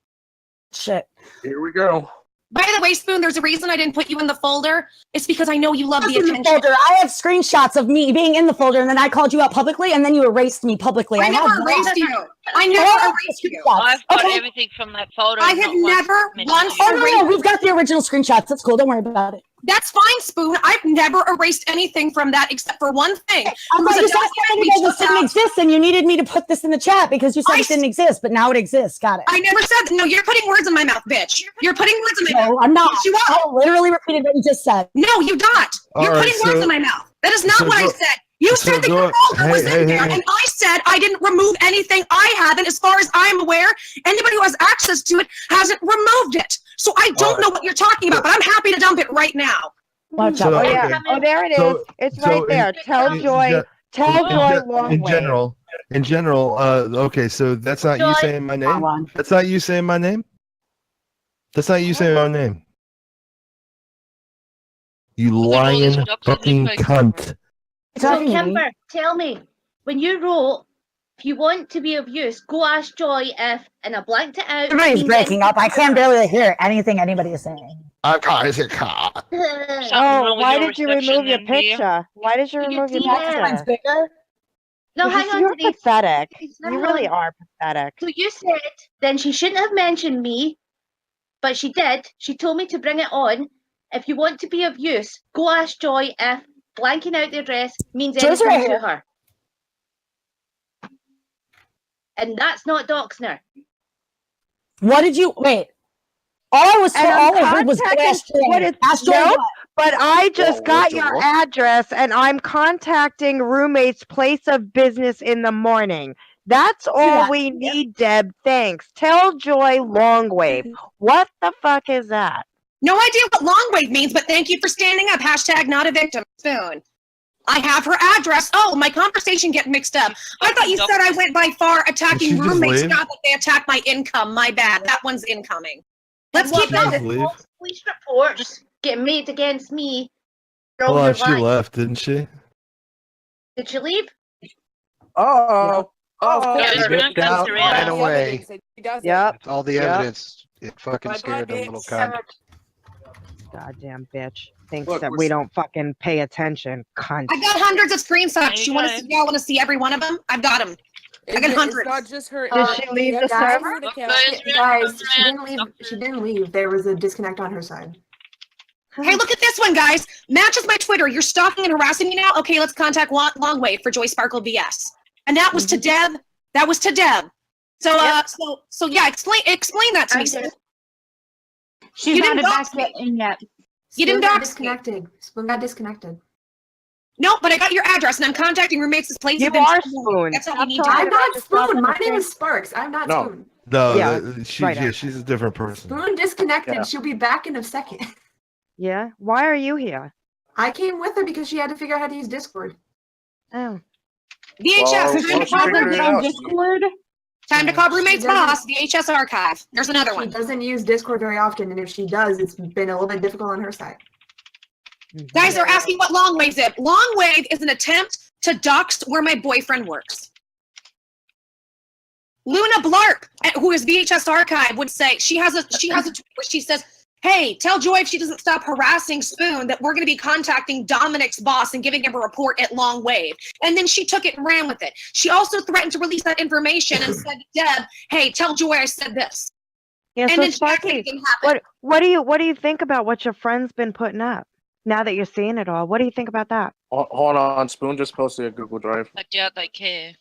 Shit. Here we go. By the way, Spoon, there's a reason I didn't put you in the folder. It's because I know you love the In the attention. folder. I have screenshots of me being in the folder, and then I called you out publicly, and then you erased me publicly. I never erased you. I never erased you. I've got Okay. everything from that folder. I have never once Oh, no, erased. we've got the original screenshots. That's cool. Don't worry about it. That's fine, Spoon. I've never erased anything from that except for one thing. I It thought was a you said document something we about this took didn't out. exist, and you needed me to put this in the chat because you said it didn't exist, but now it exists. Got it. I never said. No, you're putting words in my mouth, bitch. You're putting words in my mouth. No, I'm not. Yes, you are. I literally repeated what you just said. No, you're not. You're All right, putting words so- in my mouth. That is not so what I go- said. You so said that go- your folder was hey, in there, hey. and I said I didn't remove anything. I haven't. As far as I'm aware, anybody who has access to it hasn't removed it. So I don't know what you're talking about, but I'm happy to dump it right now. Watch So, out. Oh yeah. okay. Oh, there it is. So- It's so right there. Tell Joy. Tell Joy long in way. general, okay, so that's not you Joy. saying my name? That's not you saying my name? That's not you saying my name. You lying fucking cunt. So Kimber, tell me, when you wrote, if you want to be of use, go ask Joy if, and I blanked it out. Everybody's means breaking up. I can barely hear anything anybody is saying. I can't a car. Oh, why did you remove your picture? Why did you remove your picture? Bigger? No, hang on You're to these. pathetic. Hang You really on. are pathetic. So you said then she shouldn't have mentioned me, but she did. She told me to bring it on. If you want to be of use, go ask Joy if blanking out the address means Joy's anything right to here. her. And that's not doxing her. What did you wait? All I heard was contacting- ask Joy. what is- Ask Joy Nope, what? but I just Whoa, got what the your what? address and I'm contacting roommate's place of business in the morning. That's all that. we need, Deb. Thanks. Tell Joy long wave. What the fuck is that? No idea what long wave means, but thank you for standing up. Hashtag not a victim. Spoon. I have her address. Oh, my conversation get mixed up. I thought you said I went by far Did she attacking just roommates, leave? not that they attacked my income. My bad. That one's incoming. Let's What keep Did she going. just leave? Police reports get made against me. for all Hold your on, she lies. left, didn't she? Did she leave? Oh. Oh, Yeah, it's dipped been out, around. ran away. Yep. That's all the Yep. evidence. It fucking scared the little cunt. Goddamn bitch. Thinks Look, that we're we s- don't fucking pay attention. Cunt. I got hundreds of There screenshots. you You want go. to see? Y'all want to see every one of them? I've got them. I got hundreds. It's not just her. Did she leave the guys, server? Guys, she didn't leave. She didn't leave. There was a disconnect on her side. Hey, look at this one, guys. Matches my Twitter. You're stalking and harassing me now. Okay, let's contact Longwave for JoySparkleBS. And that was to Deb. That was to Deb. So, so yeah. Explain that to me. Okay. Sis. She's You not didn't back dox me. in yet. You didn't Spoon got dox me. disconnected. Spoon got disconnected. No, but I got your address, and I'm contacting roommates. This place. You has been are taken. Spoon. That's all Stop we need to talking do. I'm not about yourself Spoon. in My the name same- is Sparks. I'm not No. Spoon. No, Yeah, she's she's a different person. Spoon disconnected. Yeah. She'll be back in a second. Yeah. Why are you here? I came with her because she had to figure out how to use Discord. Oh. VHS. Well, time why to don't you call figure it roommates. out? Discord. Time to call roommates She doesn't- boss. VHS archive. There's another She one. doesn't use Discord very often, and if she does, it's been a little bit difficult on her side. Guys are asking what long wave is. Long wave is an attempt to dox where my boyfriend works. Luna Blarp, who is VHS archive, would say she has a tweet where she says, hey, tell Joy if she doesn't stop harassing Spoon that we're going to be contacting Dominic's boss and giving him a report at Long Wave. And then she took it and ran with it. She also threatened to release that information and said to Deb, hey, tell Joy I said this. Yeah, And so then she acted Sparky, it didn't happen. what do you think about what your friend's been putting up? Now that you're seeing it all, what do you think about that? Hold on, Spoon just posted a Google Drive. I doubt they care.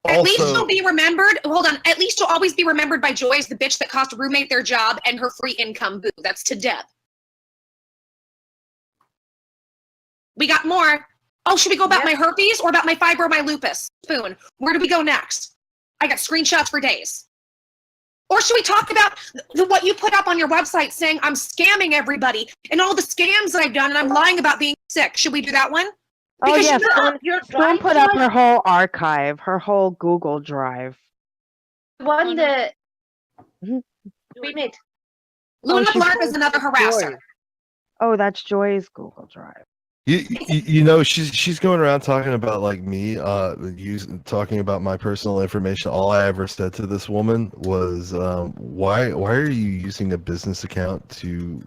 At least she'll be remembered. Hold on. At least she'll always be remembered by Joy as the bitch that cost a roommate their job and her free income. Boo. That's to Deb. We got more. Oh, should we go about my herpes or about my fibromyalgia? Spoon. Where do we go next? I got screenshots for days. Or should we talk about what you put up on your website saying I'm scamming everybody and all the scams that I've done and I'm lying about being sick? Should we do that one? Oh Because yeah, Spoon put up her whole archive, her whole Google Drive. One that we made. Luna she Blarp is posted another harasser. Joy. Oh, that's Joy's Google Drive. You know, she's going around talking about like me, talking about my personal information. All I ever said to this woman was, why are you using a business account to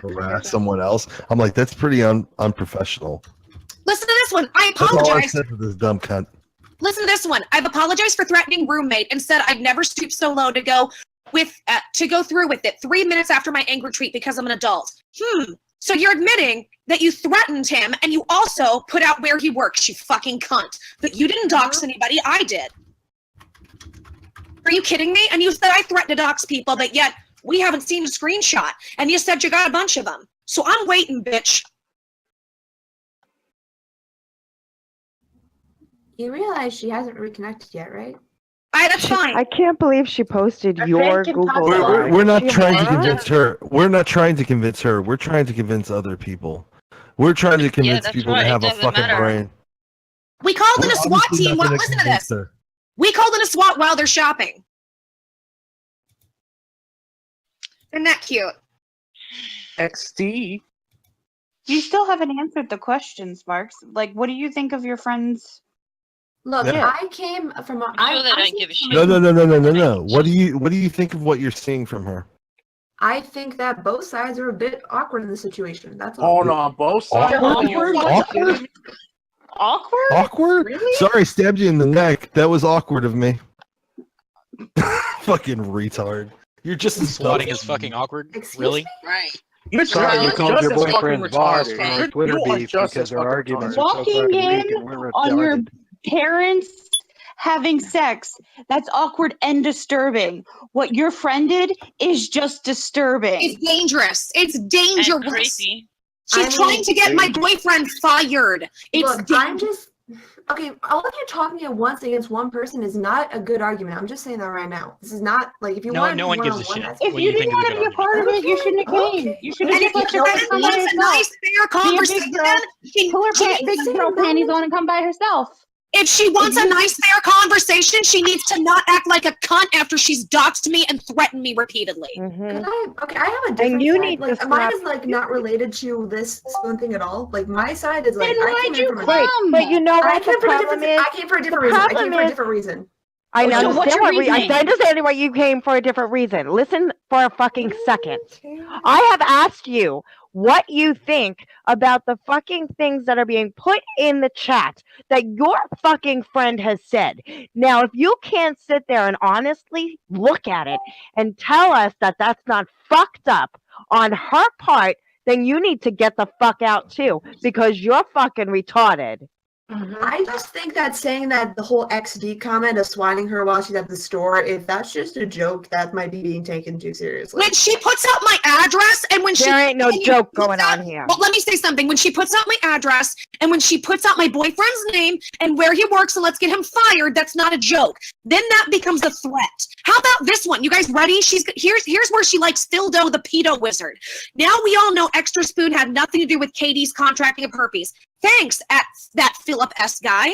harass someone else? I'm like, that's pretty unprofessional. Listen to this one. I That's all I apologize. said to this dumb cunt. Listen to this one. I've apologized for threatening roommate and said I'd never stoop so low to go through with it 3 minutes after my anger tweet because I'm an adult. So you're admitting that you threatened him and you also put out where he works, you fucking cunt. But you didn't dox anybody, I did. Are you kidding me? And you said I threatened to dox people, but yet we haven't seen a screenshot. And you said you got a bunch of them. So I'm waiting, bitch. You realize she hasn't reconnected yet, right? That's fine. I can't believe she posted your Google Drive. We're not trying to convince her. We're not trying to convince her. We're trying to convince other people. We're trying to convince people to have a fucking brain. We called in a SWAT Obviously team. not gonna Listen to convince this. her. We called in a SWAT while they're shopping. Isn't that cute? XD. You still haven't answered the questions, Marks. Like, what do you think of your friends? Look, Yeah. I came from. I'm sure they don't give a shit. No. What do you think of what you're seeing from her? I think that both sides are a bit awkward in the situation. That's all. Hold on, both sides. Awkward? Awkward? Awkward? Really? Sorry, stabbed you in the neck. That was awkward of me. Fucking retard. You're just as Swatting is fucking awkward. Really? Right. You're sorry you called your boyfriend's boss for retarded. a Twitter You are beef just because as their fucking arguments are so Walking fucking in weak and we're on your retarded. parents having sex, that's awkward and disturbing. What your friend did is just disturbing. It's dangerous. It's dangerous. Creepy. She's trying to get my boyfriend fired. It's Look, I'm just okay. All of you talking at once against one person is not a good argument. I'm just saying that right now. This is not like if you want to no do one gives a one-on-one, shit. that's If What you do you didn't think is a want to good be a part of it, you shouldn't have came. You should have And if just you let your friend come by wants a herself. nice, fair Be a conversation, big girl. Pull her big girl panties on and come by herself. if she wants a nice, fair conversation, she needs to not act like a cunt after she's doxed me and threatened me repeatedly. Can I have a different you side. need to Like mine stop- is like not related to this Spoon thing at all. Like my side is like Then I why'd came in you from come? But you know I what came the for a problem different. is? I came for a different The reason. I problem came for a is- different reason. I So what's understand your I reasoning? understand why you came for a different reason. Listen for a fucking second. I have asked you what you think about the fucking things that are being put in the chat that your fucking friend has said. Now, if you can't sit there and honestly look at it and tell us that that's not fucked up on her part, then you need to get the fuck out too, because you're fucking retarded. I just think that saying that the whole XD comment of swatting her while she's at the store, if that's just a joke, that might be being taken too seriously. When she puts out my address and when There ain't no joke going on here. Well, let me say something. When she puts out my address and when she puts out my boyfriend's name and where he works and let's get him fired, that's not a joke. Then that becomes a threat. How about this one? You guys ready? Here's where she likes Phildo the pedo wizard. Now we all know Extra Spoon had nothing to do with Katie's contracting of herpes. Thanks, at that Philip S. guy.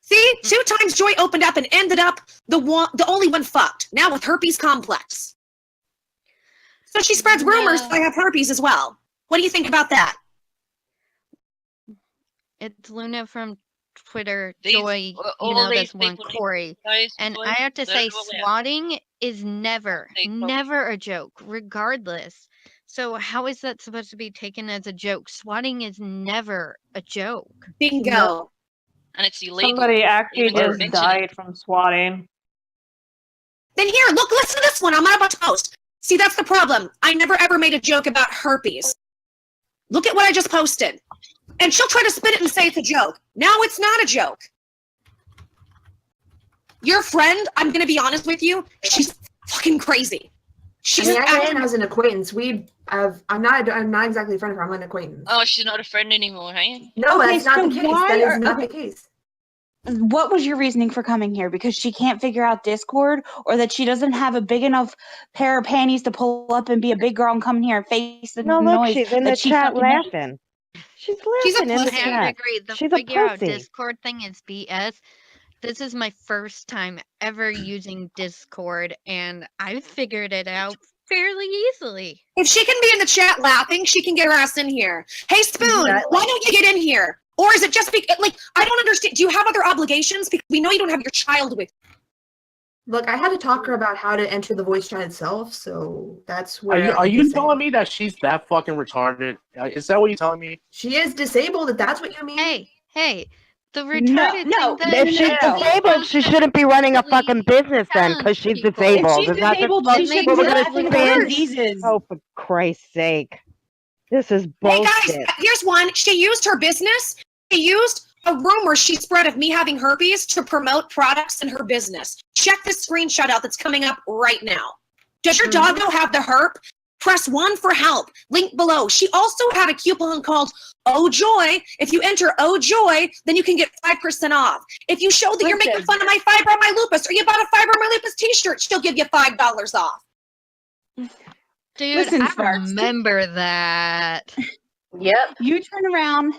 See, 2 times Joy opened up and ended up the only one fucked. Now with herpes complex. So she spreads rumors that I have herpes as well. What do you think about that? It's Luna from Twitter, These- Joy, all you know, these there's one people need Corey, those and boys, I have to they're say, all out. swatting is never, They probably- never a joke, regardless. So how is that supposed to be taken as a joke? Swatting is never a joke. Bingo. No. And it's illegal. Somebody actually even to just mention it. died from swatting. Then here, look, listen to this one. I'm not about to post. See, that's the problem. I never ever made a joke about herpes. Look at what I just posted. And she'll try to spin it and say it's a joke. Now it's not a joke. Your friend, I'm gonna be honest with you, she's fucking crazy. She's I ran as an acquaintance. I'm not exactly a friend of her. I'm an acquaintance. Oh, she's not a friend anymore, hey? No, Okay, that's not so the case. why That is are- not okay. the case. What was your reasoning for coming here? Because she can't figure out Discord, or that she doesn't have a big enough pair of panties to pull up and be a big girl and come in here and face the No, look, noise she's in the that she chat fucking hates? laughing. She's She's a laughing in the pussy. I have to chat. agree. The She's a figure out pussy. Discord thing is BS. This is my first time ever using Discord, and I figured it out fairly easily. If she can be in the chat laughing, she can get her ass in here. Hey, Spoon, why don't you get in here? Or is it just like, I don't understand. Do you have other obligations? Because we know you don't have your child with you. Look, I had to talk to her about how to enter the voice chat itself, so that's Are where. you telling me that she's that fucking retarded? Is that what you're telling me? She is disabled, if that's what you mean? Hey, the retarded no, thing If she's disabled, she shouldn't be running a fucking business then, because she's disabled. If she's Is that disabled, the she fuck should we're be gonna laughing stand? at diseases. Oh, for Christ's sake. This is Hey, bullshit. guys, here's one. She used her business. She used a rumor she spread of me having herpes to promote products in her business. Check this screenshot out that's coming up right now. Does your doggo have the herp? Press 1 for help. Link below. She also had a coupon called Oh Joy. If you enter Oh Joy, then you can get 5% off. If you show that you're making fun of my fibromyalupus or you bought a fibromyalupus t-shirt, she'll give you $5 off. Dude, Listen, I Sparks. remember that. Yep. You turn around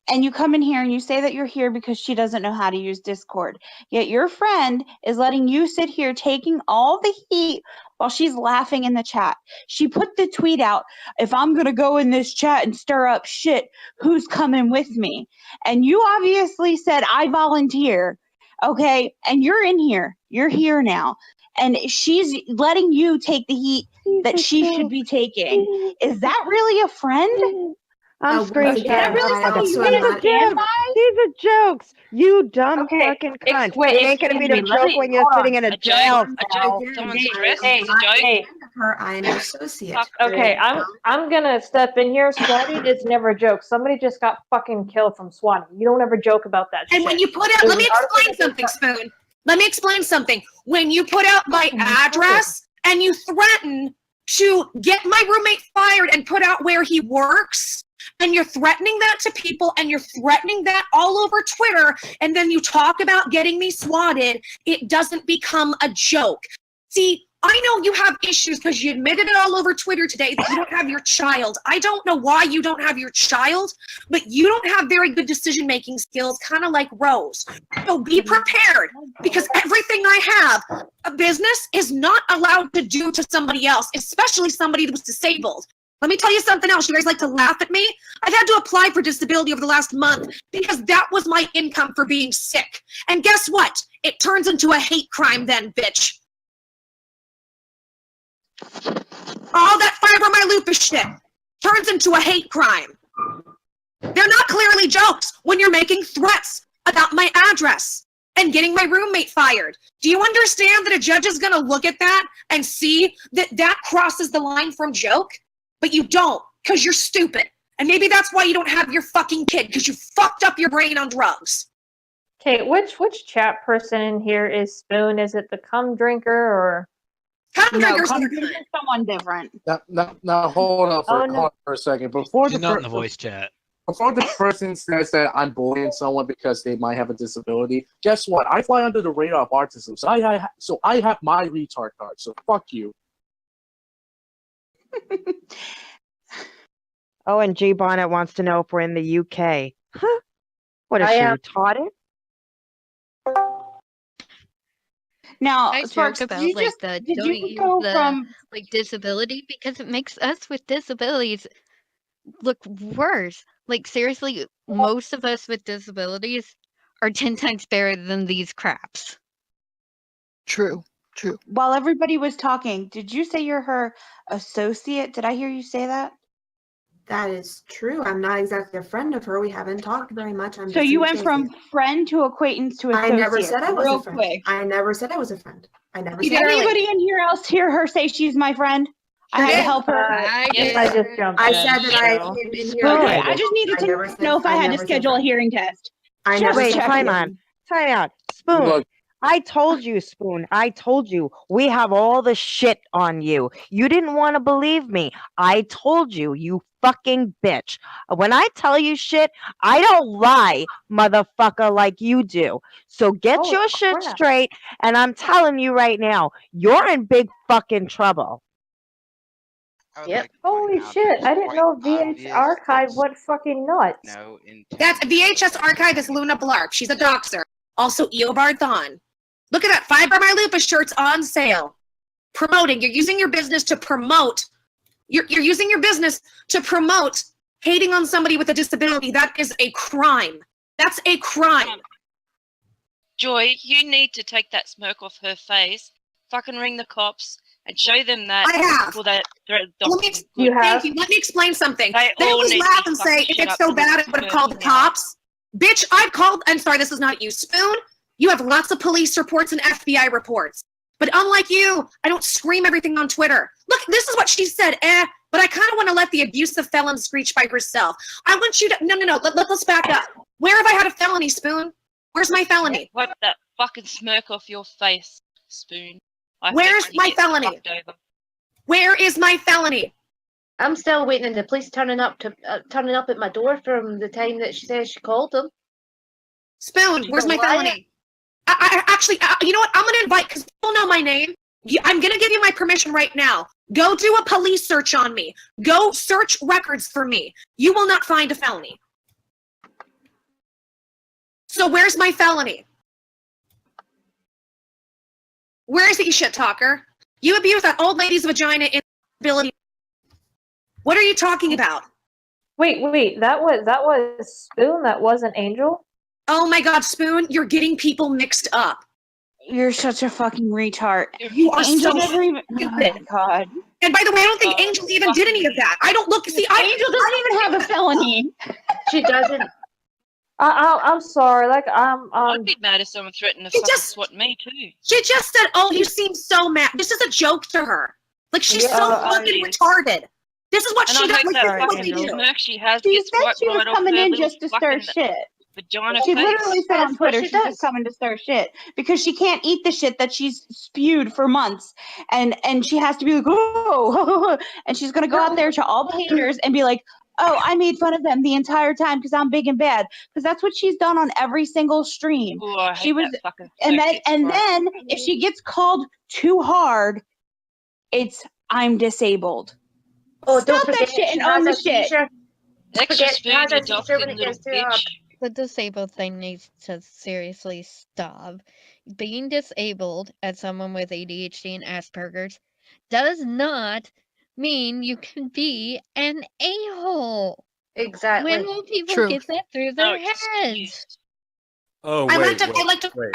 and you come in here and you say that you're here because she doesn't know how to use Discord. Yet your friend is letting you sit here taking all the heat while she's laughing in the chat. She put the tweet out, if I'm going to go in this chat and stir up shit, who's coming with me? And you obviously said, I volunteer. Okay. And you're in here. You're here now. And she's letting you take the heat that she should be taking. Is that really a friend? I'm screenshotting. Is that really something you These want are to stand jokes. by? These are jokes. You dumb fucking cunt. wait, It ain't gonna be excuse the me, let joke me- when you're hold sitting on. in a A jail joke, cell. someone's dressed as a joke. Her, I am an associate. Okay, I'm gonna step in here. Swatting is never a joke. Somebody just got fucking killed from swatting. You don't ever joke about that And shit. when you put out, let me explain something, Spoon. Let me explain something. When you put out my address and you threaten to get my roommate fired and put out where he works, and you're threatening that to people and you're threatening that all over Twitter, and then you talk about getting me swatted, it doesn't become a joke. See, I know you have issues because you admitted it all over Twitter today that you don't have your child. I don't know why you don't have your child, but you don't have very good decision-making skills, kind of like Rose. So be prepared, because everything I have, a business is not allowed to do to somebody else, especially somebody who's disabled. Let me tell you something else. You guys like to laugh at me? I've had to apply for disability over the last month because that was my income for being sick. And guess what? It turns into a hate crime then, bitch. All that fibromyalupus shit turns into a hate crime. They're not clearly jokes when you're making threats about my address and getting my roommate fired. Do you understand that a judge is gonna look at that and see that that crosses the line from joke? But you don't, because you're stupid. And maybe that's why you don't have your fucking kid, because you fucked up your brain on drugs. Okay, which chat person in here is Spoon? Is it the cum drinker or? No, come to someone different. Now hold on Oh, no. hold on for a second. Before She's the not in the voice chat. Before the person says that I'm bullying someone because they might have a disability, guess what? I fly under the radar of autism, so I have my retard card. So fuck you. Oh, and G Bonnet wants to know if we're in the UK. Huh? What is I she am. retarded? Now, I Sparks, joke did about you like just the did don't you use go the from like disability because it makes us with disabilities look worse. Like seriously, most of us with disabilities are 10 times better than these craps. True. While everybody was talking, did you say you're her associate? Did I hear you say that? That is true. I'm not exactly a friend of her. We haven't talked very much. I'm So just you an went from associate. friend to acquaintance to I associate. never said I was real a friend. quick. I never said I was a friend. I never Did said anybody in here else hear her say she's my friend? I had to help her. I just jumped I in, said that I so. came in here. Okay, I just needed to know if I had to schedule a hearing test. I Just never Wait, said checking. time on. Time out. Spoon. Look. I told you, Spoon. I told you. We have all the shit on you. You didn't want to believe me. I told you, you fucking bitch. When I tell you shit, I don't lie, motherfucker, like you do. So get Holy your shit crap. straight, and I'm telling you right now, you're in big fucking trouble. Yep. Holy shit, I didn't know VH Archive went fucking nuts. That's VHS Archive is Luna Blarp. She's a doxer. Also, Eobard Thon. Look at that. Fiber My Lupus shirts on sale. Promoting. You're using your business to promote. You're using your business to promote hating on somebody with a disability. That is a crime. That's a crime. Joy, you need to take that smirk off her face, fucking ring the cops, and show them that. I have. Well, that they're Let me, thank you. Let me explain something. They They all always need to laugh be and fucking say, if shut it's up so for bad, I this would have called the person now. cops. Bitch, I've called, I'm sorry, this is not you, Spoon. You have lots of police reports and FBI reports. But unlike you, I don't scream everything on Twitter. Look, this is what she said, but I kind of want to let the abusive felon screech by herself. I want you to, no, let's back up. Where have I had a felony, Spoon? Where's my felony? Wipe that fucking smirk off your face, Spoon. I Where's hope you my get felony? fucked over. Where is my felony? I'm still waiting on the police turning up at my door from the time that she says she called them. Spoon, She's where's a my liar. felony? I actually, you know what? I'm gonna invite, because people know my name. I'm gonna give you my permission right now. Go do a police search on me. Go search records for me. You will not find a felony. So where's my felony? Where is it, you shit talker? You abused that old lady's vagina in ability. What are you talking about? Wait, that was Spoon, that wasn't Angel? Oh my god, Spoon, you're getting people mixed up. You're such a fucking retard. You are Angel so never even. Oh my stupid. god. And by the way, I don't think Angel even did any of that. I don't look. See, Angel doesn't even have a felony. She doesn't. I'm sorry, like I'd be mad if someone threatened to fucking swat me too. She just said, "Oh, you seem so mad." This is a joke to her. Like she's Yeah, so I- fucking retarded. This is what And she I does. hope Like, that this is what fucking they do. smirk she has She gets said wiped she was right off coming her in little just to stir fucking shit. vagina She face. literally said on That's what Twitter she she's does. just coming to stir shit because she can't eat the shit that she's spewed for months, and she has to be like, oh, and she's gonna go out there to all the haters and be like, oh, I made fun of them the entire time because I'm big and bad, because that's what she's done on every single stream. Ooh, I She hate was, that fucking and smirk then gets and right. then if she gets called too hard, it's I'm disabled. Oh, Stop don't that forget shit she and own the has a shit. seizure. Extra Forget she spoon, has you a seizure when adopted it little gets too hard. bitch. The disabled thing needs to seriously stop. Being disabled as someone with ADHD and Asperger's does not mean you can be an a-hole. Exactly. When will people True. get that through their heads? Oh, I wait,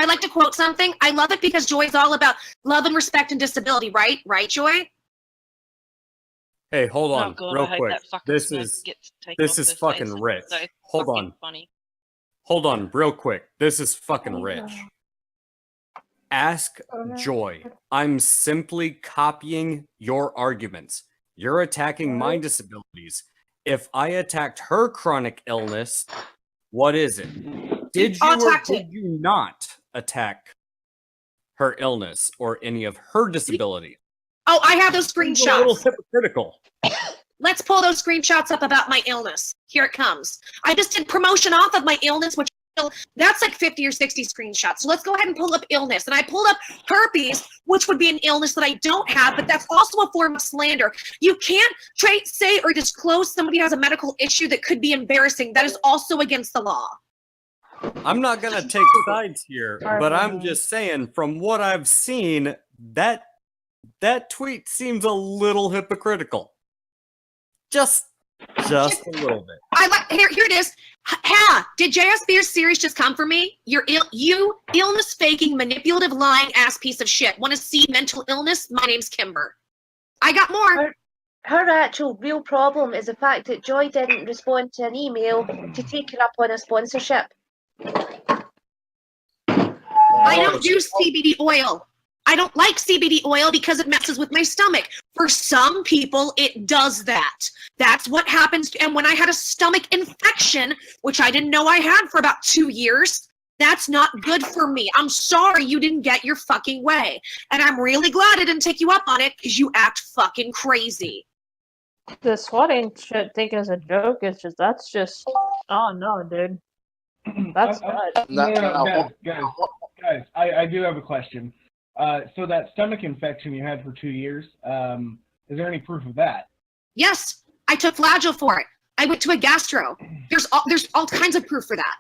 like to quote something. I love it because Joy's all about love and respect and disability, right? Right, Joy? Hey, hold Oh, on, God, I real hope quick. that fucking This smirk is gets taken off her face. fucking It's rich. so Hold fucking on. funny. Hold on, real quick. This is fucking rich. Ask Joy. I'm simply copying your arguments. You're attacking my disabilities. If I attacked her chronic illness, what is it? Did you or did you not attack her illness or any of her disability? Oh, I have those It's a little screenshots. hypocritical. Let's pull those screenshots up about my illness. Here it comes. I just did promotion off of my illness, which that's like 50 or 60 screenshots. So let's go ahead and pull up illness. And I pulled up herpes, which would be an illness that I don't have, but that's also a form of slander. You can't say or disclose somebody has a medical issue that could be embarrassing. That is also against the law. I'm not gonna take sides here, but I'm just saying, from what I've seen, that tweet seems a little hypocritical. Just Just a little bit. Here it is. Ha! Did JSB's series just come for me? You illness faking, manipulative, lying ass piece of shit. Want to see mental illness? My name's Kimber. I got more. Her actual real problem is the fact that Joy didn't respond to an email to take her up on a sponsorship. I don't do CBD oil. I don't like CBD oil because it messes with my stomach. For some people, it does that. That's what happens. And when I had a stomach infection, which I didn't know I had for about 2 years, that's not good for me. I'm sorry you didn't get your fucking way. And I'm really glad I didn't take you up on it because you act fucking crazy. The swatting shit taken as a joke is just, oh no, dude. That's bad. No, guys, I do have a question. So that stomach infection you had for 2 years, is there any proof of that? Yes, I took Flagyl for it. I went to a gastro. There's all kinds of proof for that.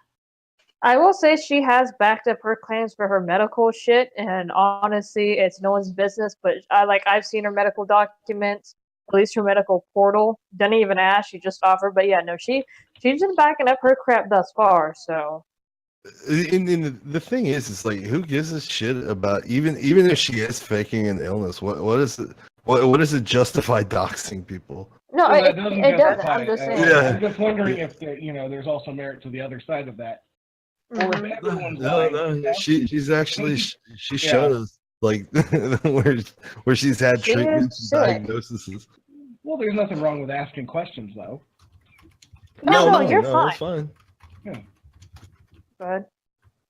I will say she has backed up her claims for her medical shit, and honestly, it's no one's business. But I've seen her medical documents, at least her medical portal. Didn't even ask; she just offered. But yeah, no, she's been backing up her crap thus far. So. And the thing is like, who gives a shit about even if she is faking an illness? What does it justify doxing people? No, Well, it doesn't doesn't. justify I'm just it. saying. Yeah. I'm just wondering if there's also merit to the other side of that. Or if everyone's lying. No, she's actually she Yeah. showed us like where she's had She treatments is and sick. diagnoses. Well, there's nothing wrong with asking questions, though. No, you're fine. That's fine. Yeah. Go ahead.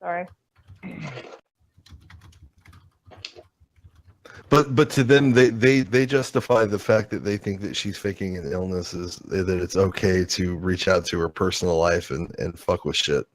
Sorry. But to them, they justify the fact that they think that she's faking an illness is that it's okay to reach out to her personal life and fuck with shit.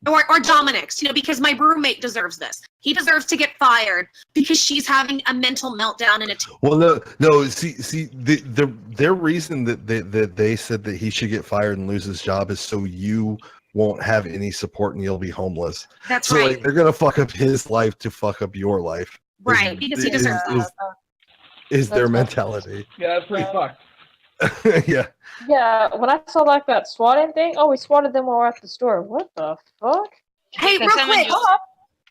Or Dominic's, because my roommate deserves this. He deserves to get fired because she's having a mental meltdown and Well, no. See, their reason that they said that he should get fired and lose his job is so you won't have any support and you'll be homeless. That's so, right. Like, they're gonna fuck up his life to fuck up your life. Right, because he deserves that. Is their mentality? Yeah, that's pretty fucked. Yeah. Yeah, when I saw that swatting thing, we swatted them while we're at the store. What the fuck? Hey, Can real someone quick. just-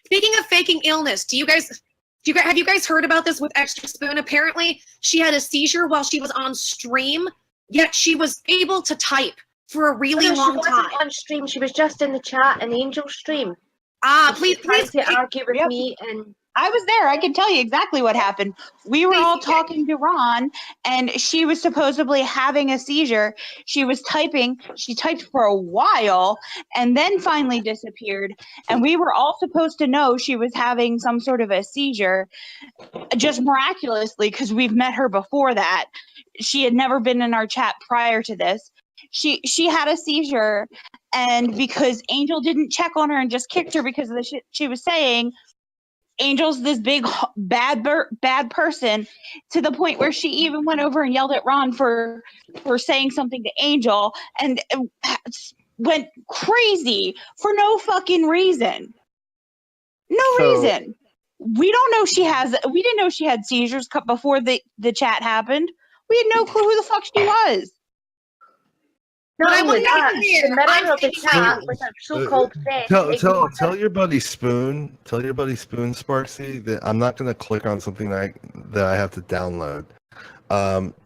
Speaking of faking illness, have you guys heard about this with Extra Spoon? Apparently, she had a seizure while she was on stream, yet she was able to type for a really No, long she time. wasn't on stream. She was just in the chat, an Angel stream. Please to argue with me and. I was there. I can tell you exactly what happened. We were all talking to Ron, and she was supposedly having a seizure. She was typing. She typed for a while, and then finally disappeared. And we were all supposed to know she was having some sort of a seizure, just miraculously, because we've met her before that. She had never been in our chat prior to this. She had a seizure, and because Angel didn't check on her and just kicked her because of the shit she was saying, Angel's this big bad person, to the point where she even went over and yelled at Ron for saying something to Angel and went crazy for no fucking reason. No reason. We don't know we didn't know she had seizures before the chat happened. We had no clue who the fuck she was. Not only that, the middle of the chat with a so-called friend. Tell your buddy Spoon. Tell your buddy Spoon Sparksy that I'm not going to click on something that I have to download.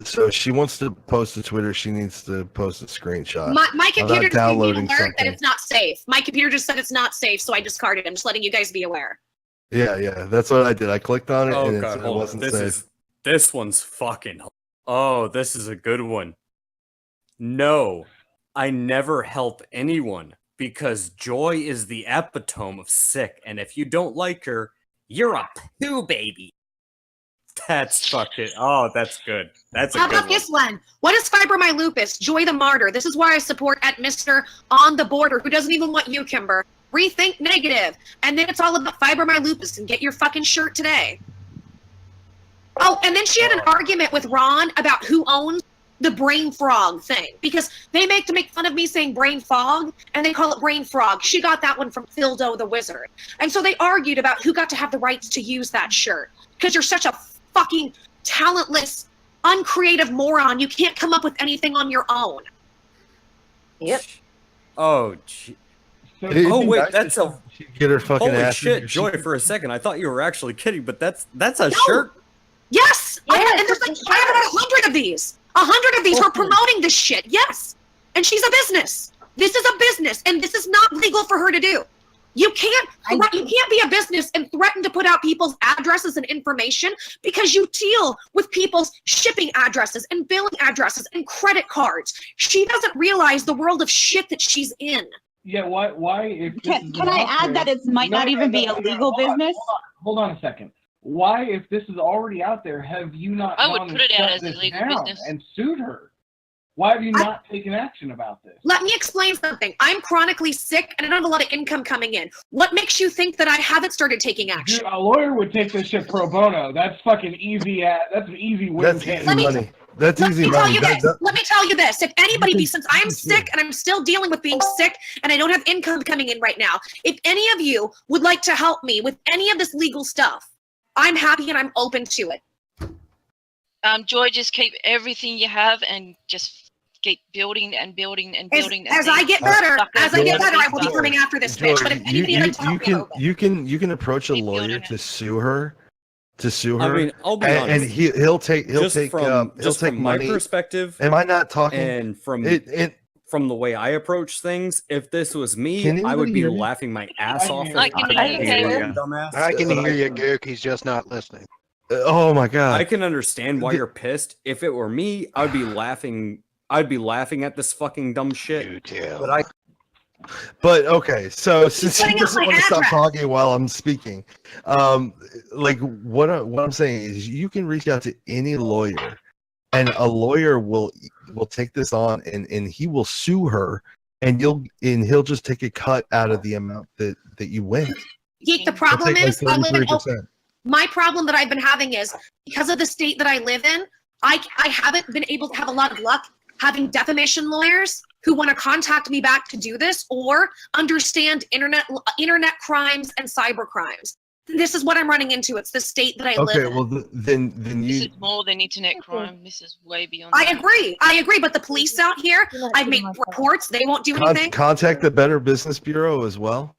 So she wants to post to Twitter. She needs to post a screenshot. My computer just gave me an alert that something. it's not safe. My computer just said it's not safe, so I discarded it. I'm just letting you guys be aware. Yeah, that's what I did. I clicked on it Oh and god, it hold on. wasn't safe. This one's fucking. Oh, this is a good one. No, I never help anyone because Joy is the epitome of sick, and if you don't like her, you're a poo baby. That's fucking. Oh, that's good. That's a How good about one. this one? What is fibromyalgia? Joy the martyr. This is why I support at Mr. On the Border, who doesn't even want you, Kimber. Rethink negative. And then it's all about fibromyalgia and get your fucking shirt today. Oh, and then she had an argument with Ron about who owns the brain frog thing, because they make fun of me saying brain fog and they call it brain frog. She got that one from Phildo the Wizard. And so they argued about who got to have the rights to use that shirt, because you're such a fucking talentless uncreative moron. You can't come up with anything on your own. Yep. Oh, gee. It'd Oh be wait, nice that's if a she'd get her fucking holy ass in shit, here. Joy. For a second, I thought you were actually kidding, but that's a shirt. Yes, and there's like I have about 100 of these. 100 of these are promoting this shit. Yes, and she's a business. This is a business, and this is not legal for her to do. You can't be a business and threaten to put out people's addresses and information because you deal with people's shipping addresses and billing addresses and credit cards. She doesn't realize the world of shit that she's in. Yeah, why if this has Can been I out add there- that it might not even be a legal business? Hold on a second. Why, if this is already out there, have you not I would gone put and it out shut as a this legal down business. and sued her? Why have you not taken action about this? Let me explain something. I'm chronically sick and I don't have a lot of income coming in. What makes you think that I haven't started taking action? Dude, a lawyer would take this shit pro bono. That's fucking easy. That's an easy win. That's easy money. That's Let easy me tell money. you this. Let me tell you this. If anybody, since I'm sick and I'm still dealing with being sick and I don't have income coming in right now, if any of you would like to help me with any of this legal stuff, I'm happy and I'm open to it. Joy, just keep everything you have and just keep building and building and building. As I get better, I will be coming after this Joy, bitch. But if anybody would like to help me, you can approach a lawyer to sue her. I mean, I'll be and honest. he'll take from my money. perspective. Am I not talking? And from the way I approach things, if this was me, Can I would anybody be hear me? laughing my ass off. I can hear you. Dumbass. I can hear you, Gook. He's just not listening. Oh my god! I can understand why you're pissed. If it were me, I'd be laughing. I'd be laughing at this fucking dumb shit. But okay, so since he putting out doesn't my want to stop address. talking while I'm speaking, like what I'm saying is you can reach out to any lawyer, and a lawyer will take this on and he will sue her, and he'll just take a cut out of the amount that you win. Geek, the problem He'll is take I live in 33%. my problem that I've been having is because of the state that I live in, I haven't been able to have a lot of luck having defamation lawyers who want to contact me back to do this or understand internet crimes and cyber crimes. This is what I'm running into. It's the state that I live Okay, in. well then This you is more than internet crime. This is way beyond. I agree, but the police out here, I've made reports, they won't do anything. contact the Better Business Bureau as well.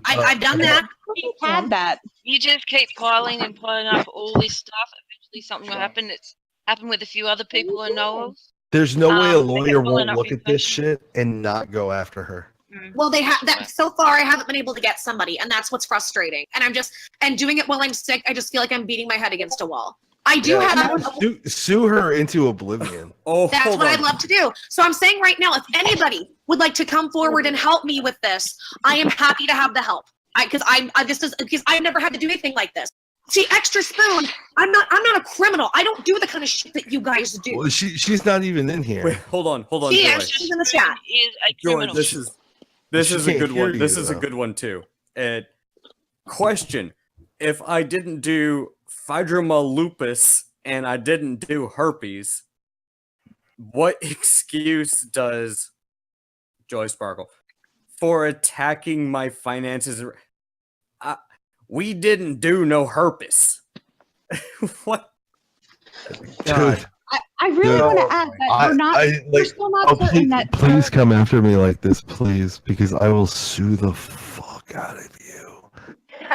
I've done that. We had that. You just keep piling and piling up all this stuff. Eventually, something will happen. It's happened with a few other people I know of. There's no way a they lawyer keep won't pulling up look at this shit and not go after her. Well, they have that so far. I haven't been able to get somebody, and that's what's frustrating. And doing it while I'm sick, I just feel like I'm beating my head against a wall. I do have. Sue her into oblivion. That's what I'd love to do. So I'm saying right now, if anybody would like to come forward and help me with this, I am happy to have the help. Because I've never had to do anything like this. See, extra spoon. I'm not a criminal. I don't do the kind of shit that you guys do. Well, she's not even in here. Wait, hold on, She Joy. is. She's in the chat. Joy, this is a can't good hear one. This you, is a though. good one too. Question: if I didn't do fibromyalgia lupus and I didn't do herpes, what excuse does Joy Sparkle for attacking my finances? We didn't do no herpes. What? Dude, I really No, want to add that we're still not certain that please come after me like this, please, because I will sue the fuck out of you.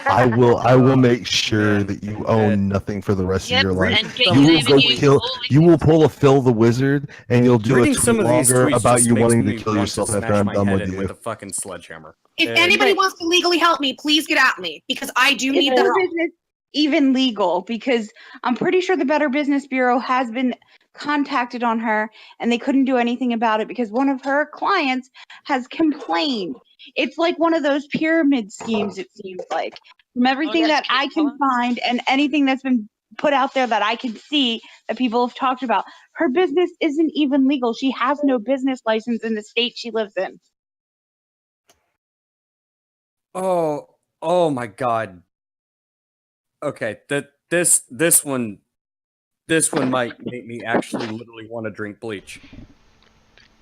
I will make sure that you own nothing for the rest of your life. and get You will even go use kill. You will pull a Phil the Wizard, and you'll do a Reading tweet some of these longer tweets about just you makes wanting me to kill want yourself to after smash I'm my done head with in you. with a fucking sledgehammer. If anybody wants to legally help me, please get at me because I do need the Better help. Business even legal because I'm pretty sure the Better Business Bureau has been contacted on her and they couldn't do anything about it because one of her clients has complained. It's like one of those pyramid schemes, it seems like. From everything that I can find and anything that's been put out there that I can see that people have talked about, her business isn't even legal. She has no business license in the state she lives in. Oh my god. Okay, this one might make me actually literally want to drink bleach.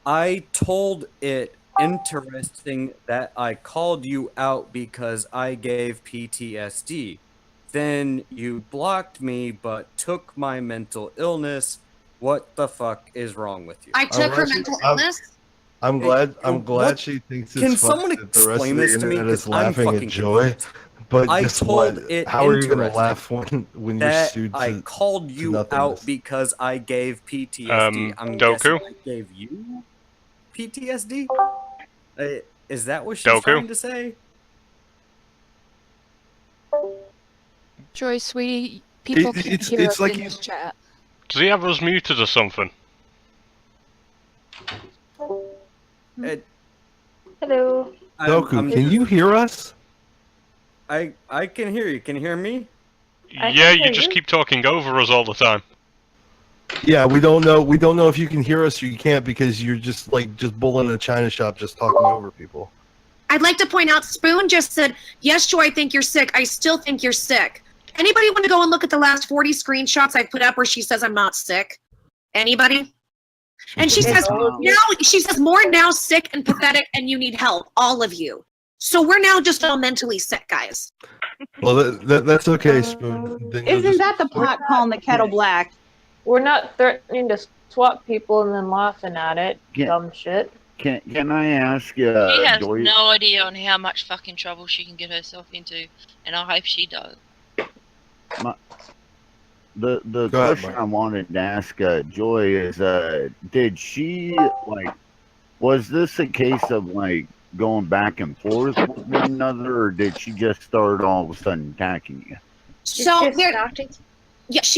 I told it interesting that I called you out because I gave PTSD. Then you blocked me but took my mental illness What the fuck is wrong with you? I took her mental illness. I'm glad she thinks it's Can funny someone that the rest of explain the this to me? internet is 'Cause I'm laughing at fucking Joy. confused. But I guess told what? it How are you gonna interesting laugh when you're that sued I to called you nothingness? out because I gave PTSD. I'm guessing Doku? I gave you PTSD? Is that what she's Doku? trying to say? Joy, sweetie, people can't hear it's us like in this chat. Does he have us muted or something? Hello. Doku, can you hear us? I can hear you. Can you hear me? Yeah, you just keep talking over us all the time. Yeah, we don't know. We don't know if you can hear us or you can't because you're just bulling in a china shop, just talking over people. I'd like to point out, Spoon just said, yes, Joy, I think you're sick. I still think you're sick. Anybody want to go and look at the last 40 screenshots I put up where she says I'm not sick? Anybody? And she says, she says, more now sick and pathetic and you need help, all of you. So we're now just all mentally sick, guys. Well, that's okay, Spoon. Then you'll Isn't just- that the pot calling the kettle black? We're not threatening to swap people and then laughing at it. Dumb shit. Can I ask She has Joy? no idea on how much fucking trouble she can get herself into, and I hope she does. The Go ahead, question Mike. I wanted to ask Joy is, did she was this a case of going back and forth with one another, or did she just start all of a sudden attacking you? So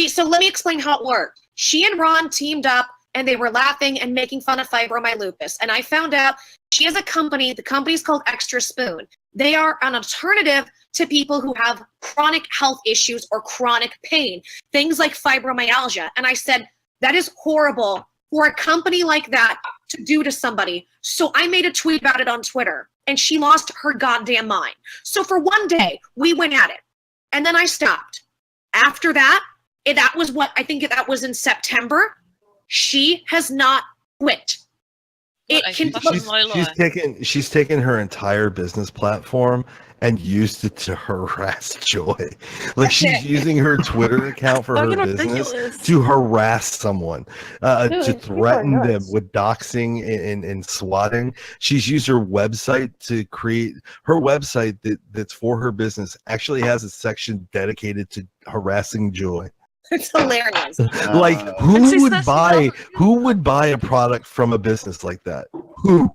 so let me explain how it worked. She and Ron teamed up and they were laughing and making fun of fibromyalgia. And I found out she has a company, the company's called Extra Spoon. They are an alternative to people who have chronic health issues or chronic pain, things like fibromyalgia. And I said, that is horrible for a company like that to do to somebody. So I made a tweet about it on Twitter and she lost her goddamn mind. So for one day, we went at it and then I stopped. After that, that was that was in September. She has not quit. She's taken her entire business platform and used it to harass Joy. Like she's using her Twitter account for her business to harass someone, to threaten them with doxing and swatting. She's used her website to create her website that's for her business. Actually has a section dedicated to harassing Joy. It's hilarious. Like who would buy a product from a business like that? Who?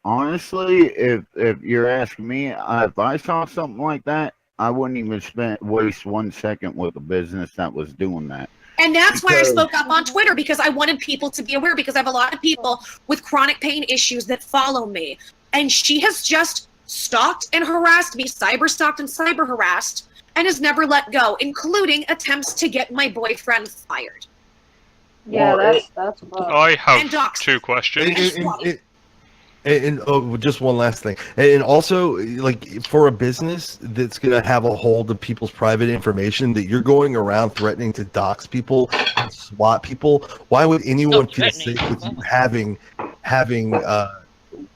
Honestly, if you're asking me, if I saw something like that, I wouldn't even waste 1 second with a business that was doing that. And that's why I spoke up on Twitter, because I wanted people to be aware, because I have a lot of people with chronic pain issues that follow me. And she has just stalked and harassed me, cyber-stalked and cyber-harassed, and has never let go, including attempts to get my boyfriend fired. Yeah, that's rough. I have two questions. And just one last thing, and also like for a business that's gonna have a hold of people's private information, that you're going around threatening to dox people and swat people. Why would anyone feel safe with you having?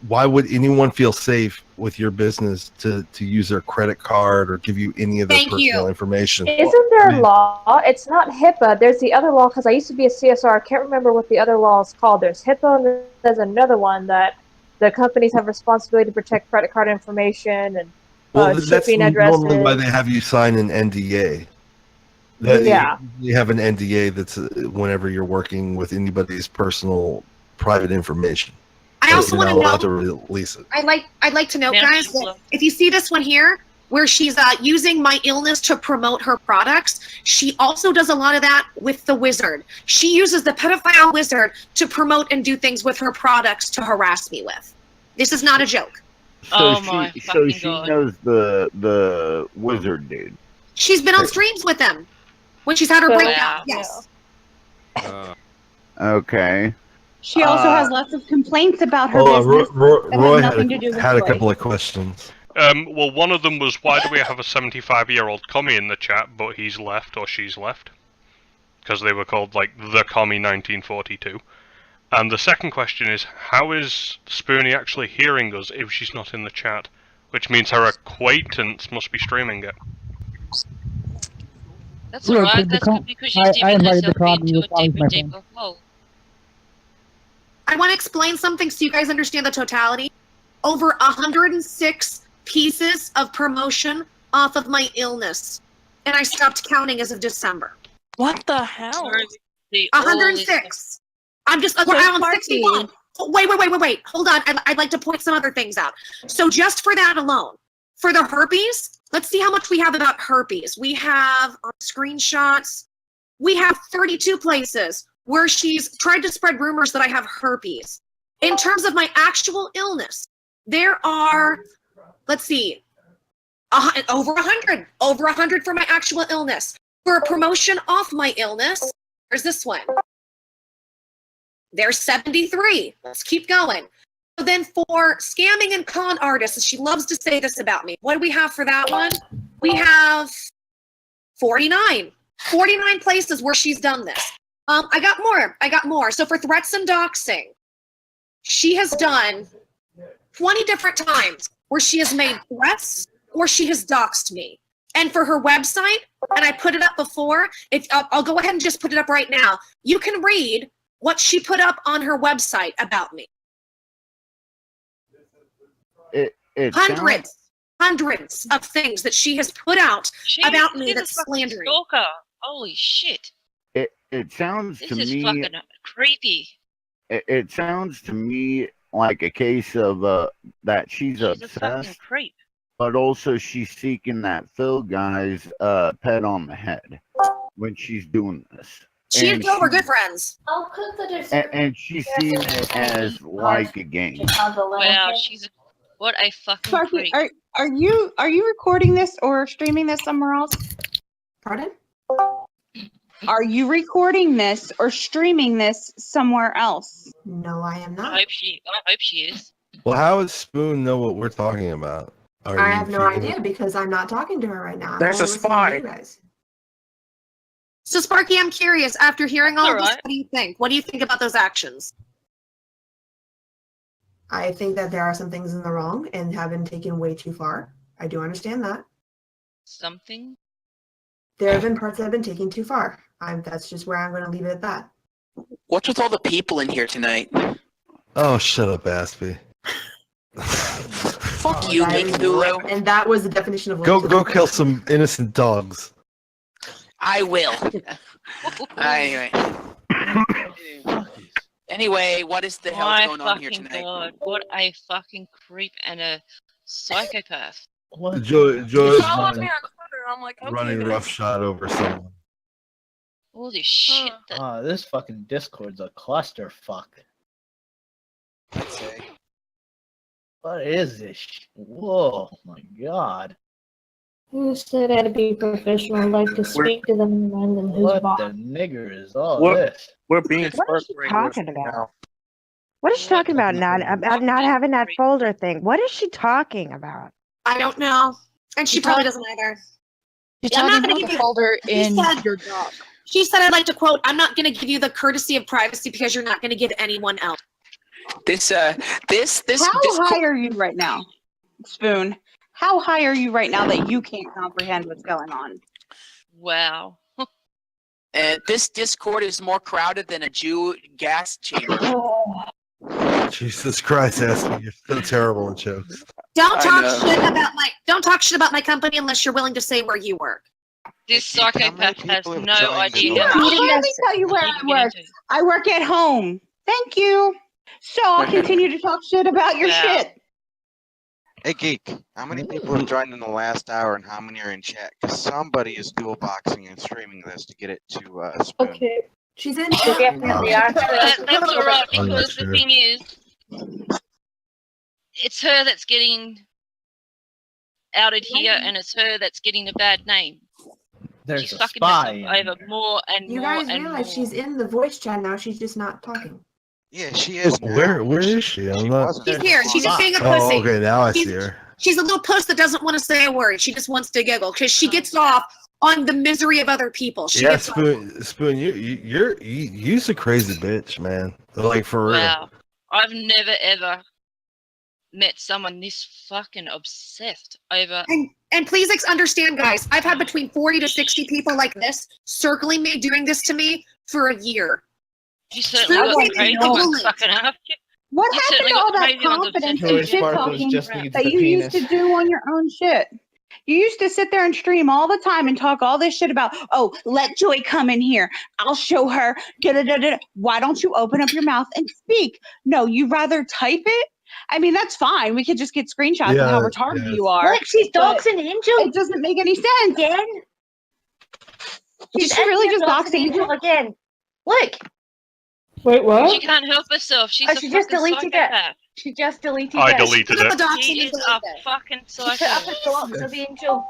Why would anyone feel safe with your business to use their credit card or give you any of their personal information? Isn't there a law? It's not HIPAA. There's the other law, because I used to be a CSR. I can't remember what the other law is called. There's HIPAA, and there's another one that the companies have responsibility to protect credit card information and That's shipping addresses. normally why they have you sign an NDA. You have an NDA that's whenever you're working with anybody's personal private information. I also want to allowed know. to release it. I'd like to know, guys, that if you see this one here, where she's using my illness to promote her products, she also does a lot of that with the wizard. She uses the pedophile wizard to promote and do things with her products to harass me with. This is not a joke. So she knows the wizard dude. She's been on streams with them when she's had her breakdown. Yes. Okay. She also has lots of complaints about her Hold on, business. that Roy have nothing to do with had a Joy. couple of questions. Well, one of them was, why do we have a 75-year-old commie in the chat, but he's left or she's left? Because they were called, like, the commie 1942. And the second question is, how is Spoonie actually hearing us if she's not in the chat? Which means her acquaintance must be streaming it. That's alright, that's good because she's dipping herself into a deeper, deeper hole. I want to explain something so you guys understand the totality. Over 106 pieces of promotion off of my illness. And I stopped counting as of December. What the hell? 106. I'm just, we're on 61. Wait. Hold on. I'd like to point some other things out. So just for that alone, for the herpes, let's see how much we have about herpes. We have on screenshots, we have 32 places where she's tried to spread rumors that I have herpes. In terms of my actual illness, there are, let's see, over 100. Over 100 for my actual illness. For a promotion off my illness, there's this one. There's 73. Let's keep going. So then for scamming and con artists, she loves to say this about me. What do we have for that one? We have 49. 49 places where she's done this. I got more. So for threats and doxing, she has done 20 different times where she has made threats or she has doxed me. And for her website, and I put it up before, I'll go ahead and just put it up right now. You can read what she put up on her website about me. Hundreds of things that she has put out about me that's slandering. Stalker. Holy shit. It sounds This to is me fucking creepy. it sounds to me like a case of that she's a fucking obsessed, creep. but also she's seeking that Phil guy's pet on the head when she's doing this. She and Phil were good friends. And she's seeing it as like a game. Wow, what a fucking Sparky, creep. are you recording this or streaming this somewhere else? Pardon? Are you recording this or streaming this somewhere else? No, I am I not. hope she is. Well, how does Spoon know what we're talking about? I have no idea because I'm not talking to her right now. I'm There's only a listening to spy. you guys. So Sparky, I'm curious, after hearing all of this, Alright. what do you think? What do you think about those actions? I think that there are some things in the wrong and have been taken way too far. I do understand that. Something? There have been parts that have been taken too far. That's just where I'm going to leave it at that. What's with all the people in here tonight? Oh, shut up, Aspie. Fuck you, That is- Geekthulhu. And that was the definition of Go kill some innocent dogs. I will. Anyway, what is the hell My going on here fucking tonight? god, what a fucking creep and a psychopath. Joy's Followed me on Twitter. I'm like, okay, running guys. roughshod over someone. Holy shit. This fucking Discord's a clusterfuck. I'd say. What is this? Whoa, my god. Who said I had to be professional? I'd like to speak to them and remind them who's What boss. the nigger is all We're- this? We're being What is she spark talking right about? now. What is she talking about? Not having that folder thing. What is she talking about? I don't know. And she probably doesn't either. You're Yeah, I'm not talking gonna about give the you- folder She in said- your doc. She said, I'd like to quote, I'm not going to give you the courtesy of privacy because you're not going to give anyone else. This How high are you right now, Spoon? How high are you right now that you can't comprehend what's going on? Wow. This Discord is more crowded than a Jew gas chamber. Jesus Christ, Aspie, you're so terrible in jokes. Don't I talk know. shit about my company unless you're willing to say where you work. This psychopath has no idea Let how much me tell you where I work. I work at home. Thank you. So I'll continue to talk shit about your shit. Hey Geek, how many people have joined in the last hour and how many are in chat? Because somebody is dual boxing and streaming this to get it to Spoon. Okay. She's in. Definitely That's alright, because the thing is, it's her that's getting outed here, and it's her that's getting a bad name. There's She's a fucking spy herself in over more and You more guys and realize more. she's in the voice chat now. She's just not talking. Yeah, she is. Where is she? I'm not. She's here. She's just being a Oh, pussy. okay, now I She's- see her. She's a little puss that doesn't want to say a word. She just wants to giggle because she gets off on the misery of other people. She Yeah, gets Spoon, you're a crazy bitch, man. Like for real. Wow. I've never ever met someone this fucking obsessed over. And please understand, guys, I've had between 40 to 60 people like this circling me, doing this to me for a year. You certainly Spoon got needs crazy to ones bullet. fucking after you. What You happened certainly to all got that crazy ones confidence obsessed and with shit you. talking just needs that the you used penis. to do on your own shit? You used to sit there and stream all the time and talk all this shit about, oh, let Joy come in here. I'll show her. Da-da-da-da. Why don't you open up your mouth and speak? No, you rather type it? I mean, that's fine. We could just get screenshots of how retarded you are. Look, she's but doxing Angel. It doesn't make any sense. Again. Did she really just dox Angel? Again. Look. Wait, what? She can't help herself. She's Oh, a she just fucking deleted it. psychopath. She just deleted I it. deleted it. She is a fucking She put up psychopath. a dox of Angel.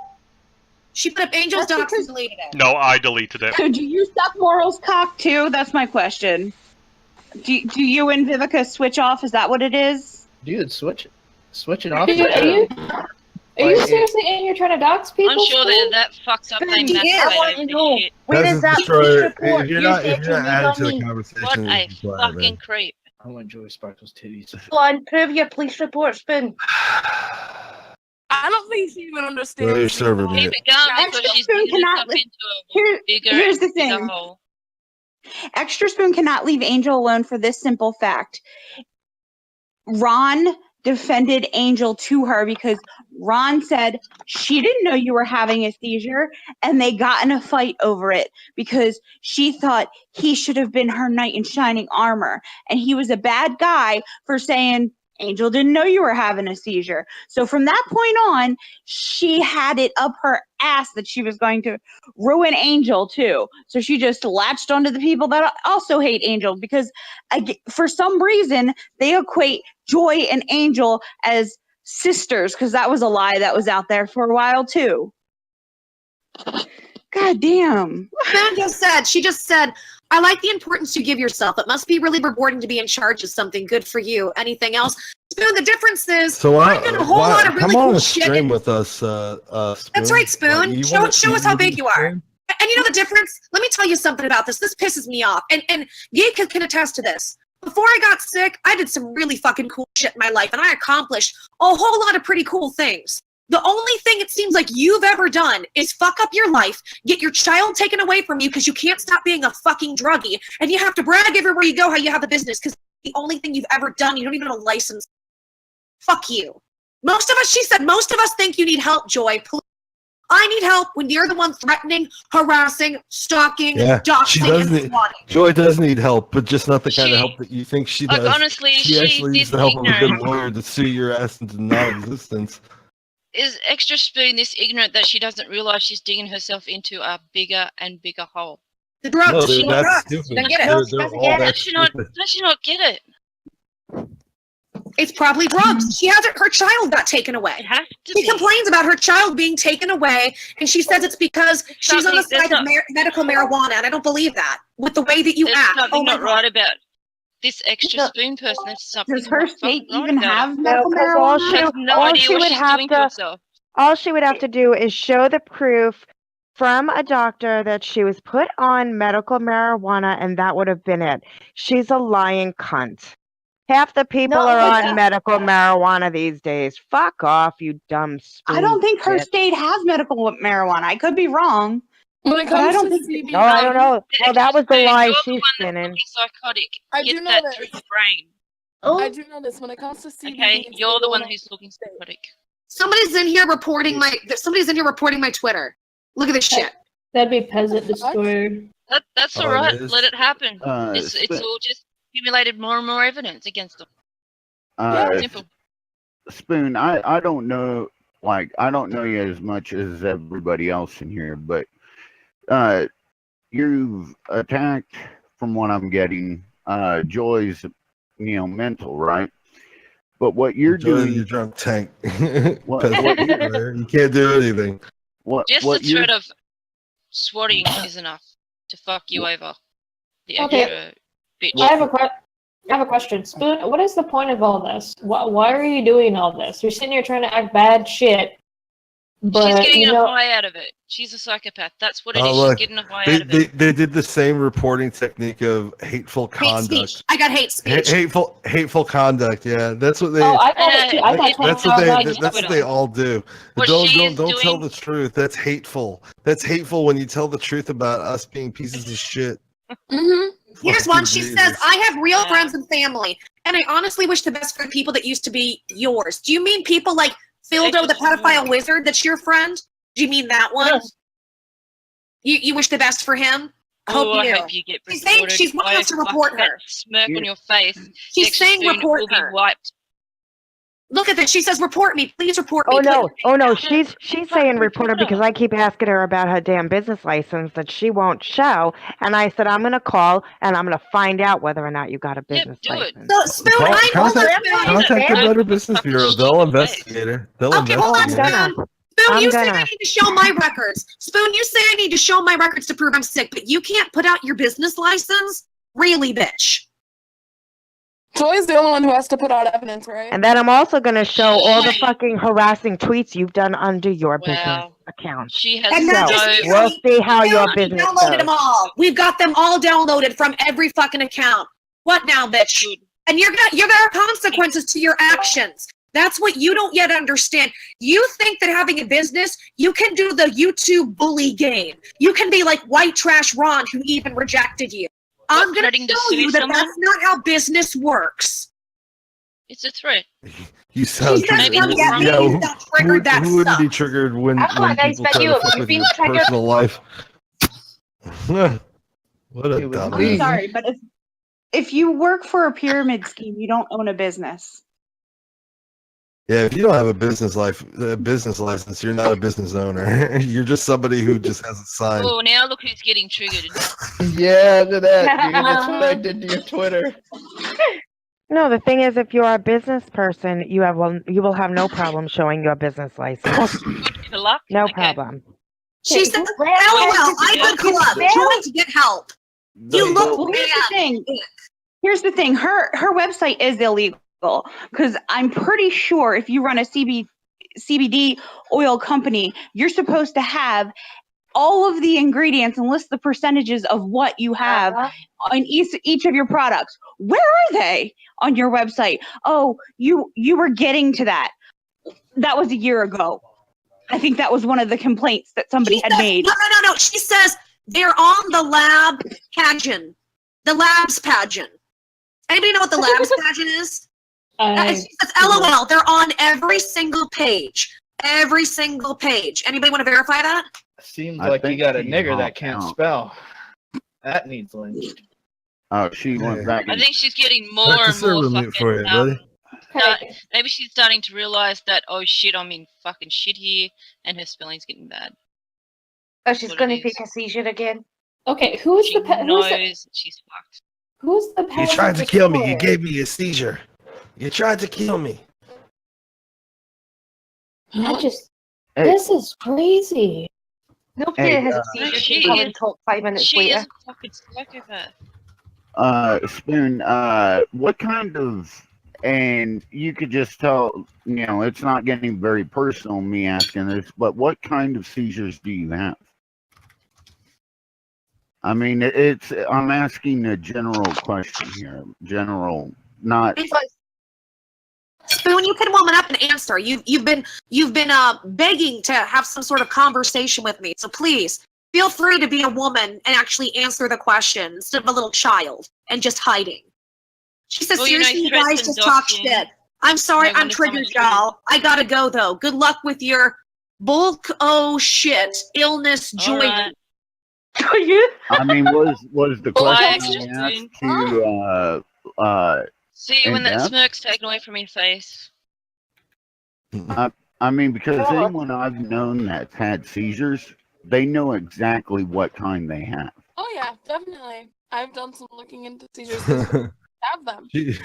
She put up Angel's docs and deleted it. No, I deleted it. Do you suck Moral's cock too? That's my question. Do you and Vivica switch off? Is that what it is? Dude, switch it off. Dude, are you seriously in here trying to dox people? I'm sure they're that fucked up. They masturbate over this shit. Where is that police report? If you're You not, said if you're to not me added on to the me. conversation, What a you can quiet, fucking man. creep. I want Joey Sparkle's titties. Go on, prove your police report, Spoon. I don't think she even Well, understands. your server, Keep man. it going because she's digging herself into a Here's the bigger thing. hole. Extra Spoon cannot leave Angel alone for this simple fact. Ron defended Angel to her because Ron said she didn't know you were having a seizure, and they got in a fight over it because she thought he should have been her knight in shining armor, and he was a bad guy for saying Angel didn't know you were having a seizure. So from that point on, she had it up her ass that she was going to ruin Angel too. So she just latched onto the people that also hate Angel because for some reason they equate Joy and Angel as sisters, because that was a lie that was out there for a while too. God damn. She just said, I like the importance you give yourself. It must be really rewarding to be in charge of something. Good for you. Anything else? Spoon, the difference is So I've done a whole lot of really come on cool a shit. stream with us, Spoon. That's right, Spoon. Like, Show us how big you are. And you know the difference? Let me tell you something about this. This pisses me off. And Geek can attest to this. Before I got sick, I did some really fucking cool shit in my life, and I accomplished a whole lot of pretty cool things. The only thing it seems like you've ever done is fuck up your life, get your child taken away from you because you can't stop being a fucking druggie, and you have to brag everywhere you go how you have a business because the only thing you've ever done, you don't even have a license. Fuck you. She said, most of us think you need help, Joy. Please. I need help when you're the one threatening, harassing, stalking, Yeah, she doxing, does and need. swatting. Joy does need help, but just not the kind of help that you think she Like, does. honestly, she she actually needs did the help of a good ignorant. lawyer to sue your ass into non-existence. Is Extra Spoon this ignorant that she doesn't realize she's digging herself into a bigger and bigger hole? The drugs. No, She that's drugs. stupid. She doesn't get it. They're all that Does she not? stupid. Does she not get it? It's probably drugs. She hasn't. Her child got taken away. It has to She be. complains about her child being taken away, and she says it's because she's on the something- side of medical marijuana, and I don't believe that with the way that you There's act. something Oh my not God. right about this Extra Spoon person. There's something. Does her not state fucking right even about have it. medical No, 'cause all marijuana? she- She has no all idea she what would she's have doing to to- herself. All she would have to do is show the proof from a doctor that she was put on medical marijuana, and that would have been it. She's a lying cunt. Half the people No, are but on that- medical marijuana these days. Fuck off, you dumb spoon. I don't think her bitch. state has medical marijuana. I could be wrong. When it But I comes don't to think CBD, No, I don't know. Well, that was the Spoon, lie you're the she's one that's spinning. fucking psychotic. I Get do know that that. through your brain. I do know this. When it comes to CBD, Okay, it's you're the legal one in who's looking psychotic. Somebody's in here reporting my. Somebody's in here reporting my Twitter. Look at this shit. That'd be peasant destroyer. That's Oh, all right. it is? Let it happen. It's Sp- all just accumulated more and more evidence against them. Simple. Spoon, I don't know, like, I don't know you as much as everybody else in here, but you've attacked, from what I'm getting, Joy's, mental, right? But what you're Joy, doing, you drunk tank. what You can't do anything. Just what the you're threat of swatting is enough to fuck you over. The Okay. extra bitch. I have a question. Spoon, what is the point of all this? Why are you doing all this? You're sitting here trying to act bad shit, but She's getting you a know, high out of it. She's a psychopath. That's what it Oh, is. look, She's getting a high they, out of it. they did the same reporting technique of hateful Hate conduct. speech. I got hate speech. Hateful conduct. Yeah, that's what they. Oh, I got it too. I got That's told what how they. much That's what they all do. What Don't she is tell doing- the truth. That's hateful. That's hateful when you tell the truth about us being pieces of shit. Mm-hmm. Here's one. She says, I have real friends and family, and I honestly wish the best for the people that used to be yours. Do you mean people like Phildo, the pedophile wizard, that's your friend? Do you mean that one? You wish the best for him? I hope you get She's saying she's wanting us to report her. That smirk on your face. She's saying report will her. Be wiped. Look at this. She says, report me. Please report me. Oh no, please. oh no, she's saying report her because I keep asking her about her damn business license that she won't show, and I said I'm gonna call and I'm gonna find out whether or not you got a business license. So, Spoon, Contact the Better Business Bureau. They'll investigate her. They'll investigate her. Spoon, you say I need to show my records. Spoon, you say I need to show my records to prove I'm sick, but you can't put out your business license? Really, bitch? Joy's the only one who has to put out evidence, right? And then I'm also gonna show all the fucking harassing tweets you've done under your business account. She And has not So just you. we'll see how your We business downloaded goes. them all. We've got them all downloaded from every fucking account. What now, bitch? And you're gonna have consequences to your actions. That's what you don't yet understand. You think that having a business, you can do the YouTube bully game. You can be like white trash Ron, who even rejected you. I'm gonna show you that that's not how business works. It's a threat. You sound She says, triggered. yeah, Yeah, maybe that triggered that who wouldn't be sucks. triggered when I don't know, guys, people but try you- to fuck you with feel your triggered? personal life? What a dumb. I'm sorry, but if you work for a pyramid scheme, you don't own a business. Yeah, if you don't have a business license, you're not a business owner. You're just somebody who just hasn't signed. Oh, now look who's getting triggered. Yeah, look at that, dude. That's what I did to your Twitter. No, the thing is, if you're a business person, you will have no problem showing your business license. Good luck. No problem. She said, LOL, I would go up. Join to get help. You look Well, here's the thing. Here's the thing. Her website is illegal because I'm pretty sure if you run a CBD oil company, you're supposed to have all of the ingredients and list the percentages of what you have on each of your products. Where are they on your website? Oh, you were getting to that. That was a year ago. I think that was one of the complaints that somebody had made. No. She says they're on the lab pageant. The labs pageant. Anybody know what the labs pageant is? She says, LOL, they're on every single page. Every single page. Anybody want to verify that? Seems I like you think got a she nigger that hopped can't out. spell. That needs lynched. Oh, she went back. I think she's getting more Back to and more server mute for you, buddy. maybe she's starting to realize that, oh shit, I'm in fucking shit here, and her spelling's getting bad. Oh, she's going to take a seizure again. Okay, who's She the pet? knows Who's the, she's fucked. who's the You pet? tried to kill me. You gave me a seizure. You tried to kill me. I just. This is crazy. Nobody Hey, has a No, seizure she can come is- and talk 5 minutes She later. is a fucking psychopath. Spoon, what kind of, and you could just tell, it's not getting very personal, me asking this, but what kind of seizures do you have? I mean, I'm asking a general question here. General, not. Spoon, you can woman up and answer. You've been begging to have some sort of conversation with me. So please feel free to be a woman and actually answer the question instead of a little child and just hiding. She says, Well, you know, seriously, you threats guys and just talk doxing. shit. I'm sorry, No I'm one is coming triggered, to you. y'all. I gotta go though. Good luck with your bulk shit illness All joy. right. I mean, was the Bye, question I asked Justin. to See you when that in-depth? smirk's taken away from your face. I mean, because anyone I've known that's had seizures, they know exactly what kind they have. Oh yeah, definitely. I've done some looking into seizures. 'Cause we have them. This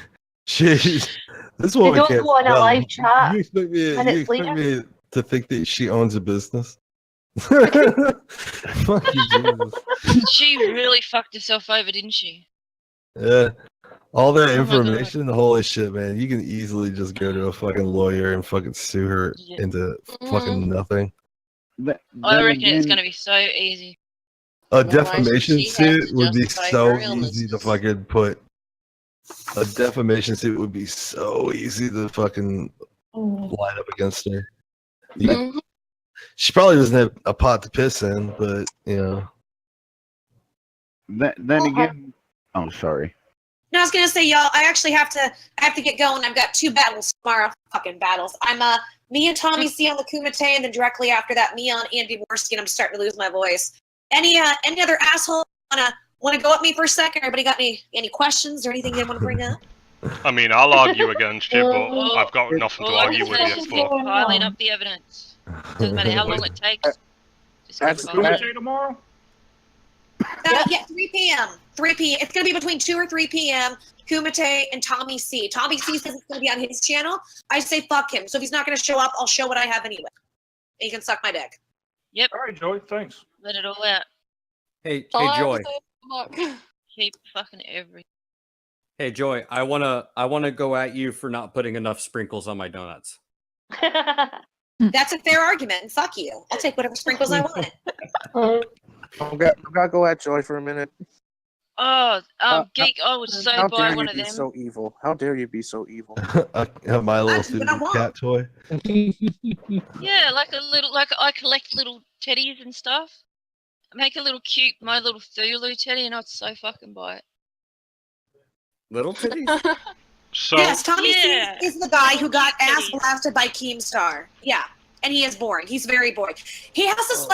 woman don't can't go on a spell. live chat You expect me, minutes me to think that she owns a business? Fuck you, Jesus. She really fucked herself over, didn't she? Yeah. All that Oh my information, holy shit, man. You can easily just go to a fucking lawyer and fucking sue her into fucking nothing. I reckon it's gonna be so easy. A Otherwise, defamation she has suit to would be justify so her easy to illnesses. fucking put. A defamation suit would be so easy to fucking line up against her. She probably doesn't have a pot to piss in, but Then again, I'm sorry. No, I was gonna say, y'all, I have to get going. I've got 2 battles tomorrow. Fucking battles. I'm me and Tommy C on the Kumite, and then directly after that, me on Andy Worski, and I'm starting to lose my voice. Any other asshole wanna go at me for a second? Everybody got any questions or anything they want to bring up? I mean, I'll argue against you, but I've got nothing to All I argue can with say you is for. keep piling up the evidence. Doesn't matter how long it takes. Just keep That's piling it. tomorrow. Yeah, 3 p.m. 3 p.m. It's gonna be between 2 or 3 p.m. Kumite and Tommy C. Tommy C says it's gonna be on his channel. I say fuck him. So if he's not gonna show up, I'll show what I have anyway. And he can suck my dick. Yep. All right, Joey. Thanks. Let it all out. Hey, All I have Joy. to say is good luck. Keep fucking everything. Hey, Joy. I wanna go at you for not putting enough sprinkles on my donuts. That's a fair argument. Fuck you. I'll take whatever sprinkles I want. I've got to go at Joy for a minute. Oh, Geek, I would so How buy dare one you of be them. so evil? How dare you be so evil? My little That's what I Susie want. cat toy. Yeah, like I collect little teddies and stuff. I make a little cute My Little Thulu teddy, and I'd so fucking buy it. Little titties? So Yes, Tommy Yeah. C is the guy who got ass blasted by Keemstar. Yeah, and he is boring. He's very boring. He has this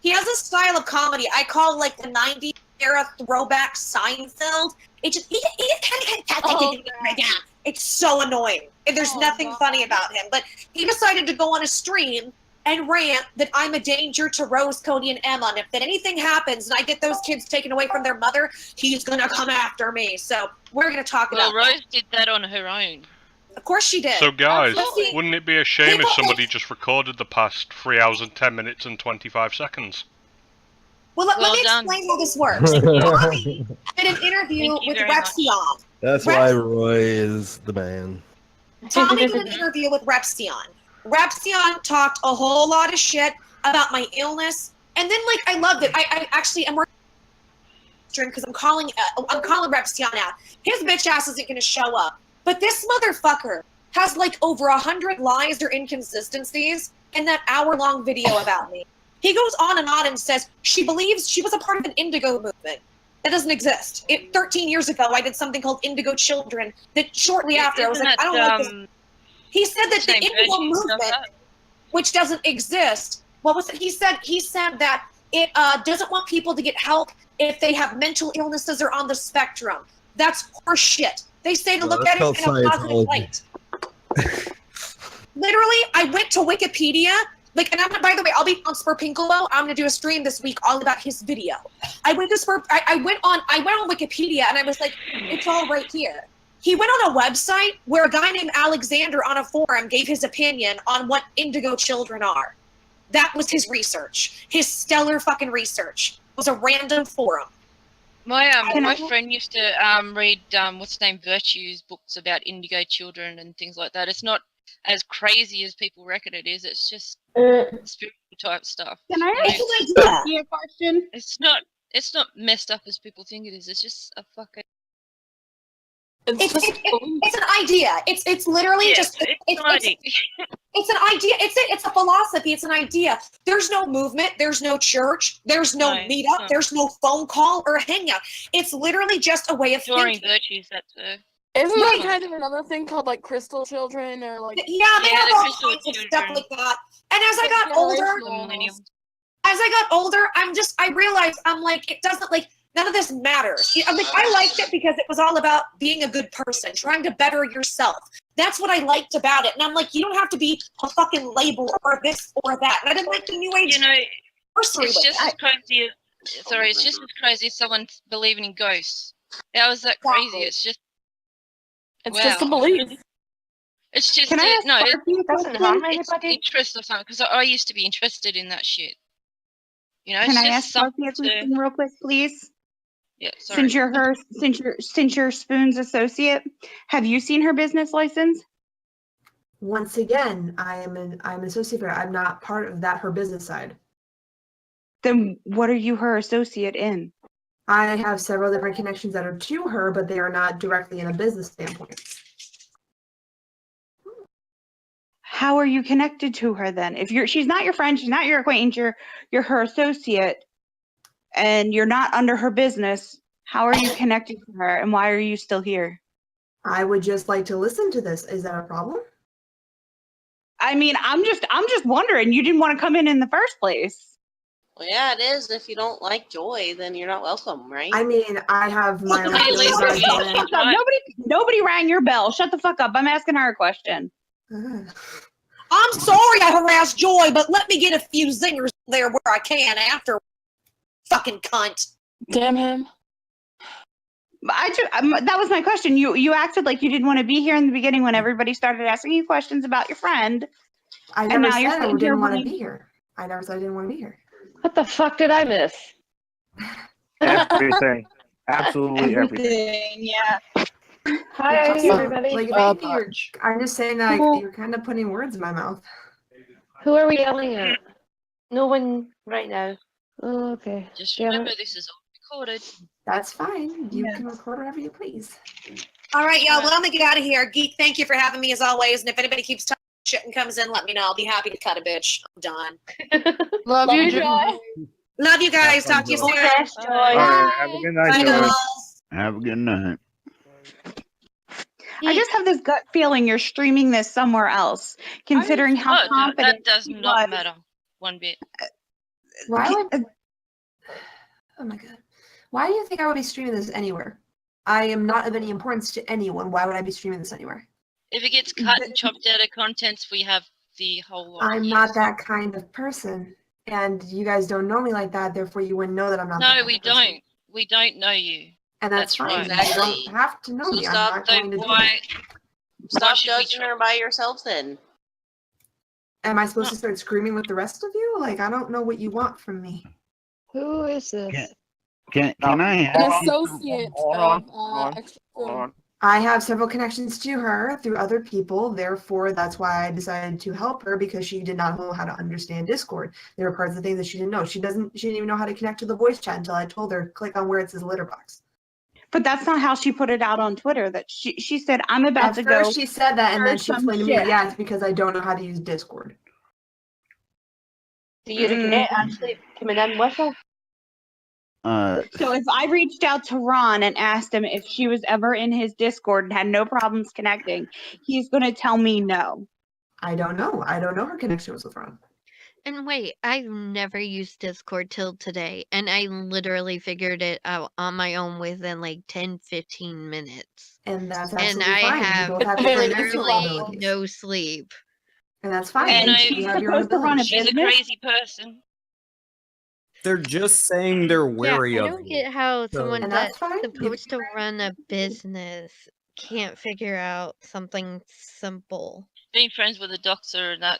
he has this style of comedy I call like the '90s era throwback Seinfeld. It just he kind of it's so annoying. And there's nothing funny about him. But he decided to go on a stream and rant that I'm a danger to Rose, Cody, and Emma. And if that anything happens and I get those kids taken away from their mother, he's gonna come after me. So we're gonna talk Well, about that. Rose did that on her own. Of course she did. So guys, Absolutely. wouldn't it be a shame if somebody just recorded the past 3 hours and 10 minutes and 25 seconds? Well, let me done. explain how this works. Tommy did an interview Thank you with very much. Repsion. That's why Roy is the man. Tommy did an interview with Repsion. Repsion talked a whole lot of shit about my illness, and then I loved it. I actually am working because I'm calling Repsion out. His bitch ass isn't going to show up, but this motherfucker has over 100 lies or inconsistencies in that hour-long video about me. He goes on and says she believes she was a part of an indigo movement. That doesn't exist. 13 years ago, I did something called Indigo Children. That shortly after, I was like, I don't like this. He said that the Indigo movement, which doesn't exist, what was it? He said that it doesn't want people to get help if they have mental illnesses or on the spectrum. That's horse shit. They say to look at it in a positive light. Literally, I went to Wikipedia. And by the way, I'll be on Spurpinkolo. I'm gonna do a stream this week all about his video. I went on Wikipedia and I was like, it's all right here. He went on a website where a guy named Alexander on a forum gave his opinion on what indigo children are. That was his research. His stellar fucking research. It was a random forum. My friend used to read what's the name, Virtue's books about indigo children and things like that. It's not as crazy as people reckon it is. It's just spiritual type stuff. Can I ask you a question? It's not messed up as people think it is. It's just a fucking. It's an idea. It's literally just it's an idea. It's a philosophy. It's an idea. There's no movement. There's no church. There's no meetup. There's no phone call or hangout. It's literally just a way of Storing thinking. virtues. That's Isn't that kind of another thing called crystal children or they have all kinds of stuff like that. And as I got older, I realized it doesn't none of this matters. I liked it because it was all about being a good person, trying to better yourself. That's what I liked about it. And I'm like, you don't have to be a fucking label or this or that. And I didn't like the new age. It's just as crazy. It's just as crazy as someone believing in ghosts. How is that crazy? It's just. It's just a belief. It's just Can I ask Sparky a question? It's interest or something because I used to be interested in that shit. Can I ask Sparky a question real quick, please? Yeah, sorry. Since you're Spoon's associate, have you seen her business license? Once again, I'm an associate. I'm not part of her business side. Then what are you her associate in? I have several different connections that are to her, but they are not directly in a business standpoint. How are you connected to her then? If she's not your friend, she's not your acquaintance, you're her associate, and you're not under her business, How are you connected to her, and why are you still here? I would just like to listen to this. Is that a problem? I mean, I'm just wondering. You didn't want to come in the first place. Well, yeah, it is. If you don't like Joy, then you're not welcome, right? I mean, I have my own Shut feelings. the fuck up. Nobody rang your bell. Shut the fuck up. I'm asking her a question. I'm sorry I harassed Joy, but let me get a few zingers there where I can after. Fucking cunt. Damn him. That was my question. You acted like you didn't want to be here in the beginning when everybody started asking you questions about your friend. I And never now you're said I sitting here didn't want to wanting- be here. I never said I didn't want to be here. What the fuck did I miss? Everything. Absolutely everything. Yeah. Hi, everybody. Like, if anything, I'm just saying that you're kind of putting words in my mouth. Who are we yelling at? No one right now. Oh, okay. Just Damn remember, it. this is all recorded. That's fine. You can record whatever you please. All right, y'all. Well, I'm gonna get out of here. Geek, thank you for having me as always. And if anybody keeps talking shit and comes in, let me know. I'll be happy to cut a bitch. I'm done. Love you, Joy. Love you guys. Talk to you soon. All right, have a good night, Bye, Joy. girls. Have a good night. I just have this gut feeling you're streaming this somewhere else, considering how Oh, confident that does he not was. matter one bit. Why would? Oh my god. Why do you think I would be streaming this anywhere? I am not of any importance to anyone. Why would I be streaming this anywhere? If it gets cut and chopped out of contents, we have the whole lot. I'm not that kind of person, and you guys don't know me like that. Therefore, you wouldn't know that I'm not. that No, kind we of person. don't. We don't know you. And that's fine. right. You don't have to know So me. I'm stop not going to do why- that. Stop judging her by yourself then. Am I supposed to start screaming with the rest of you? Like, I don't know what you want from me. Who is this? Can I An ask you? associate Hold of on. extra Hold food. on. I have several connections to her through other people. Therefore, that's why I decided to help her, because she did not know how to understand Discord. There were parts of the things that she didn't know. She didn't even know how to connect to the voice chat until I told her, click on where it says litter box. But that's not how she put it out on Twitter. That she said, I'm about At to first go. she said that, and then search she some explained to me, shit. yeah, it's because I don't know how to use Discord. Do you regret actually coming in with her? So if I reached out to Ron and asked him if she was ever in his Discord and had no problems connecting, he's going to tell me no. I don't know. I don't know her connection was with Ron. And wait, I've never used Discord till today, and I literally figured it out on my own within like 10-15 minutes. And that's And absolutely I fine. You have both have different mental literally abilities. no sleep. And that's fine. And You have your own abilities. she's a crazy person. They're just saying they're wary Yeah, I of don't you. get how So- someone And that's that's fine. supposed to run a business can't figure out something simple. Being friends with a doctor and that,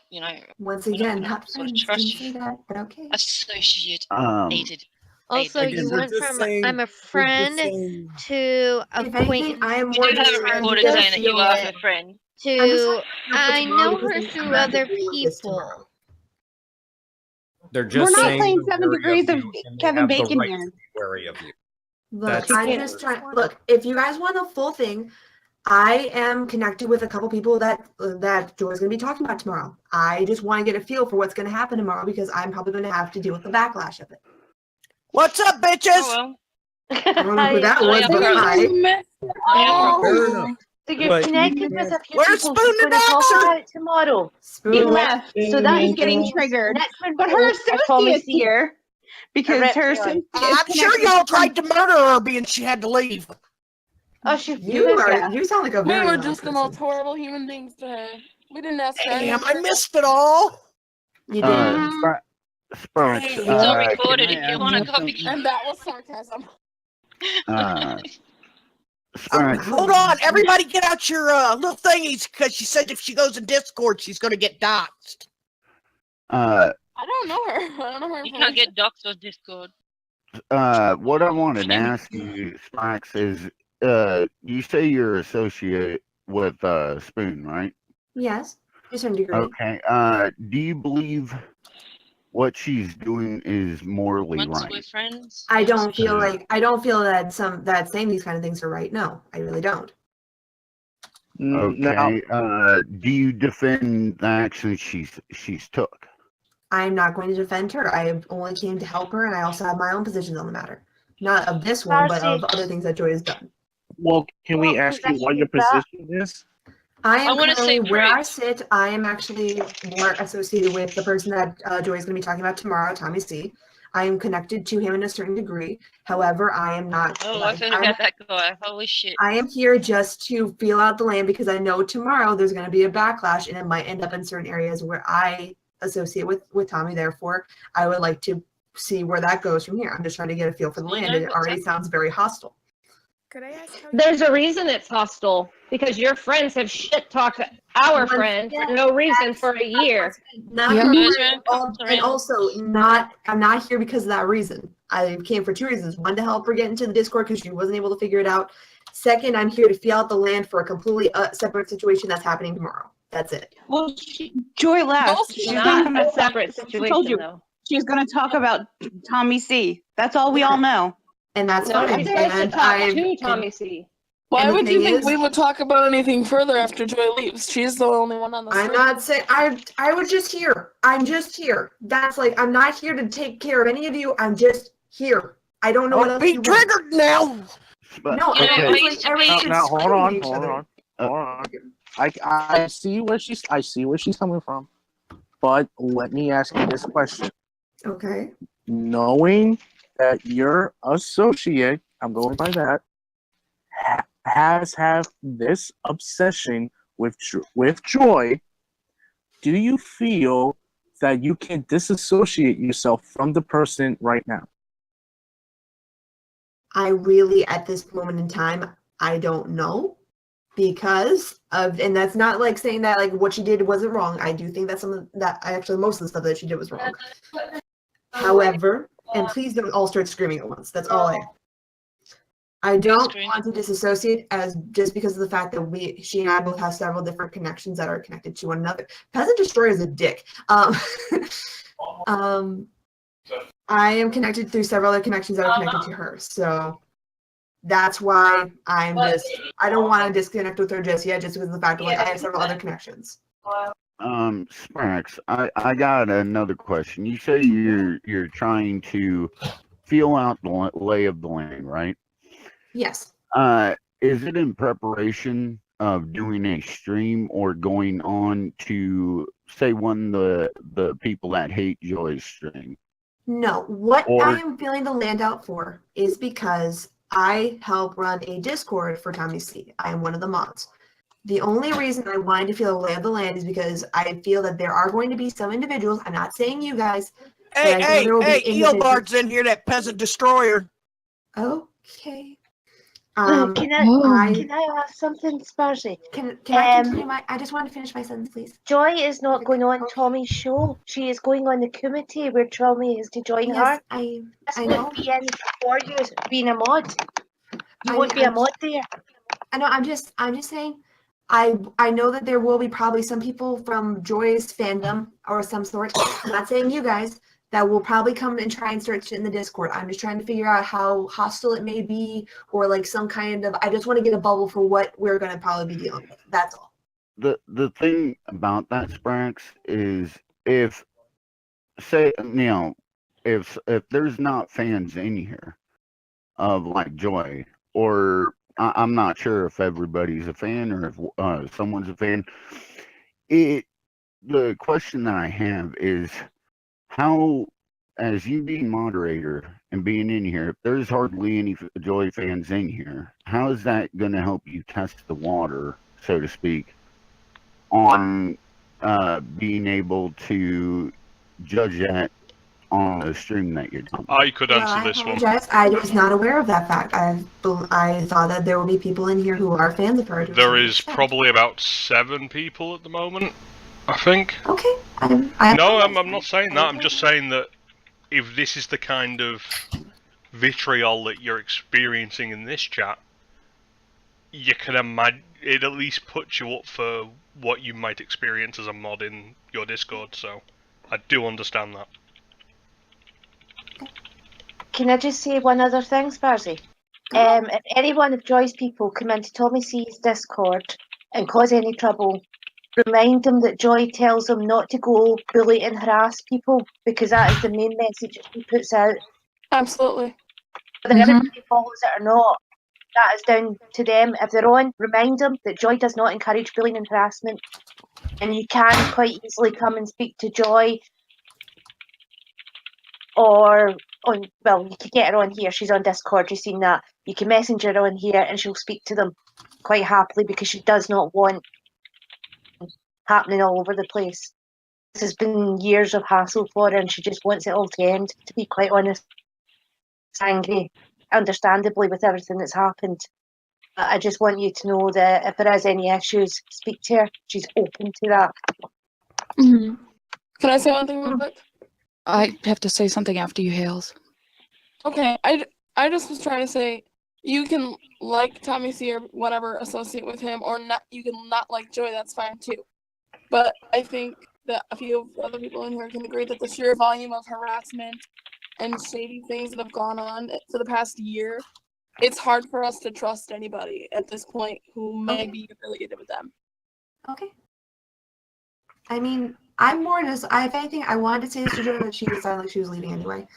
Once again, not sort of friends. trust Didn't say you. that, but okay. Associate. Aided. Also, Again, you we're went just from saying- I'm a we're just friend saying- to If anything, acquaintance I am We more do have just it trying to recorded get a saying that you feel are of- her friend. to I'm just trying to I feel know because her I'm through about to other deal with this tomorrow. people. They're We're just not saying playing they're 7 wary degrees of you, and they Kevin have the Bacon right here. to be wary of you. Look, That's I'm it. just trying. Look, if you guys want a full thing, I am connected with a couple people that Joy's going to be talking about tomorrow. I just want to get a feel for what's going to happen tomorrow because I'm probably going to have to deal with the backlash of it. What's up, bitches? Oh, I don't know who that was, but hi. Fair enough. So you're But connected you with a can't- few Where's people Spoon who's and going to talk Boxer? about it tomorrow. Spoon He left. left, so that Spoon he's getting left. triggered. Next one, But her I promise associate's you. here because rep her Joy. associate is I'm sure connected y'all to tried to murder her being she had to leave. Oh, she You sound like a We very were loud just the person. most horrible human beings to her. We didn't ask her. Damn, I missed it all. You did. Sparks, It's all can recorded I if you ask want to you copy. something? And that was sarcasm. Sparks, Hold on, everybody get out your little thingies because she said if she goes in Discord, she's going to get doxxed. I don't know her. I don't know her. You can't get doxed on Discord. what I wanted to ask you, Sparks, is you say you're associated with Spoon, right? Yes, to a certain degree. Okay. Do you believe what she's doing is morally Once right? we're friends. I don't feel that that saying these kind of things are right. No, I really don't. Okay. Do you defend the actions she's took? I'm not going to defend her. I only came to help her, and I also have my own positions on the matter. Not of this one, but of Darcy. other things that Joy has done. Well, can we What ask you what your position position is? I am wanna say currently where I priest. sit. I am actually more associated with the person that Joy is going to be talking about tomorrow, Tommy C. I am connected to him in a certain degree. However, I am not. Oh, I've heard about that guy. Holy shit. I am here just to feel out the land because I know tomorrow there's going to be a backlash and it might end up in certain areas where I associate with Tommy. Therefore, I would like to see where that goes from here. I'm just trying to get a feel for the land, and it already sounds very hostile. Could I ask how There's a reason it's hostile because your friends have shit talked our friend for no reason for a year. Not Yeah. and also not. I'm not here because of that reason. I came for two reasons. One, to help her get into the Discord because she wasn't able to figure it out. Second, I'm here to feel out the land for a completely separate situation that's happening tomorrow. That's it. Well, Joy left. She's not a separate She told situation, you though. she's going to talk about Tommy C. That's all we all know. And that's No, fine. she's supposed to And talk to Tommy C. Why And the would you thing think is- we would talk about anything further after Joy leaves? She's the only one on the I'm street. not saying I was just here. I'm just here. That's like I'm not here to take care of any of you. I'm just here. I don't know what else you want. triggered now. No, Okay. it's like everyone's Now, hold screaming on, at each hold other. on, hold on. I see where she's coming from, but let me ask you this question: Okay. knowing that your associate, I'm going by that, has had this obsession with Joy, do you feel that you can disassociate yourself from the person right now? I really, at this moment in time, I don't know because of, and that's not like saying that like what she did wasn't wrong. I do think that most of the stuff that she did was wrong. However, and please don't all start screaming at once. That's all I don't want to disassociate as just because of the fact that she and I both have several different connections that are connected to one another. Peasant Destroyer is a dick. I am connected through several other connections that are connected to her. So that's why I don't want to disconnect with her just yet, just because of the fact that like, I have several other connections. Sprax, I got another question. You say you're trying to feel out the lay of the land, right? Yes. Is it in preparation of doing a stream or going on to say one of the people that hate Joy's stream? No, what Or- I am feeling the land out for is because I help run a Discord for Tommy C. I am one of the mods. The only reason I wanted to feel the lay of the land is because I feel that there are going to be some individuals, I'm not saying you guys. but I feel there will be individuals- Eobard's in here, that peasant destroyer. Okay. Can I ask something, Sparsy? Can I continue I just want to finish my sentence, please. Joy is not going on Tommy's show. She is going on the committee where Tommy is to join her. I This know. would be in for you as being a mod. You would be a mod there. I know. I'm just saying. I know that there will be probably some people from Joy's fandom or some sort. I'm not saying you guys that will probably come and try and start shit in the Discord. I'm just trying to figure out how hostile it may be, or like some kind of. I just want to get a bubble for what we're gonna probably be dealing with. That's all. The thing about that, Sprax, is if there's not fans in here of like Joy, or I'm not sure if everybody's a fan or if someone's a fan. The question that I have is how, as you being moderator and being in here, if there's hardly any Joy fans in here, how is that going to help you test the water, so to speak, on being able to judge that on the stream that you're doing? I could answer this one. I was not aware of that fact. I thought that there will be people in here who are fans of her. There is probably about 7 people at the moment, I think. Okay. I'm not saying that. I'm just saying that if this is the kind of vitriol that you're experiencing in this chat, you can imagine it at least puts you up for what you might experience as a mod in your Discord. So I do understand that. Can I just say one other thing, Sparsy? If any one of Joy's people come into Tommy C's Discord and cause any trouble, remind them that Joy tells them not to go bully and harass people, because that is the main message she puts out. Absolutely. Whether everybody follows it or not, that is down to them. If they're on, remind them that Joy does not encourage bullying and harassment. And you can quite easily come and speak to Joy, or on, well, you could get her on here. She's on Discord, you've seen that. You can message her on here and she'll speak to them quite happily because she does not want happening all over the place. This has been years of hassle for her and she just wants it all to end, to be quite honest. She's angry, understandably, with everything that's happened. But I just want you to know that if there is any issues, speak to her. She's open to that. Can I say one thing real quick? I have to say something after you, Hales. Okay, I just was trying to say, you can like Tommy C or whatever, associate with him, or not. You can not like Joy, that's fine too. But I think that a few other people in here can agree that the sheer volume of harassment and shady things that have gone on for the past year, it's hard for us to trust anybody at this point who may be affiliated with them. Okay. I mean, I'm more just, if anything, I wanted to say this to Joy, but she decided like she was leaving anyway.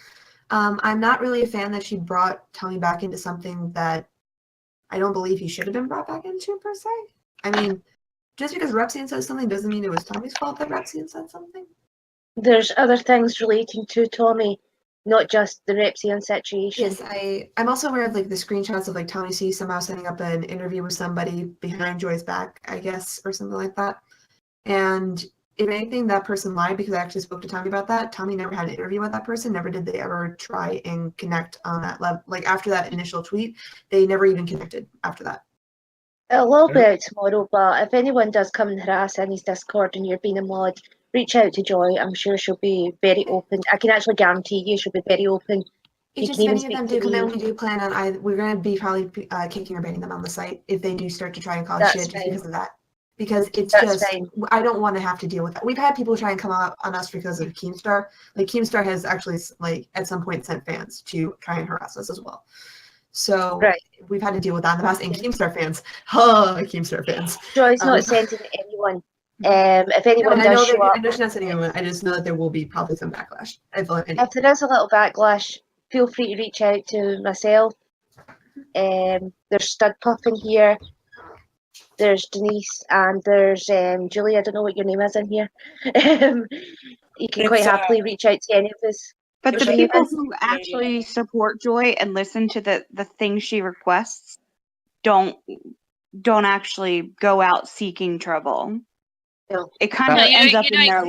I'm not really a fan that she brought Tommy back into something that I don't believe he should have been brought back into, per se. I mean, just because Repsian says something doesn't mean it was Tommy's fault that Repsian said something. There's other things relating to Tommy, not just the Repsian situation. Yes, I'm also aware of like the screenshots of like Tommy C somehow setting up an interview with somebody behind Joy's back, I guess, or something like that. And if anything, that person lied because I actually spoke to Tommy about that. Tommy never had an interview with that person. Never did they ever try and connect on that level. Like after that initial tweet, they never even connected after that. It'll all be out tomorrow, but if anyone does come and harass in his Discord and you're being a mod, reach out to Joy. I'm sure she'll be very open. I can actually guarantee you she'll be very open. It's just if any of them do come in, we do plan on we're going to be probably kicking or banning them on the site if they do start to try and cause shit just because of that. Because it's I don't want to have to deal with that. We've had people try and come out on us because of Keemstar. Like Keemstar has actually like at some point sent fans to try and harass us as well. So we've had to deal with that in the past. And Keemstar fans, Keemstar fans. Joy's not sending anyone. If anyone I does know show up, I know she's not sending anyone. I just know that there will be probably some backlash. if there is a little backlash, feel free to reach out to myself. There's Stud Puff in here. There's Denise and there's Julie. I don't know what your name is in here. You can quite happily reach out to any of us. But the people who actually support Joy and listen to the things she requests don't actually go out seeking trouble. No. It kind of ends up in their lap.